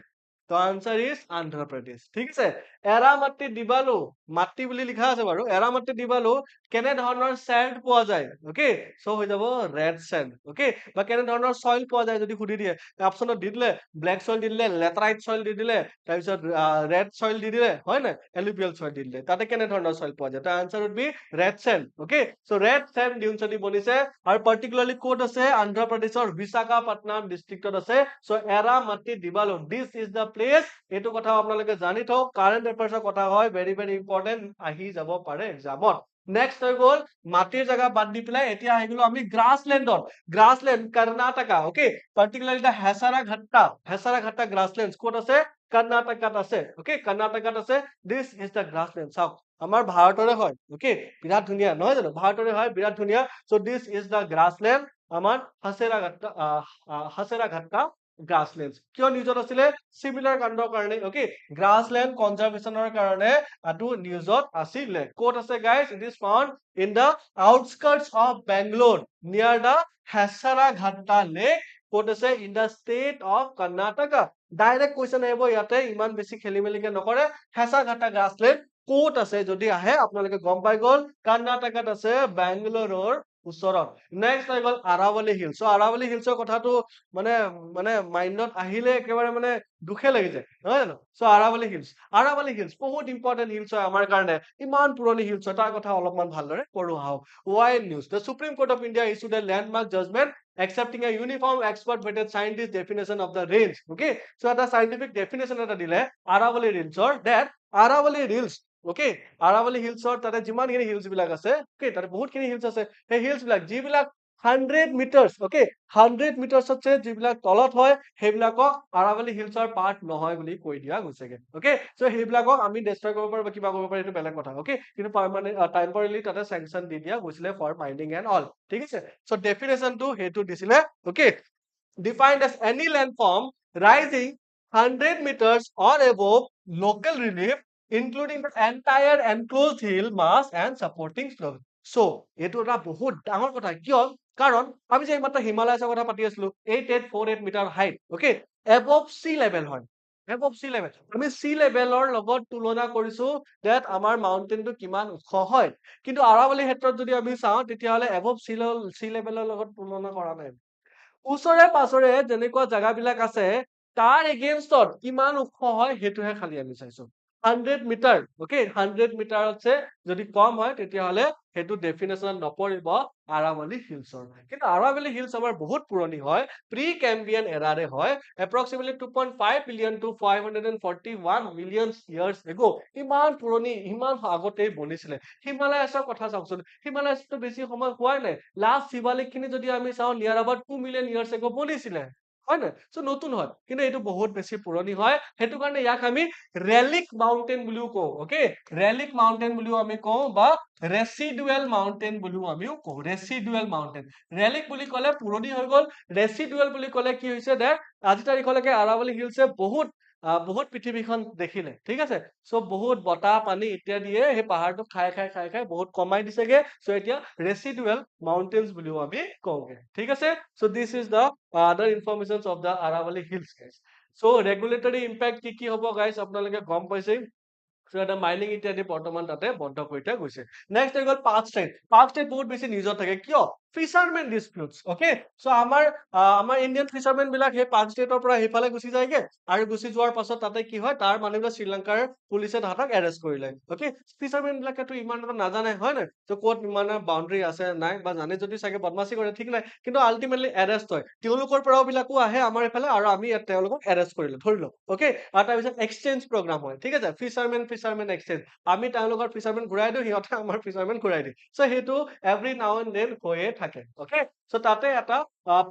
The answer is Andhra Pradesh. ঠিক আছে এৰা মাটি দিবালু মাটি বুলি লিখা আছে বাৰু এৰা মাটি দিবালু কেনে ধৰণৰ স্যান্ড পোৱা যায় ওকে সো হৈ যাব ৰেড স্যান্ড ওকে বা কেনে ধৰণৰ সয়েল পোৱা যায় যদি সুধি দিয়ে অপচনত দি দিলে ব্ল্যাক সয়েল দি দিলে লেটাৰাইট সয়েল দি দিলে তাৰপিছত ৰেড সয়েল দি দিলে হয় না এলুভিয়াল সয়েল দি দিলে তাতে কেনে ধৰণৰ সয়েল পোৱা যায় তাৰ answer would be red sand okay so red sand dunes দি বনিছে আৰু পাৰ্টিকুলাৰলি কোড আছে আন্ধ্ৰ প্ৰদেশৰ বিশাখাপট্টনম ডিস্ট্ৰিক্টত আছে সো এৰা মাটি দিবালু দিস ইজ দা প্লেস এইটো কথা আপোনালোকে জানি থওক কারেন্ট এফেয়াৰ্সৰ কথা হয় ভেৰি ইম্পৰ্টেন্ট আহি যাব পাৰে এক্সামত নেক্সট হৈ গ'ল মাটিৰ জায়গা বাদ দি পেলাই এতিয়া আহি গলো আমি গ্ৰাছলেণ্ড কৰ্ণাটকা ওকে পাৰ্টিকুলাৰলি দা হেসাৰা গ্ৰাছলেণ্ড ক'ত আছে কৰ্ণাটকাত আছে ওকে কৰ্ণাটকাত আছে দিস ইজ দা গ্ৰাছলেণ্ড চাওক আমাৰ ভাৰতৰে হয় ওকে বিৰাট ধুনীয়া নহয় জানো ভাৰতৰে হয় বিৰাট ধুনীয়া so this is da grassland আমাৰ হাছেৰাঘাটটা গ্ৰাছলেণ্ড কিয় নিউজত আছিলে সিমিলাৰ কাণ্ডৰ কাৰণে ওকে গ্ৰাছলেণ্ড কনজাৰভেশনৰ কাৰণে আটো নিউজত আছিলে ক'ত আছে guys it is found in the outskirts of Bangalore near the Hesaraghatta lake ক'ত আছে in the state of Karnataka direct question আহিব ইয়াতে ইমান বেছি খেলি মেলিকে নকৰে হেসাৰঘাটটা গ্ৰাছলেণ্ড ক'ত আছে যদি আহে আপোনালোকে গম পাই গ'ল কৰ্ণাটকাত আছে বেংগলোৰৰ ওচৰত নেক্সট হৈ গ'ল আৰাৱলী হিলছ চ' আৰাৱলী হিলছৰ কথাটো মানে মানে মাইণ্ডত আহিলে একেবাৰে মানে দুখে লাগি যায় নহয় জানো চ' আৰাৱলী হিলছ বহুত ইম্পৰ্টেণ্ট হিলছ হয় আমাৰ কাৰণে ইমান পুৰণি হিলছ হয় তাৰ কথা অলপমান ভালদৰে পঢ়ো আহক wild news the supreme court of India issued A landmark judgement accepting a uniform expert vetted scientist definition of the range okay so এটা scientific definition এটা দিলে আৰাৱলী হিলছৰ that Aravalli hills okay Aravalli হিলছৰ তাতে যিমানখিনি হিলছ বিলাক আছে okay তাতে বহুতখিনি হিলছ আছে সেই হিলছ বিলাক যিবিলাক 100 মিটাৰ্ছ okay 100 মিটাৰ্ছতছে যিবিলাক তলত হয় সেইবিলাকক আৰাৱলী হিলছৰ পাৰ্ট নহয় বুলি কৈ দিয়া গৈছেগে okay so সেইবিলাকক আমি ডেষ্ট্ৰয় কৰিব পাৰো বা কিবা কৰিব পাৰো এইটো বেলেগ কথা okay কিন্তু পাৰ্মানেন্ট টেম্পৰেলি তাতে স্যাংচন দি দিয়া গৈছিলে ফৰ মাইনিং এণ্ড অল ঠিক আছে so ডেফিনেশনটো হেতু দিছিলে okay defined as any landform rising 100 meters or above local relief including the entire enclosed hill mass and supporting slope so এইটো এটা বহুত ডাঙৰ কথা কিয় কাৰণ আমি যে এইমাত্ৰ হিমালয়ৰ কথা পাতি আছিলো 8848 metre height okay above sea level হয় above sea level আমি sea levelৰ লগত তুলনা কৰিছো that আমাৰ মাউন্টেইনটো কিমান ওখ হয় কিন্তু আৰাৱলী ক্ষেত্ৰত যদি আমি চাওঁ তেতিয়াহলে above sea levelৰ লগত তুলনা কৰা নাই ওচৰে পাছৰে যেনেকুৱা জাগাবিলাক আছে তাৰ এগেইনষ্টত কিমান ওখ হয় হেতুহে খালি আমি চাইছো 100 মিটাৰ okay 100 মিটাৰতছে যদি কম হয় তেতিয়াহলে হেতু ডেফিনেশনত নপৰিব আৰাৱলী হিলছৰ কিন্তু আৰাৱলী হিলছ আমাৰ বহুত পুৰণি হয় প্ৰি কেম্বিয়ান এৰাৰে হয় approximately 2.5 billion to 541 million years ago ইমান পুৰণি ইমান আগতেই বনিছিলে হিমালয়াছৰ কথা চাওকচোন হিমালয়াছটো বেছি সময় হোৱাই নাই লাষ্ট শিৱালিক খিনি যদি আমি চাওঁ নিয়াৰ আবাউট 2 মিলিয়ন ইয়াৰ্স এগো বনিছিলে হয় না সো নতুন হয় কিন্তু এইটো বহুত বেছি পুৰণি হয় হেতু কাৰণে ইয়াক আমি ৰেলিক মাউন্টেইন বুলিও কওঁ ওকে ৰেলিক মাউন্টেইন বুলিও আমি কওঁ বা ৰেসিডুৱেল মাউন্টেইন বুলিও আমিও কওঁ ৰেসিডুৱেল মাউন্টেইন ৰেলিক বুলি ক'লে পুৰণি হৈ গ'ল ৰেসিডুৱেল বুলি ক'লে কি হৈছে দে আজি তাৰিখলৈকে আৰাৱলী হিলছে বহুত পৃথিৱীখন দেখিলে ঠিক আছে সো বহুত বতাহ পানী ইত্যাদিয়ে সেই পাহাৰটো খাই বহুত কমাই দিছেগে সো এতিয়া ৰেসিডুৱেল মাউন্টেইনছ বুলিও আমি কওঁগে ঠিক আছে so this is da other informations of the Aravalli Hills guys so regulatory impact কি হ'ব guys আপোনালোকে গম পাইছে so এটা মাইনিং ইত্যাদি বৰ্তমান তাতে বন্ধ কৰি থোৱা গৈছে নেক্সট হৈ গ'ল পাৰ্ক ষ্টেট বহুত বেছি নিউজত থাকে কিয় ফিচাৰমেন ডিসপিউটস ওকে সো আমাৰ ইন্ডিয়ান ফিচাৰমেন বিলাক সেই পাৰ্ক ষ্টেটৰ পৰা সেইফালে গুচি যায়গে আৰু গুচি যোৱাৰ পাছত তাতে কি হয় তাৰ মানুহবিলাক শ্ৰীলংকাৰ পুলিচে তাহাঁতক এৰেষ্ট কৰিলে ওকে ফিচাৰমেন বিলাকেতো ইমান এটা নাজানে হয় নাই তো ক'ত মানে বাউণ্ডাৰী আছে নাই বা জানে যদি চাগে বদমাচি কৰে ঠিক নাই কিন্তু আলটিমেটলি এৰেষ্ট হয় তেওঁলোকৰ পৰাও বিলাকো আহে আমাৰ এইফালে আৰু আমি তেওঁলোকক এৰেষ্ট কৰিলো ধৰিলো ওকে আৰু তাৰপিছত এক্সচেঞ্জ প্ৰগ্ৰাম হয় ঠিক আছে ফিচাৰমেন এক্সচেঞ্জ আমি তেওঁলোকৰ ফিচাৰমেন ঘূৰাই দিওঁ সিহঁতে আমাৰ ফিচাৰমেন ঘূৰাই দিয়ে সো সেইটো এভৰি নাও এণ্ড দেন হৈয়ে থাকে ওকে সো তাতে এটা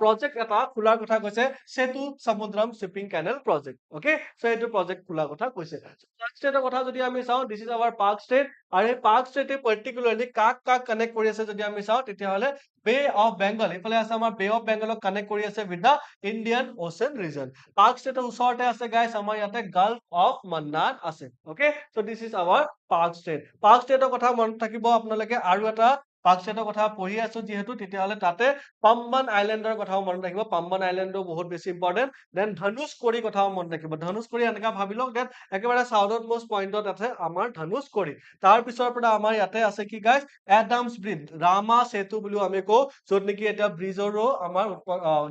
প্ৰজেক্ট এটা খোলাৰ কথা কৈছে Sethusamudram shipping canal project okay so এইটো প্ৰজেক্ট খোলাৰ কথা কৈছে পাৰ্ক ষ্টেটৰ কথা যদি আমি চাওঁ this is our Palk Strait আৰু এই পাৰ্ক ষ্টেটে পাৰ্টিকুলাৰলি কাক কানেক্ট কৰি আছে যদি আমি চাওঁ তেতিয়াহলে বে অফ বেংগল এইফালে আছে আমাৰ বে অফ বেংগলক কানেক্ট কৰি আছে with the Indian Ocean region Palk ষ্টেটৰ ওচৰতে আছে গাইস আমাৰ ইয়াতে গাল্ফ অফ মান্নাৰ আছে okay so this is our Palk ষ্টেটৰ কথা মনত থাকিব আপোনালোকে আৰু এটা পাৰ্ক ষ্টেটৰ কথা পঢ়ি আছো যিহেতু তেতিয়াহলে তাতে পাম্বান আইলেণ্ডৰ কথাও মনত ৰাখিব পাম্বান আইলেণ্ডো বহুত বেছি ইম্পৰ্টেন্ট দেন ধনুষকোৰি কথাও মনত ৰাখিব ধনুষকোৰি এনেকা ভাবি লওক দেন একেবাৰে সাউথ মোষ্ট পইণ্টত আছে আমাৰ ধনুষকোৰি তাৰ পিছৰ পৰা আমাৰ ইয়াতে আছে কি গাইস এডামছ ব্ৰিজ ৰামা সেতু বুলিও আমি কওঁ য'ত নেকি এতিয়া ব্ৰিজৰো আমাৰ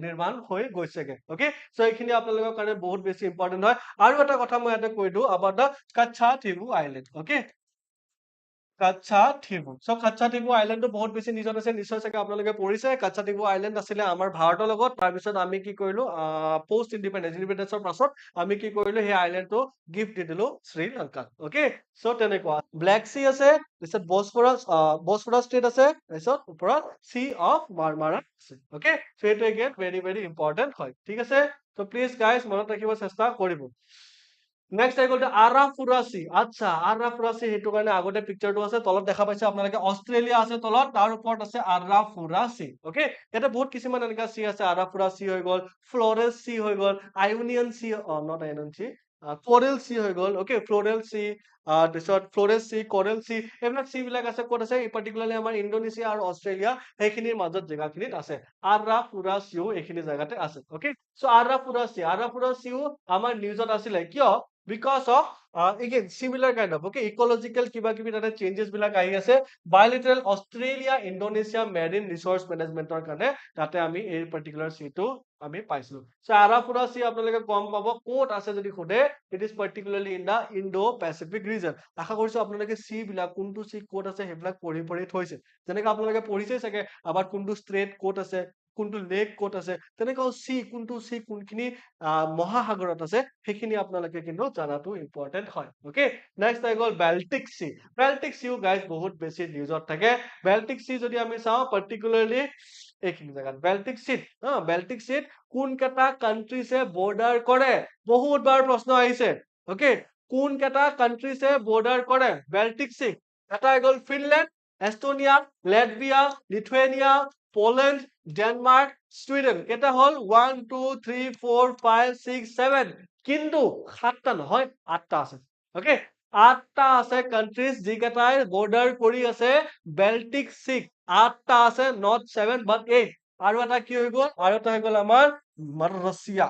নিৰ্মাণ হৈ গৈছেগে ওকে সো এইখিনি আপোনালোকৰ কাৰণে বহুত বেছি ইম্পৰ্টেন্ট হয় আৰু এটা কথা মই ইয়াতে কৈ দিওঁ about the কাচ্চা থিবু আইলেণ্ড ওকে কাচ্চা থিবু সো কাচ্চা থিবু আইলেণ্ডটো বহুত বেছি নিউজত আছে নিশ্চয় চাগে আপোনালোকে পঢ়িছে কাচ্চা থিবু আইলেণ্ড আছিলে আমাৰ ভাৰতৰ লগত তাৰপিছত আমি কি কৰিলো পোষ্ট ইণ্ডিপেণ্ডেন্সৰ পাছত আমি কি কৰিলো সেই আইলেণ্ডটো গিফ্ট দি দিলো শ্ৰীলংকাক ওকে সো তেনেকুৱা ব্লেক সি আছে তাৰপিছত বসফৰাছ ষ্ট্ৰেট আছে তাৰপিছত ওপৰত সি অফ মাৰমাৰা আছে ওকে সো এইটো এগেইন ভেৰি ভেৰি ইম্পৰ্টেন্ট হয় ঠিক আছে সো প্লিজ গাইজ মনত ৰাখিব চেষ্টা কৰিব নেক্সট আহি গ'ল আৰাফুৰাচি আচ্ছা আৰাফুৰাচি সেইটো কাৰণে আগতে পিকচাৰটো আছে তলত দেখা পাইছে আপোনালোকে অষ্ট্ৰেলিয়া আছে তলত তাৰ ওপৰত আছে আৰাফুৰাচি ওকে ইয়াতে বহুত কিছুমান এনেকা চি আছে আৰাফুৰাচি হৈ গ'ল ফ্লৰেল চি হৈ গ'ল Ionian C not Ionian C Corel C হৈ গ'ল ওকে ফ্লৰেল চি তাৰপিছত ফ্লৰেল চি কোৰেল চি এইবিলাক চি বিলাক আছে ক'ত আছে পাৰ্টিকুলাৰলি আমাৰ ইণ্ডোনেছিয়া আৰু অষ্ট্ৰেলিয়া সেইখিনিৰ মাজত জেগাখিনিত আছে আৰাফুৰাচিও এইখিনি জেগাতে আছে ওকে সো আৰাফুৰাচিও আমাৰ নিউজত আছিলে কিয় because of again similar kind of okay ecological কিবা কিবি তাতে changes বিলাক আহি আছে bilateral Australia Indonesia marine resource management ৰ কাৰণে তাতে আমি এই particular sea টো আমি পাইছো so আৰাপুৰা sea আপোনালোকে গম পাব ক'ত আছে যদি সোধে it is particularly in the Indo-Pacific region আশা কৰিছো আপোনালোকে sea বিলাক কোনটো sea ক'ত আছে সেইবিলাক পঢ়ি থৈছে যেনেকৈ আপোনালোকে পঢ়িছে চাগে আবার কোনটো strait ক'ত আছে কোনটো লেক ক'ত আছে তেনেকৈ সি কোনটো সি কোনখিনি মহাসাগৰত আছে সেইখিনি আপোনালোকে কিন্তু জানাটো ইম্পৰ্টেন্ট হয় ওকে নেক্সট আই গল বাল্টিক সি গাইজ বহুত বেছি নিউজত থাকে বাল্টিক সি যদি আমি চাওঁ পাৰ্টিকুলাৰলি এইখিনি জায়গাত বাল্টিক সি কোন কেটা কান্ট্ৰিছে বৰ্ডাৰ কৰে বহুত বাৰ প্ৰশ্ন আহিছে ওকে কোন কেটা কান্ট্ৰিছে বৰ্ডাৰ কৰে বাল্টিক সি এটা গল Finland Estonia Latvia Lithuania Poland Denmark Sweden কেটা হল 1 2 3 4 5 6 7 কিন্তু সাতটা নহয় আঠটা আছে ওকে আঠটা আছে কান্ট্রিজ যিকেটাই বৰ্ডাৰ কৰি আছে বাল্টিক সি আঠটা আছে নট 7 বাট 8 আৰু এটা কি হৈ গল আৰু এটা হৈ গল আমাৰ Russia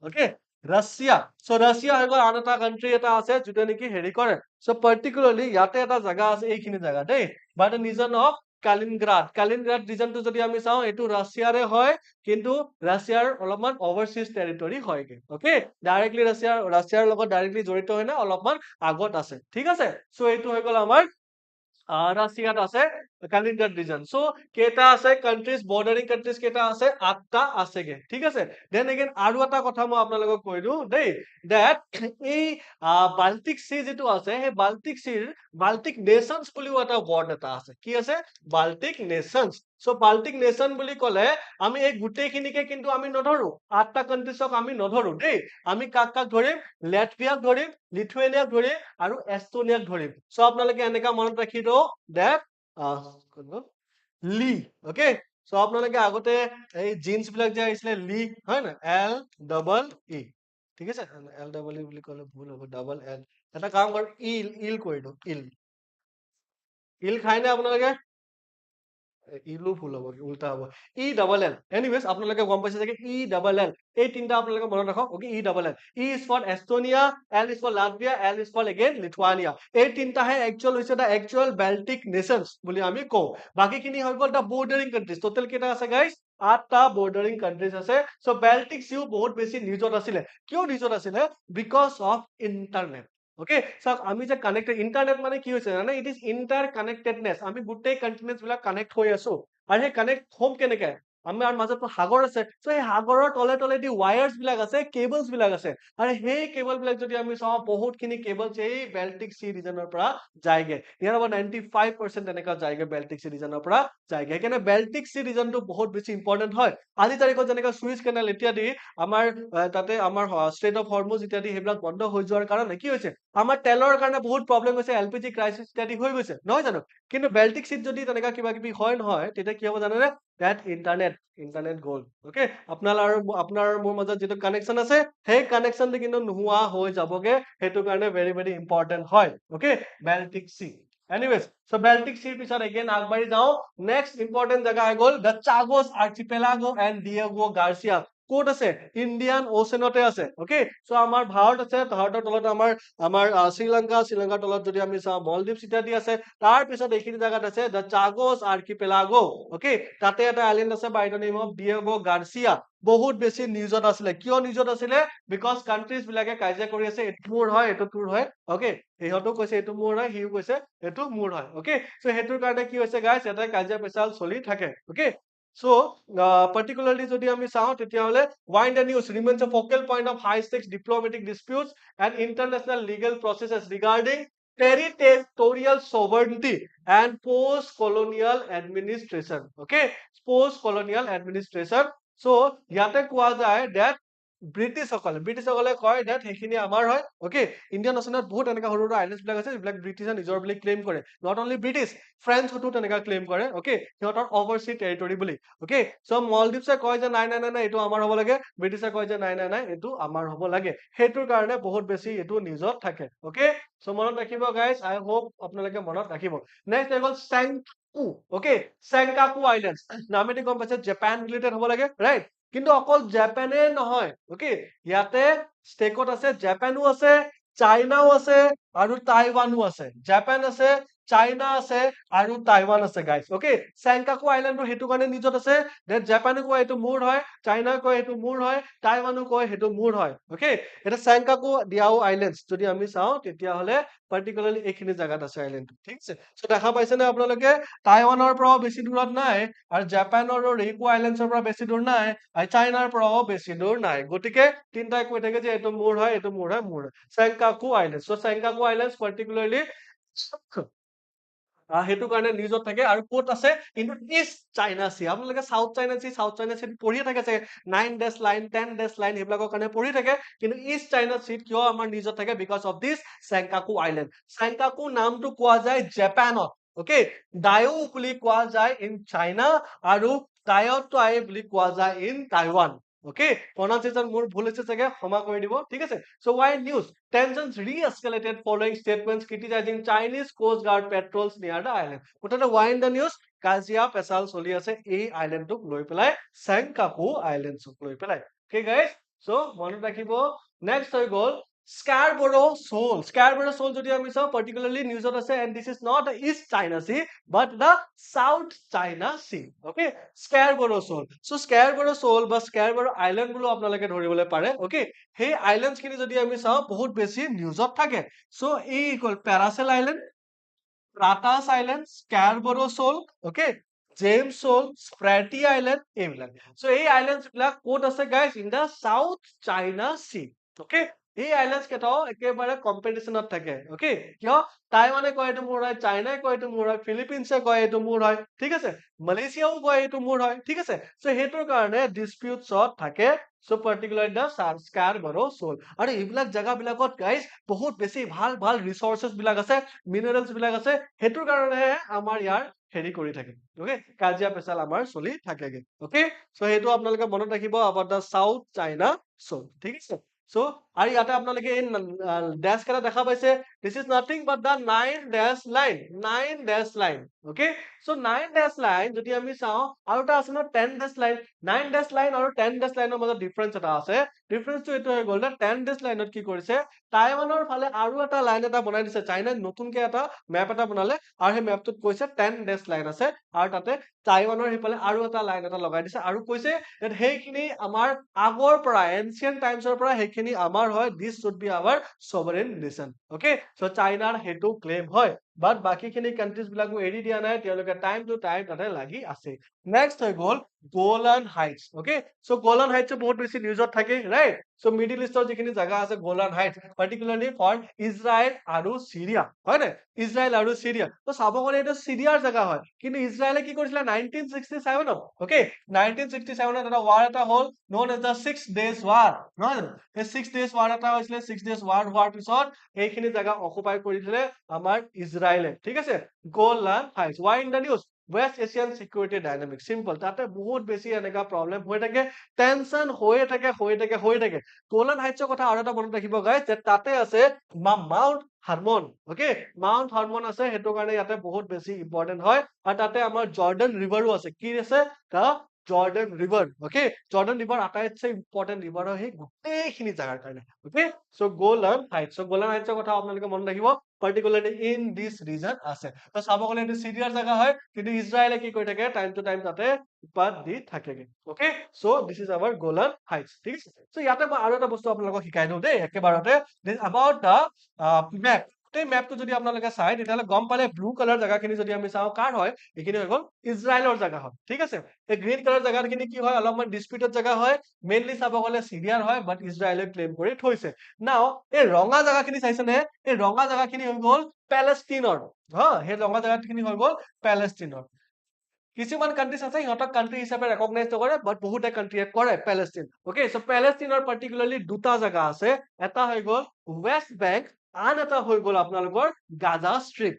okay Russia so Russia হৈ গল আন এটা কান্ট্ৰি এটা আছে যেটা নেকি হেৰি কৰে সো পাৰ্টিকুলাৰলি ইয়াতে এটা জায়গা আছে এইখিনি জায়গা দেই বাট ৰিজন অফ কালিনগ্ৰাড ৰিজনটো যদি আমি চাওঁ এটো ৰাছিয়াৰে হয় কিন্তু ৰাছিয়াৰ অলপমান ওভাৰসিজ টেৰিটৰি হয়গে ওকে ডাইৰেক্টলি ৰাছিয়াৰ লগত ডাইৰেক্টলি জড়িত হয় না অলপমান আগত আছে ঠিক আছে সো এটো হৈ গল আমাৰ ৰাশিয়াত আছে কালিনগ্ৰাড ৰিজন সো কেটা আছে কান্ট্ৰিজ বৰ্ডাৰিং কান্ট্ৰিজ কেটা আছে আঠটা আছেগে ঠিক আছে দেন এগেইন আৰু এটা কথা মই আপোনালোকক কৈ দিও দেই দ্যাট এই বাল্টিক সি যেটো আছে সেই বাল্টিক নেশনস বুলিও এটা ওয়ার্ড এটা আছে কি আছে Baltic Nations so Baltic nation বুলি কলে আমি এই গোটেইখিনিকে কিন্তু আমি নধৰো আঠটা কান্ট্ৰিজক আমি নধৰো দেই আমি কাক কাক ধৰিম লেটভিয়াক ধৰিম লিথুৱেনিয়াক ধৰিম আৰু এস্তোনিয়াক ধৰিম সো আপোনালোকে এনেকা মনত ৰাখি দিও that লি ওকে সো আপোনালোকে আগতে এই জিন্স বিলাক যে আহিছিলে লি হয় না এল ডাবল ই ঠিক আছে এল ডাবল ই বুলি কলে ভুল হ'ব ডাবল এল এটা কাম কৰ ইল কৰি দিও ইল খাই নে আপোনালোকে ইলু ভুল হ'ব উল্টা হ'ব ই ডাবল এল এনিৱেজ আপোনালোকে গম পাইছে যে ই ডাবল এল এই তিনটা আপোনালোকে মনত ৰাখক okay E double L E is for Estonia L is for Latvia L is for again Lithuania এই তিনটাহে একচুয়াল হৈছে দা একচুয়াল বাল্টিক নেশনস বুলি আমি কওঁ বাকিখিনি হৈ গ'ল দা বৰ্ডাৰিং কান্ট্ৰিজ টোটাল কেইটা আছে গাইস আঠটা বৰ্ডাৰিং কান্ট্ৰিজ আছে সো বাল্টিক সিও বহুত বেছি নিউজত আছিলে কিয় নিউজত আছিলে বিকজ অফ ইন্টাৰনেট ওকে চাওক আমি যে কানেক্টেড ইন্টাৰনেট মানে কি হৈছে জানে ইট ইজ ইন্টাৰ কানেক্টেডনেস আমি গোটেই কন্টিনেন্টস বিলাক কানেক্ট হৈ আছো আৰু সেই কানেক্ট হোম কেনেকে আমাৰ মাজত সাগৰ আছে সো এই সাগৰৰ তলে তলেদি ওয়্যাৰস বিলাক আছে কেবলস বিলাক আছে আৰু সেই কেবল বিলাক যদি আমি চাওঁ বহুতখিনি কেবলস এই বাল্টিক সি ৰিজনৰ পৰা যায়গে ইয়াৰ about 95% এনেকা যায়গে বাল্টিক সি ৰিজনৰ পৰা যায়গে সেইকাৰণে বাল্টিক সি ৰিজনটো বহুত বেছি ইম্পৰ্টেন্ট হয় আজি তাৰিখত যেনেকা সুইচ কেনেল ইত্যাদি আমাৰ তাতে আমাৰ ষ্ট্ৰেট অফ হৰমুজ ইত্যাদি সেইবিলাক বন্ধ হৈ যোৱাৰ কাৰণে কি হৈছে আমাৰ তেলৰ কাৰণে বহুত প্ৰবলেম হৈছে এলপিজি ক্ৰাইসিস ইত্যাদি হৈ গৈছে নহয় জানো কিন্তু বাল্টিক সিত যদি তেনেকা কিবা কিবি হয় নহয় তেতিয়া কি হ'ব জানেনে that internet গ'ল ওকে আপোনাৰ মোৰ মাজত যেটো কানেকশন আছে সেই কানেকশনটো কিন্তু নোহোৱা হৈ যাবগে হেতু কাৰণে ভেৰি ভেৰি ইম্পৰ্টেন্ট হয় ওকে বাল্টিক সি এনিৱেজ সো বাল্টিক সিৰ পিছত এগেইন আগবাঢ়ি যাও নেক্সট ইম্পৰ্টেন্ট জায়গা হৈ গ'ল দা চাগোছ আৰ্চিপেলাগো এণ্ড ডিয়েগো গাৰ্চিয়া ক'ত আছে ইণ্ডিয়ান ওচেনতে আছে ওকে সো আমাৰ ভাৰত আছে ভাৰতৰ তলত আমাৰ শ্ৰীলংকাৰ তলত যদি আমি চাওঁ মলদ্বীপ ইত্যাদি আছে তাৰ পিছত এইখিনি জায়গাত আছে দা চাগোছ আৰ্কিপেলাগো ওকে তাতে এটা আইল্যান্ড আছে by the name of Diego Garcia বহুত বেছি নিউজত আছিলে কিয় নিউজত আছিলে বিকজ কান্ট্ৰিজ বিলাকে কাজিয়া কৰি আছে এইটো মোৰ হয় এইটো তোৰ হয় ওকে সিহঁতো কৈছে এইটো মোৰ হয় সিও কৈছে এইটো মোৰ হয় ওকে সো হেতুৰ কাৰণে কি হৈছে গাইস এটা কাজিয়া পেচাল চলি থাকে ওকে so particularly যদি আমি চাওঁ তেতিয়াহলে why the news remains a focal point of high stakes diplomatic disputes and international legal processes regarding territorial sovereignty and post colonial administration okay post colonial administration so ইয়াতে কোৱা যায় that ব্ৰিটিছসকলে কয় that সেইখিনি আমাৰ হয় ওকে ইণ্ডিয়ান ওচেনত বহুত এনেকা সৰু সৰু আইল্যান্ডস বিলাক আছে যিবিলাক ব্ৰিটিছে নিজৰ বুলি ক্লেম কৰে নট অনলি ব্ৰিটিছ ফ্ৰেঞ্চ হতো তেনেকা ক্লেম কৰে ওকে সিহঁতৰ ওভাৰসি টেৰিটৰি বুলি ওকে সো মলদ্বীপছে কয় যে নাই নাই নাই এইটো আমাৰ হ'ব লাগে ব্ৰিটিছে কয় যে নাই নাই নাই এইটো আমাৰ হ'ব লাগে হেতুৰ কাৰণে বহুত বেছি এইটো নিউজত থাকে ওকে সো মনত ৰাখিব গাইস আই হোপ আপোনালোকে মনত ৰাখিব নেক্সট হৈ গ'ল সেনকাকু ওকে সেনকাকু আইল্যান্ডস নামেদি গম পাইছে জাপান ৰিলেটেড হ'ব লাগে ৰাইট কিন্তু অকল জাপানে নহয় ওকে ইয়াতে ষ্টেকত আছে জাপানো আছে চাইনাও আছে আৰু টাইৱানো আছে, জাপান আছে, চাইনা আছে আৰু টাইৱান আছে গাইজ, অকে। চেনকাকু আইলেণ্ডটো সেইটো কাৰণে নিউজত আছে, দেন জাপানে কয় এইটো মোৰ হয়, চাইনাই কয় এইটো মোৰ হয়, টাইৱানো কয় সেইটো মোৰ হয়, অকে। এটা চেনকাকু দিয়াও আইলেণ্ডছ যদি আমি চাওঁ তেতিয়াহ'লে পাৰ্টিকুলাৰলি এইখিনি জাগাত আছে আইলেণ্ডটো, ঠিক আছে। চ' দেখা পাইছে নে আপোনালোকে, টাইৱানৰ পৰাও বেছি দূৰত নাই আৰু জাপানৰ ৰেইকু আইলেণ্ডছৰ পৰা বেছি দূৰ নাই আৰু চাইনাৰ পৰাও বেছি দূৰ নাই, গতিকে তিনটাই কৈ থাকে যে এইটো মোৰ হয়, এইটো মোৰ হয়, মোৰ হয়, চেনকাকু আইলেণ্ডছ। চ' চেনকাকু আইলেণ্ডছ পাৰ্টিকুলাৰলি সেইটো কাৰণে নিউজত থাকে আৰু ক'ত আছে, কিন্তু ইষ্ট চাইনা চি, আপোনালোকে south China C, south China C পঢ়িয়ে থাকে চাগে, 9 লাইন 10 লাইন সেইবিলাকৰ কাৰণে পঢ়ি থাকে, কিন্তু ইষ্ট চাইনা চি কিয় আমাৰ নিউজত থাকে, because of this Senkaku island. Senkaku নামটো কোৱা যায় জাপানত, অকে। ডাইও বুলি কোৱা যায় ইন চাইনা আৰু টাইঅটাই বুলি কোৱা যায় ইন টাইৱান, অকে। প্ৰনাউন্সিয়েচন মোৰ ভুল হৈছে চাগে, ক্ষমা কৰি দিব, ঠিক আছে। So' why news tensions re-escalated following statements criticizing Chinese Coast Guard patrols near the island. মুঠতে why in the news, কাজিয়া পেচাল চলি আছে এই আইলেণ্ডটোক লৈ পেলাই, চেনকাকু আইলেণ্ডছক লৈ পেলাই, okay guys। so মনত ৰাখিব, next হৈ গ'ল Scarborough Shoal। Scarborough Shoal যদি আমি চাওঁ particularly newsত আছে, and this is not the East China Sea but the South China Sea, okay। Scarborough Shoal, so Scarborough Shoal বা Scarborough Island বুলিও আপোনালোকে ধৰিবলৈ পাৰে, okay। সেই আইলেণ্ডছ খিনি যদি আমি চাওঁ বহুত বেছি নিউজত থাকে। চ' এই ইকুৱেল Paracel island, Pratas Island, Scarborough Shoal, okay, James Shoal, Spratly Island, এইবিলাক। So এই আইলেণ্ডছ বিলাক ক'ত আছে guys, in the south China C, okay। এই আইলেণ্ডছ কেইটাও একেবাৰে কম্পিটিশনত থাকে, okay। কিয়, টাইৱানে কয় এইটো মোৰ হয়, চাইনাই কয় এইটো মোৰ হয়, ফিলিপিনছে কয় এইটো মোৰ হয়, ঠিক আছে, মালয়েছিয়াও কয় এইটো মোৰ হয়, ঠিক আছে। চ' সেইটোৰ কাৰণে ডিসপিউটছত থাকে। চ' পাৰ্টিকুলাৰ দা Scarborough Shoal। আৰু এইবিলাক জাগাবিলাকত গাইজ বহুত বেছি ভাল ভাল ৰিচৰ্চেছ বিলাক আছে, মিনাৰেলছ বিলাক আছে, সেইটোৰ কাৰণে আমাৰ ইয়াৰ হেৰি কৰি থাকে, okay। কাজিয়া পেচাল আমাৰ চলি থাকেগে, okay। চ' সেইটো আপোনালোকে মনত ৰাখিব about the South China Shoal, ঠিক আছে। চ' আৰু ইয়াতে আপোনালোকে এই ডেছ কেইটা দেখা পাইছে, this is nothing but the 9 line, 9 line, okay। So' 9 line যদি আমি চাওঁ, আৰু এটা আছে ন 10 line। 9 line আৰু 10 লাইনৰ মাজত ডিফাৰেন্স এটা আছে, ডিফাৰেন্সটো এইটো হৈ গ'ল যে 10 লাইনত কি কৰিছে, টাইৱানৰ ফালে আৰু এটা লাইন এটা বনাই দিছে, চাইনাই নতুনকে এটা মেপ এটা বনালে আৰু সেই মেপটোত কৈছে 10 লাইন আছে, আৰু তাতে টাইৱানৰ সেইফালে আৰু এটা লাইন এটা লগাই দিছে আৰু কৈছে যে সেইখিনি আমাৰ আগৰ পৰা এনচিয়েন্ট টাইমছৰ পৰা সেইখিনি আমাৰ হয়, this should be our sovereign nation, okay. So' চাইনাৰ সেইটো ক্লেইম হয়, বাট বাকীখিনি কান্ট্ৰিজ বিলাকো এৰি দিয়া নাই, তেওঁলোকে টাইম টু টাইম তাতে লাগি আছে। নেক্সট হৈ গ'ল Golan heights, okay. So' Golan heights বহুত বেছি নিউজত থাকে, ৰাইট। চ' মিডিল ইষ্টৰ যিখিনি জাগা আছে Golan Heights, particularly for Israel আৰু চিৰিয়া, হয় নে, ইজৰাইল আৰু চিৰিয়া। ত' চাব গ'লে এইটো চিৰিয়াৰ জাগা হয়, কিন্তু ইজৰাইলে কি কৰিছিলে 1967ত, অকে। 1967ত এটা ৱাৰ এটা হ'ল, known as the 6 days war, নহয় জানো। সেই 6 days war এটা হৈছিলে, 6 days war হোৱাৰ পিছত এইখিনি জাগা অকুপাই কৰি দিলে আমাৰ ইজৰাইলে, ঠিক আছে। Golan Heights, why in the news, West Asian security dynamic, simple, তাতে বহুত বেছি এনেকা প্ৰব্লেম হৈ থাকে, টেনচন হৈয়ে থাকে হৈয়ে থাকে হৈয়ে থাকে। গোলান হাইটছৰ কথা আৰু এটা মনত ৰাখিব গাইজ, যে তাতে আছে mount Harmon, okay. Mount Harmon আছে, সেইটো কাৰণে ইয়াতে বহুত বেছি ইম্পৰ্টেন্ট হয়, আৰু তাতে আমাৰ জৰ্ডান ৰিভাৰো আছে, কি আছে, the Jordan river, okay. Jordan river আটাইতছে ইম্পৰ্টেন্ট ৰিভাৰ হয় সেই গোটেইখিনি জাগাৰ কাৰণে, অকে। So' Golan Heights, so' Golan হাইটছৰ কথা আপোনালোকে মনত ৰাখিব, পাৰ্টিকুলাৰলি ইন দিছ ৰিজন আছে। ত' চাব গ'লে এইটো চিৰিয়াৰ জাগা হয়, কিন্তু ইজৰাইলে কি কৰি থাকে, টাইম টু টাইম তাতে উৎপাত দি থাকেগে, okay. So' this is our Golan Heights, ঠিক আছে। চ' ইয়াতে মই আৰু এটা বস্তু আপোনালোকক শিকাই দিওঁ দেই একেবাৰতে, about the মেপ। এই মেপটো যদি আপোনালোকে চাই তেতিয়াহ'লে গম পালে ব্লু কালাৰ জাগাখিনি যদি আমি চাওঁ কাৰ হয়, এইখিনি হৈ গ'ল ইজৰাইলৰ জাগা হয়, ঠিক আছে। এই গ্ৰীণ কালাৰ জাগাখিনি কি হয়, অলপমান ডিস্পিউটেড জাগা হয়, মেইনলি চাব গ'লে চিৰিয়াৰ হয়, বাট ইজৰাইলে ক্লেইম কৰি থৈছে। নাও এই ৰঙা জাগাখিনি চাইছেনে, এই ৰঙা জাগাখিনি হৈ গ'ল পেলেষ্টিনৰ, হা, সেই ৰঙা জাগাখিনি হৈ গ'ল পেলেষ্টিনৰ। কিছুমান কান্ট্ৰিজ আছে সিহঁতক কান্ট্ৰি হিচাপে ৰেকগনাইজ নকৰে, বাট বহুতে কান্ট্ৰিয়ে কৰে পেলেষ্টিন, অকে। চ' পেলেষ্টিনৰ পাৰ্টিকুলাৰলি দুটা জাগা আছে, এটা হৈ গ'ল ৱেষ্ট বেংক, আন এটা হৈ গ'ল আপোনালোকৰ গাজা ষ্ট্ৰিপ।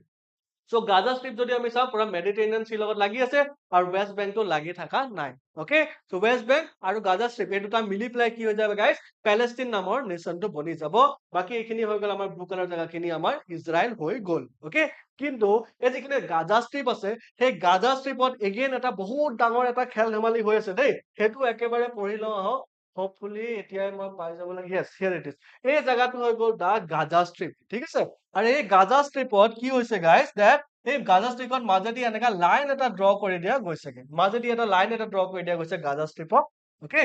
চ' গাজা ষ্ট্ৰিপ যদি আমি চাওঁ পুৰা মেডিটেৰেনিয়ান চিৰ লগত লাগি আছে, আৰু ৱেষ্ট বেংকটো লাগি থকা নাই, অকে। চ' ৱেষ্ট বেংক আৰু গাজা ষ্ট্ৰিপ এই দুটা মিলি পেলাই কি হৈ যাব গাইজ, পেলেষ্টিন নামৰ নেশ্যনটো বনি যাব। বাকী এইখিনি হৈ গ'ল আমাৰ ব্লু কালাৰ জাগাখিনি আমাৰ ইজৰাইল হৈ গ'ল, অকে। কিন্তু এই যিখিনি গাজা ষ্ট্ৰিপ আছে, সেই গাজা ষ্ট্ৰিপত এগেইন এটা বহুত ডাঙৰ এটা খেল ধেমালি হৈ আছে দেই, সেইটো একেবাৰে পঢ়ি লওঁ আহক। hopefully এতিয়াই মই পাই যাব লাগে yes here it is এই জায়গাটো হৈ গ'ল দা গাজা স্ট্ৰিপ ঠিক আছে আৰু এই গাজা স্ট্ৰিপত কি হৈছে গাইস that এই গাজা স্ট্ৰিপত মাজেদি এনেকা লাইন এটা ড্ৰ কৰি দিয়া গৈছেগে মাজেদি এটা লাইন এটা ড্ৰ কৰি দিয়া গৈছে গাজা স্ট্ৰিপত ওকে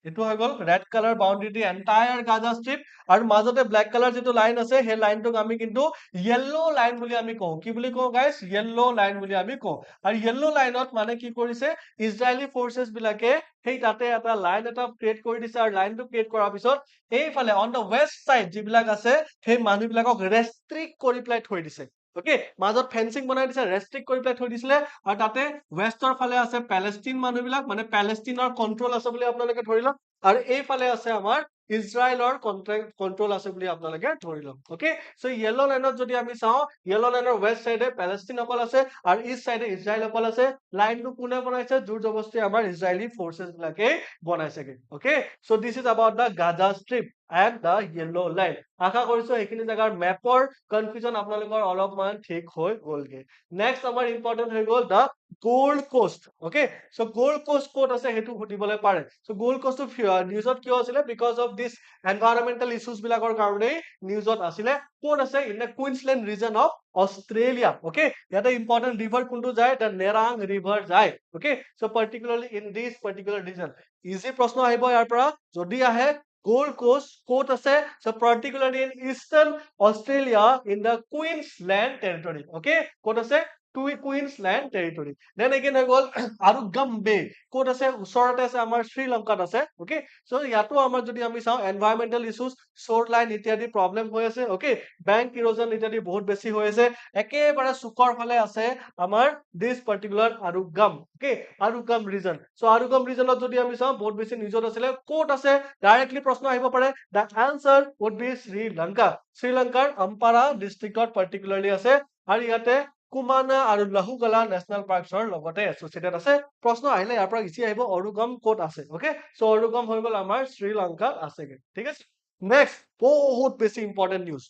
এইটো হৈ গ'ল ৰেড কালাৰ বাউণ্ডাৰী দি এন্টায়াৰ গাজা স্ট্ৰিপ আৰু মাজতে ব্লেক কালাৰ যিটো লাইন আছে সেই লাইনটোক আমি কিন্তু য়েল্লো লাইন বুলি আমি কওঁ কি বুলি কওঁ গাইস য়েল্লো লাইন বুলি আমি কওঁ আৰু য়েল্লো লাইনত মানে কি কৰিছে ইজৰাইলী ফৰ্চেছ বিলাকে সেই তাতে এটা লাইন এটা ক্ৰিয়েট কৰি দিছে আৰু লাইনটো ক্ৰিয়েট কৰাৰ পিছত এইফালে অন দ্য ৱেষ্ট চাইড যিবিলাক আছে সেই মানুহবিলাকক ৰেষ্ট্ৰিক্ট কৰি পেলাই থৈ দিছে ওকে মাজত ফেন্সিং বনাই দিছে ৰেষ্ট্ৰিক্ট কৰি পেলাই থৈ দিছিলে আৰু তাতে ৱেষ্টৰ ফালে আছে পেলেষ্টিন মানুহবিলাক মানে পেলেষ্টিনৰ কন্ট্ৰল আছে বুলি আপোনালোকে ধৰি লওক আৰু এইফালে আছে আমাৰ ইজৰাইলৰ কন্ট্ৰল আছে বুলি আপোনালোকে ধৰি লওক ওকে সো য়েল্লো লাইনত যদি আমি চাওঁ য়েল্লো লাইনৰ ৱেষ্ট চাইডে পেলেষ্টিন অকল আছে আৰু ইষ্ট চাইডে ইজৰাইল অকল আছে লাইনটো কোনে বনাইছে জোৰ জবস্তি আমাৰ ইজৰাইলী ফৰ্চেছ বিলাকে বনাইছেগে okay so this is about the Gaza Strip and the yellow line আশা কৰিছো এইখিনি জেগাৰ মেপৰ কনফিউজন আপোনালোকৰ অলপমান ঠিক হৈ গ'লগে নেক্সট আমাৰ ইম্পৰ্টেন্ট হৈ গ'ল the Gold Coast okay so Gold Coast ক'ত আছে সেইটো সুধিবলৈ পাৰে সো গোল্ড কোষ্টটো নিউজত কিয় আছিলে because of this environmental issues বিলাকৰ কাৰণেই নিউজত আছিলে ক'ত আছে in the Queensland region of Australia okay ইয়াতে ইম্পৰ্টেন্ট ৰিভাৰ কোনটো যায় দ্য নেৰাং ৰিভাৰ যায় okay so particularly in this particular region easy প্ৰশ্ন আহিব ইয়াৰ পৰা যদি আহে গোল্ড কোষ্ট ক'ত আছে so particularly in eastern Australia in the Queensland territory okay ক'ত আছে কুইন্সলেণ্ড টেৰিটৰী দেন এগেইন হৈ গ'ল আৰুগম বে ক'ত আছে ওচৰতে আছে আমাৰ শ্ৰীলংকাত আছে ওকে সো ইয়াতো আমাৰ যদি আমি চাওঁ এনভাইৰনমেন্টেল ইছ্যুজ শৰ্ট লাইন ইত্যাদি প্ৰব্লেম হৈ আছে ওকে বেংক ইৰোজন ইত্যাদি বহুত বেছি হৈ আছে একেবাৰে চুকৰ ফালে আছে আমাৰ this particular Arugam okay Arugam region so Arugam ৰিজনত যদি আমি চাওঁ বহুত বেছি নিউজত আছিলে ক'ত আছে ডাইৰেক্টলি প্ৰশ্ন আহিব পাৰে the answer would B Sri Lanka শ্ৰীলংকাৰ আম্পাৰা ডিষ্ট্ৰিক্টত পাৰ্টিকুলাৰলি আছে আৰু ইয়াতে কুমানা আৰু লাহুগালা নেশ্যনেল পাৰ্কছৰ লগতে এছ'চিয়েটেড আছে প্ৰশ্ন আহিলে ইয়াৰ পৰা ইজি আহিব অৰুগম ক'ত আছে ওকে সো অৰুগম হৈ গ'ল আমাৰ শ্ৰীলংকাত আছেগে ঠিক আছে নেক্সট বহুত বেছি important news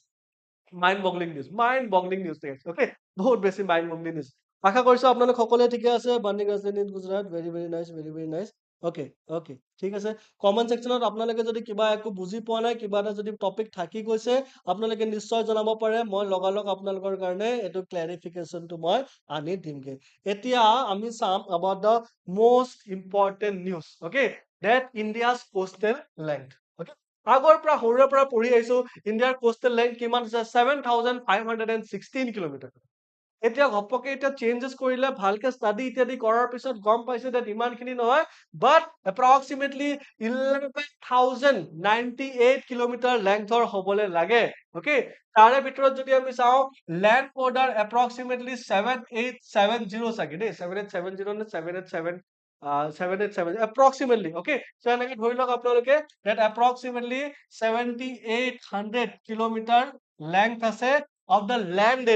mind boggling news okay বহুত বেছি মাইণ্ড বগলিং নিউজ আশা কৰিছো আপোনালোক সকলোৱে ঠিকে আছে বান্দিং ৰাজধানী in Gujarat very very nice very very nice okay okay ঠিক আছে কমেন্ট সেকশনত আপোনালোকে যদি কিবা একো বুজি পোৱা নাই কিবা এটা যদি টপিক থাকি গৈছে আপোনালোকে নিশ্চয় জনাব পাৰে মই লগালগ আপোনালোকৰ কাৰণে এইটো ক্লেৰিফিকেশনটো মই আনি দিমগে এতিয়া আমি চাম about the most important news okay that India's coastal length okay আগৰ পৰা সৰুৰে পৰা পঢ়ি আহিছো ইণ্ডিয়াৰ কোষ্টেল লেংথ কিমান আছে 7516 কিলোমিটাৰ এতিয়া ঘপকে এতিয়া চেঞ্জেছ কৰিলে ভালকে ষ্টাডি ইত্যাদি কৰাৰ পিছত গম পাইছে যে ইমানখিনি নহয় বাট এপ্ৰক্সিমেটলি 11098 কিলোমিটাৰ লেংথৰ হ'বলে লাগে ওকে তাৰে ভিতৰত যদি আমি চাওঁ ল্যান্ড বৰ্ডাৰ এপ্ৰক্সিমেটলি 7870 চাগে দেই 7870 নে 787 787 approximately okay so এনেকে ধৰি লওক আপোনালোকে that approximately 7800 কিলোমিটাৰ length আছে of the land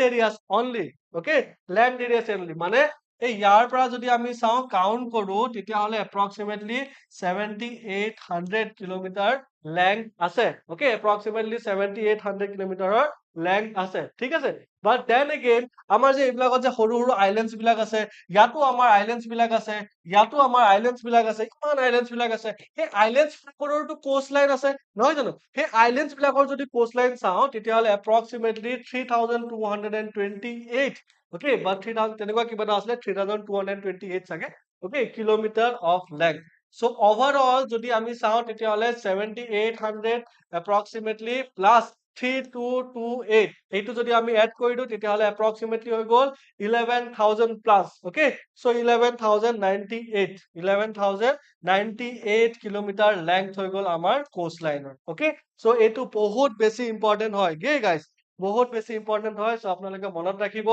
areas only okay land areas only মানে এই ইয়াৰ পৰা যদি আমি চাওঁ কাউন্ট কৰো তেতিয়াহলে approximately 7800 কিলোমিটাৰ length আছে okay approximately 7800 কিলোমিটাৰৰ length আছে ঠিক আছে but then again আমাৰ যে এইবিলাকত যে সৰু সৰু আইল্যান্ডস বিলাক আছে ইয়াতো আমাৰ আইল্যান্ডস বিলাক আছে ইয়াতো আমাৰ আইল্যান্ডস বিলাক আছে ইমান আইল্যান্ডস বিলাক আছে সেই আইল্যান্ডস বিলাকৰটো কোষ্ট লাইন আছে নহয় জানো সেই আইল্যান্ডস বিলাকৰ যদি কোষ্ট লাইন চাওঁ তেতিয়াহলে approximately 3228 okay but 3000 তেনেকুৱা কিবা এটা আছিলে 3228 চাগে okay kilometre of length so overall যদি আমি চাওঁ তেতিয়াহলে 7800 approximately plus 3228 এইটো যদি আমি এড কৰি দিও তেতিয়াহলে approximately হৈ গ'ল 11000 plus okay so 11098 kilometre length হৈ গ'ল আমাৰ কোষ্ট লাইনৰ okay so এইটো বহুত বেছি ইম্পৰ্টেন্ট হয় গে গাইস বহুত বেছি ইম্পৰ্টেন্ট হয় so আপোনালোকে মনত ৰাখিব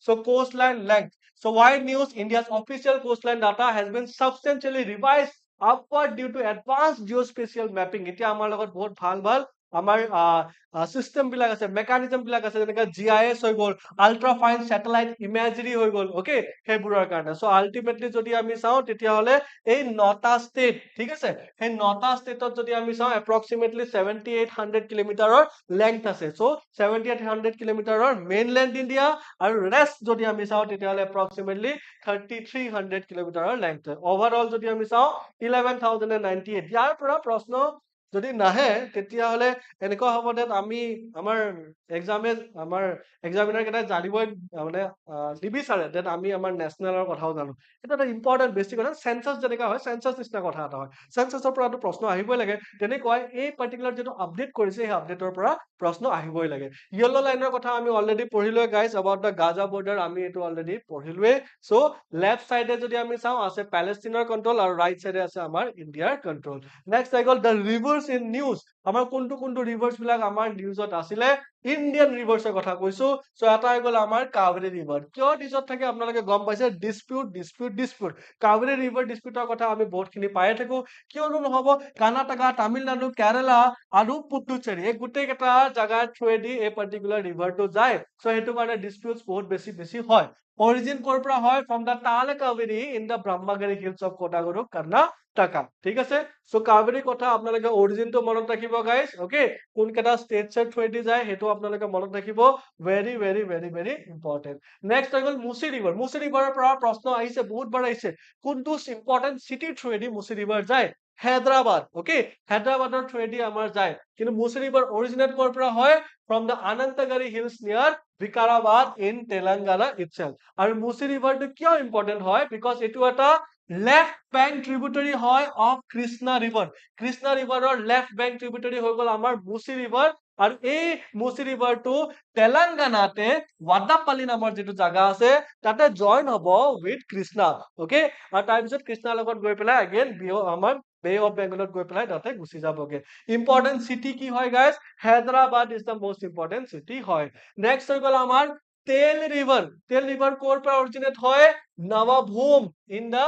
so coastline length so wide news India's official coastline data has been substantially revised upward due to advanced geospatial mapping এতিয়া আমাৰ লগত বহুত ভাল ভাল আমাৰ চিষ্টেম বিলাক আছে, মেকানিজম বিলাক আছে, যেনেকে GIS হৈ গ'ল, আল্ট্ৰা ফাইন চেটেলাইট ইমেজাৰী হৈ গ'ল, অকে, সেইবোৰৰ কাৰণে। চ' আল্টিমেটলি যদি আমি চাওঁ তেতিয়াহ'লে এই 9টা ষ্টেট, ঠিক আছে, সেই 9টা ষ্টেটত যদি আমি চাওঁ এপ্ৰক্সিমেটলি 7800 কিলোমিটাৰৰ লেংথ আছে। চ' 7800 কিলোমিটাৰৰ মেইনলেণ্ড ইণ্ডিয়া আৰু ৰেষ্ট যদি আমি চাওঁ তেতিয়াহ'লে এপ্ৰক্সিমেটলি 3300 কিলোমিটাৰৰ লেংথ। অভাৰঅল যদি আমি চাওঁ 11098। ইয়াৰ পৰা প্ৰশ্ন যদি নাহে তেতিয়াহ'লে এনেকুৱা হ'ব যে আমি আমাৰ আমাৰ এক্সামিনাৰ কেইটাই জানিবই মানে নিবিচাৰে যে আমি আমাৰ নেশ্যনেলৰ কথাও জানো। এটা এটা ইম্পৰ্টেণ্ট বেছিক কথা, চেন্সাছ যেনেকুৱা হয়, চেন্সাছ নিচিনা কথা এটা হয়। চেন্সাছৰ পৰাটো প্ৰশ্ন আহিবই লাগে। তেনেকুৱাই এই পাৰ্টিকুলাৰ যিটো আপডেট কৰিছে সেই আপডেটৰ পৰা প্ৰশ্ন আহিবই লাগে। য়েল্লো লাইনৰ কথা আমি অলৰেডি পঢ়িলোৱে guys, about the Gaza border আমি এইটো অলৰেডি পঢ়িলোৱে। চ' লেফ্ট চাইডে যদি আমি চাওঁ আছে পেলেষ্টিনৰ কণ্ট্ৰল আৰু ৰাইট চাইডে আছে আমাৰ ইণ্ডিয়াৰ কণ্ট্ৰল। নেক্সট আহি গ'ল দ্য ৰিভাৰ্ছ ইন নিউজ। আমাৰ কোনটো কোনটো ৰিভাৰ্ছ বিলাক আমাৰ নিউজত আছিলে, ইণ্ডিয়ান ৰিভাৰ্ছৰ কথা কৈছো। চ' এটা হৈ গ'ল আমাৰ কাবেৰী ৰিভাৰ। কিয় নিউজত থাকে আপোনালোকে গম পাইছে, ডিস্পিউট। কাবেৰী ৰিভাৰ ডিস্পিউটৰ কথা আমি বহুতখিনি পায়ে থাকো। কিয়নো নহব, কৰ্ণাটকা, তামিলনাডু, কেৰালা আৰু পুডুচেৰী এই গোটেই কেইটা জাগাৰ থ্ৰুৱেদি এই পাৰ্টিকুলাৰ ৰিভাৰটো যায়। চ' সেইটো কাৰণে ডিস্পিউট বহুত বেছি হয়। অৰিজিন ক'ৰ পৰা হয়, from the Talakaveri in the Brahmagiri hills of Kodagu, Karnataka. ঠিক আছে, চ' কাবেৰী কথা আপোনালোকে অৰিজিনটো মনত ৰাখিব গাইজ, অকে, কোন কেইটা ষ্টেটছৰ থ্ৰুৱেদি যায় সেইটো আপোনালোকে মনত ৰাখিব। Very important. নেক্সট হৈ গ'ল মুচি ৰিভাৰ। মুচি ৰিভাৰৰ পৰা প্ৰশ্ন আহিছে, বহুতবাৰ আহিছে, কোনটো ইম্পৰ্টেণ্ট চিটিৰ থ্ৰুৱেদি মুচি ৰিভাৰ যায়? হায়দৰাবাদ, অকে, হায়দৰাবাদৰ থ্ৰুৱেদি আমাৰ যায়। কিন্তু মুচি ৰিভাৰ অৰিজিনেট ক'ৰ পৰা হয়? ফ্ৰম দ্য অনন্তগিৰি হিলছ নিয়াৰ বিকাৰাবাদ ইন তেলেংগানা ইটসেল্ফ। আৰু মুচি ৰিভাৰটো কিয় ইম্পৰ্টেণ্ট হয়? বিকজ এইটো এটা লেফ্ট বেংক ট্ৰিবিউটাৰী হয় অফ কৃষ্ণা ৰিভাৰ। কৃষ্ণা ৰিভাৰৰ লেফ্ট বেংক ট্ৰিবিউটাৰী হৈ গ'ল আমাৰ মুচি ৰিভাৰ। আৰু এই মুচি ৰিভাৰটো তেলেংগানাতে ৱাডাপাল্লি নামৰ যিটো জাগা আছে তাতে জইন হ'ব উইথ কৃষ্ণা, অকে। আৰু তাৰপিছত কৃষ্ণাৰ লগত গৈ পেলাই এগেইন আমাৰ বে অফ বেংগলত গৈ পেলাই তাতে গুচি যাবগে। ইম্পৰ্টেণ্ট চিটি কি হয় guys? Hyderabad is the most important city হয়। নেক্সট হৈ গ'ল আমাৰ তেল ৰিভাৰ। তেল ৰিভাৰ ক'ৰ পৰা অৰিজিনেট হয়? নৱাভূম in the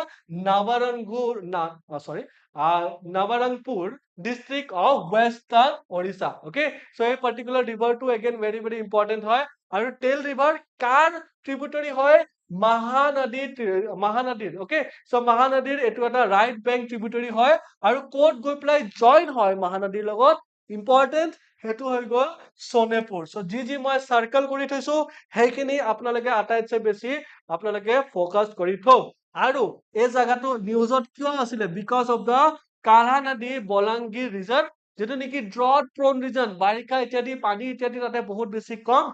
Nabarangpur district of western Odisha, okay. So' এই পাৰ্টিকুলাৰ ৰিভাৰটো এগেইন ভেৰি ইম্পৰ্টেণ্ট হয়। আৰু তেল ৰিভাৰ কাৰ ট্ৰিবিউটাৰী হয়? মহানদীৰ, অকে। চ' মহানদীৰ এইটো এটা ৰাইট বেংক ট্ৰিবিউটাৰী হয়। আৰু ক'ত গৈ পেলাই জইন হয় মহানদীৰ লগত? ইম্পৰ্টেণ্ট, সেইটো হৈ গ'ল সোনেপুৰ। চ' যি মই চাৰ্কল কৰি থৈছো সেইখিনি আপোনালোকে আটাইতছে বেছি আপোনালোকে ফকাছ কৰি থওক। আৰু এই জাগাটো নিউজত কিয় আছিলে? বিকজ অফ দ্য কাঢ়া নদী বলাংগীৰ ৰিজন, যিটো নেকি ড্ৰট প্ৰন ৰিজন, বাৰিষা ইত্যাদি পানী ইত্যাদি তাতে বহুত বেছি কম,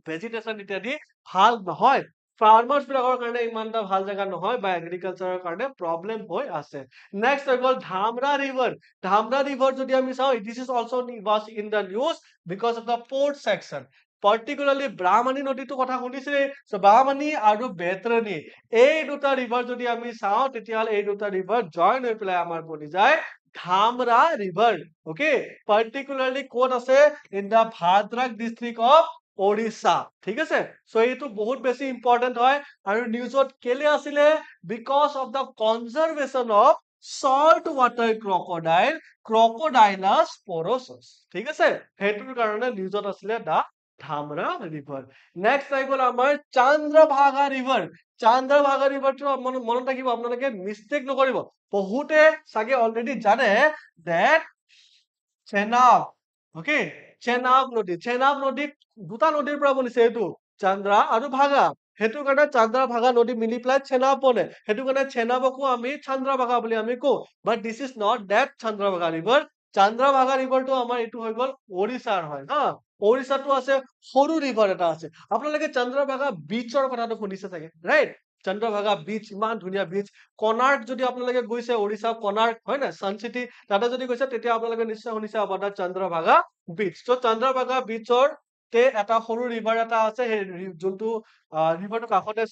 ভেজিটেশ্যন ইত্যাদি ভাল নহয়, ফাৰ্মাৰ্ছ বিলাকৰ কাৰণে ইমান এটা ভাল জেগা নহয়, বা এগ্ৰিকালচাৰৰ কাৰণে প্ৰব্লেম হৈ আছে। নেক্সট হৈ গ'ল ধামৰা ৰিভাৰ। ধামৰা ৰিভাৰ যদি আমি চাওঁ, this is also was in the news because of the port section. Particularly Brahmani নদীটোৰ কথা শুনিছে, ব্ৰাহ্মণী আৰু বেতৰণী এই দুটা ৰিভাৰ যদি আমি চাওঁ তেতিয়াহ'লে এই দুটা ৰিভাৰ জইন হৈ পেলাই আমাৰ বনি যায় ধামৰা ৰিভাৰ, অকে। পাৰ্টিকুলাৰলি ক'ত আছে? In the Bhadrak district of Odisha, ঠিক আছে। চ' এইটো বহুত বেছি ইম্পৰ্টেণ্ট হয়। আৰু নিউজত কেলে আছিলে? Because of the conservation of salt water crocodylus porosus, ঠিক আছে, সেইটোৰ কাৰণে নিউজত আছিলে দা ধামৰা ৰিভাৰ। নেক্সট আহি গ'ল আমাৰ চন্দ্ৰভাগা ৰিভাৰ। চন্দ্ৰভাগা ৰিভাৰটো মনত ৰাখিব, আপোনালোকে মিষ্টেক নকৰিব। বহুতে চাগে অলৰেডি জানে that চেনাব, অকে, চেনাব নদীত দুটা নদীৰ পৰা বনিছে, এইটো চন্দ্ৰা আৰু ভাগা। সেইটো কাৰণে চন্দ্ৰা ভাগা নদী মিলি পেলাই চেনাব বনে, সেইটো কাৰণে চেনাবকো আমি চন্দ্ৰভাগা বুলি আমি কওঁ। But this is not that Chandrabhaga river. Chandrabhaga ৰিভাৰটো আমাৰ এইটো হৈ গ'ল ওড়িশাৰ হয়, হা। ওড়িশাতো আছে সৰু ৰিভাৰ এটা আছে। আপোনালোকে চন্দ্ৰভাগা বিচৰ কথাটো শুনিছে চাগে, ৰাইট? চন্দ্ৰভাগা বিচ, ইমান ধুনীয়া বিচ। কনাৰ্ক যদি আপোনালোকে গৈছে, ওড়িশা কনাৰ্ক হয় নে, ছান চিটি, তাতে যদি গৈছে তেতিয়া আপোনালোকে নিশ্চয় শুনিছে about the চন্দ্ৰভাগা বিচ। ত' চন্দ্ৰভাগা বিচৰ এটা সৰু ৰিভাৰ এটা আছে, সেই যোনটো ৰিভাৰটো কাষতে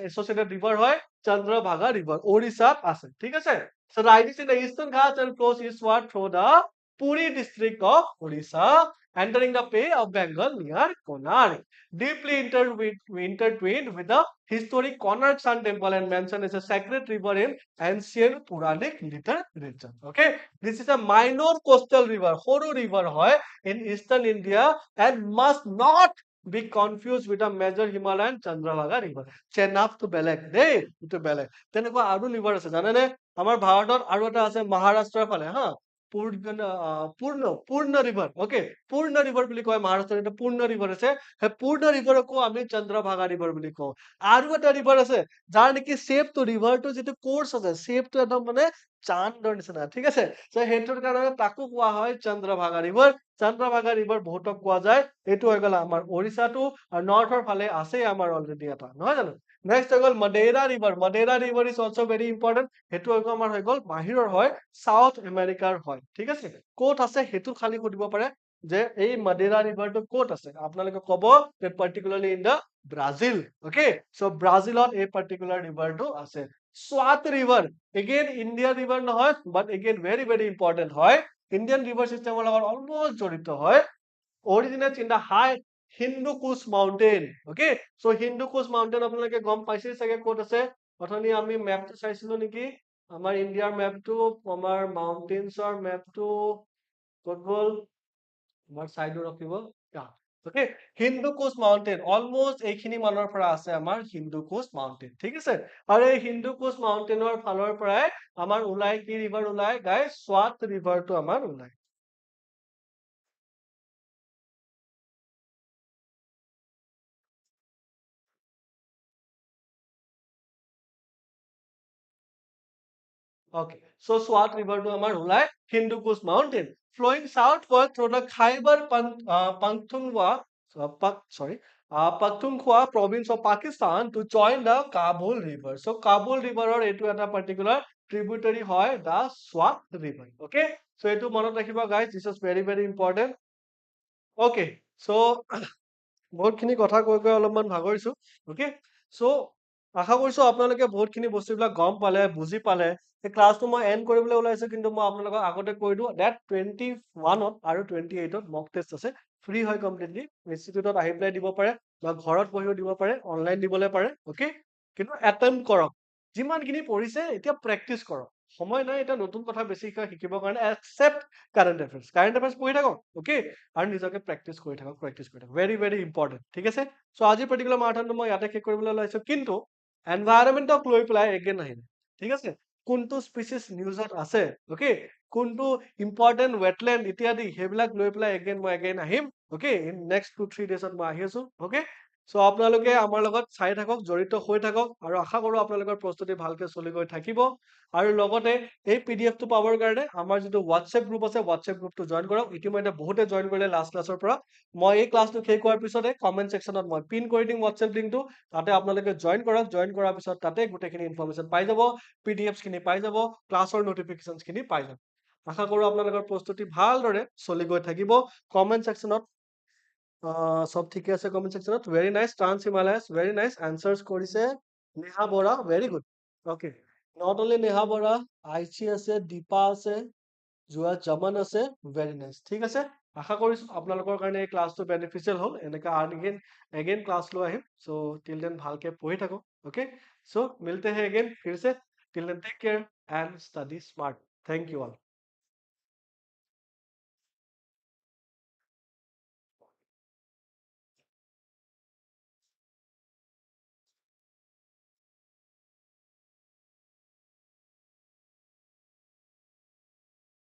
এছ'চিয়েটেড ৰিভাৰ হয় চন্দ্ৰভাগা ৰিভাৰ, ওড়িশাত আছে, ঠিক আছে। So rises in the eastern Ghats and flows eastward through the Puri district of Odisha. entering the Bay of Bengal near Konark, deeply intertwined with the historic Konark Sun Temple and mentioned as a sacred river in ancient Puranic literature. Okay, this is a minor coastal river, Horu River hoy in eastern India and must not be confused with a major Himalayan Chandrabhaga river. Chenab to Belek, দেই to Belek. তেনেকুৱা আৰু river আছে জানেনে? আমাৰ ভাৰতত আৰু এটা আছে মহাৰাষ্ট্ৰৰ ফালে হা পূৰ্ণ ৰিভাৰ অকে পূৰ্ণ ৰিভাৰ বুলি কয় মহাৰাষ্ট্ৰৰ এটা পূৰ্ণ ৰিভাৰ আছে সেই পূৰ্ণ ৰিভাৰকো আমি চন্দ্ৰভাগা ৰিভাৰ বুলি কওঁ আৰু এটা ৰিভাৰ আছে যাৰ নেকি শেপটো ৰিভাৰটো যিটো কোৰ্স আছে শেপটো একদম মানে চান্দৰ নিচিনা ঠিক আছে সো হেতুৰ কাৰণে তাকো কোৱা হয় চন্দ্ৰভাগা ৰিভাৰ বহুতক কোৱা যায় এটো হৈ গল আমাৰ ওড়িশাটো আৰু নৰ্থৰ ফালে আছে আমাৰ অলৰেডি এটা নহয় জানো নেক্সট হৈ গল Madeira river is also very important হেতু আমাৰ হৈ গল বাহিৰৰ হয় সাউথ আমেৰিকাৰ হয় ঠিক আছে কোট আছে হেতু খালি সুধিব পাৰে যে এই মাদেৰা ৰিভাৰটো কোট আছে আপোনালোকে কব যে particularly in the Brazil okay so ব্ৰাজিলত এই পাৰ্টিকুলাৰ ৰিভাৰটো আছে Swat river again Indian river নহয় but again very very important হয় ইণ্ডিয়ান ৰিভাৰ সিস্টেমৰ লগত অলমোস্ট জড়িত হয় originates in the high Hindu Kush mountain okay so Hindu Kush mountain আপোনালোকে গম পাইছে চাগে ক'ত আছে অথনি আমি ম্যাপটো চাইছিলো নেকি আমাৰ ইন্ডিয়াৰ ম্যাপটো আমাৰ মাউন্টেইনছৰ ম্যাপটো ক'ত গ'ল আমাৰ সাইডত ৰাখিব okay Hindu Kush mountain almost এইখিনি মানৰ পৰা আছে আমাৰ Hindu Kush mountain ঠিক আছে আৰু এই Hindu Kush mountainৰ ফালৰ পৰাই আমাৰ ওলাই কি ৰিভাৰ ওলাই গাইস সোৱাত ৰিভাৰটো আমাৰ ওলাই Okay, so Swat River to Amar Hulai, Hindu Kush Mountain, flowing southward through the Khyber Pakhtunkhwa, Pakhtunkhwa province of Pakistan to join the Kabul River. So Kabul River or etu eta particular tributary hoy the Swat River. Okay, so etu monot rakhiba guys. This is very very important. Okay, so বহুতখিনি কথা কৈ কৈ অলপমান ভাগৰিছো okay so আশা কৰিছো আপোনালোকে বহুতখিনি বস্তুবিলাক গম পালে বুজি পালে এই ক্লাছটো মই এন্ড কৰিবলৈ ওলাইছো কিন্তু মই আপোনালোকক আগতে কৈ দিও দ্যাট 21 ত আৰু 28 ত মক টেষ্ট আছে ফ্ৰী হয় কমপ্লিটলি ইনষ্টিটিউটত আহি পেলাই দিব পাৰে বা ঘৰত বহিও দিব পাৰে অনলাইন দিবলৈ পাৰে ওকে কিন্তু এটেম্প কৰক যিমানখিনি পঢ়িছে এতিয়া প্ৰেক্টিচ কৰক সময় নাই এটা নতুন কথা বেছি শিকিবৰ কাৰণে একসেপ্ট কাৰেণ্ট এফেয়াৰ্স পঢ়ি থাকক ওকে আৰু নিজকে প্ৰেক্টিচ কৰি থাকক ভেৰি ভেৰি ইম্পৰ্টেন্ট ঠিক আছে সো আজি পাৰ্টিকুলাৰ মাৰাথনটো মই ইয়াতে শেষ কৰিবলৈ ওলাইছো কিন্তু এনভাইৰনমেন্টক লৈ পেলাই এগেইন আহিম ঠিক আছে কোনটো স্পিচিছ নিউজত আছে ওকে কোনটো ইম্পৰ্টেন্ট ৱেটলেণ্ড ইত্যাদি সেইবিলাক লৈ পেলাই মই এগেইন আহিম ওকে ইন নেক্সট 2-3 ডেজত মই আহি আছো ওকে সো আপোনালোকে আমাৰ লগত চাই থাকক জড়িত হৈ থাকক আৰু আশা কৰো আপোনালোকৰ প্ৰস্তুতি ভালকে চলি গৈ থাকিব আৰু লগতে এই পিডিএফ টো পাবৰ কাৰণে আমাৰ যিটো WhatsApp গ্ৰুপ আছে WhatsApp গ্ৰুপটো জয়েন কৰক ইতিমধ্যে বহুতে জয়েন কৰিলে লাষ্ট ক্লাছৰ পৰা মই এই ক্লাছটো শেষ হোৱাৰ পিছতে কমেন্ট সেকশনত মই পিন কৰি দিম WhatsApp লিংকটো তাতে আপোনালোকে জয়েন কৰক জয়েন কৰাৰ পিছত তাতে গোটেইখিনি ইনফৰমেশন পাই যাব পিডিএফছ খিনি পাই যাব ক্লাছৰ নটিফিকেশনছ খিনি পাই যাব আশা কৰো আপোনালোকৰ প্ৰস্তুতি ভালদৰে চলি গৈ থাকিব কমেন্ট সেকশনত সব ঠিকে আছে কমেন্ট সেকশনত very nice trans Himalayas very nice answers কৰিছে Neha Bora very good okay not only Neha Bora আইচি আছে দীপা আছে জুৱা জামান আছে ভেৰি নাইস ঠিক আছে আশা কৰিছো আপোনালোকৰ কাৰণে এই ক্লাছটো বেনিফিচিয়েল হ'ল এনেকা এগেইন ক্লাছ লৈ আহিম সো টিল দেন ভালকে পঢ়ি থাকক ওকে সো মিলতে হে এগেইন फिर से till then take care and study smart thank you all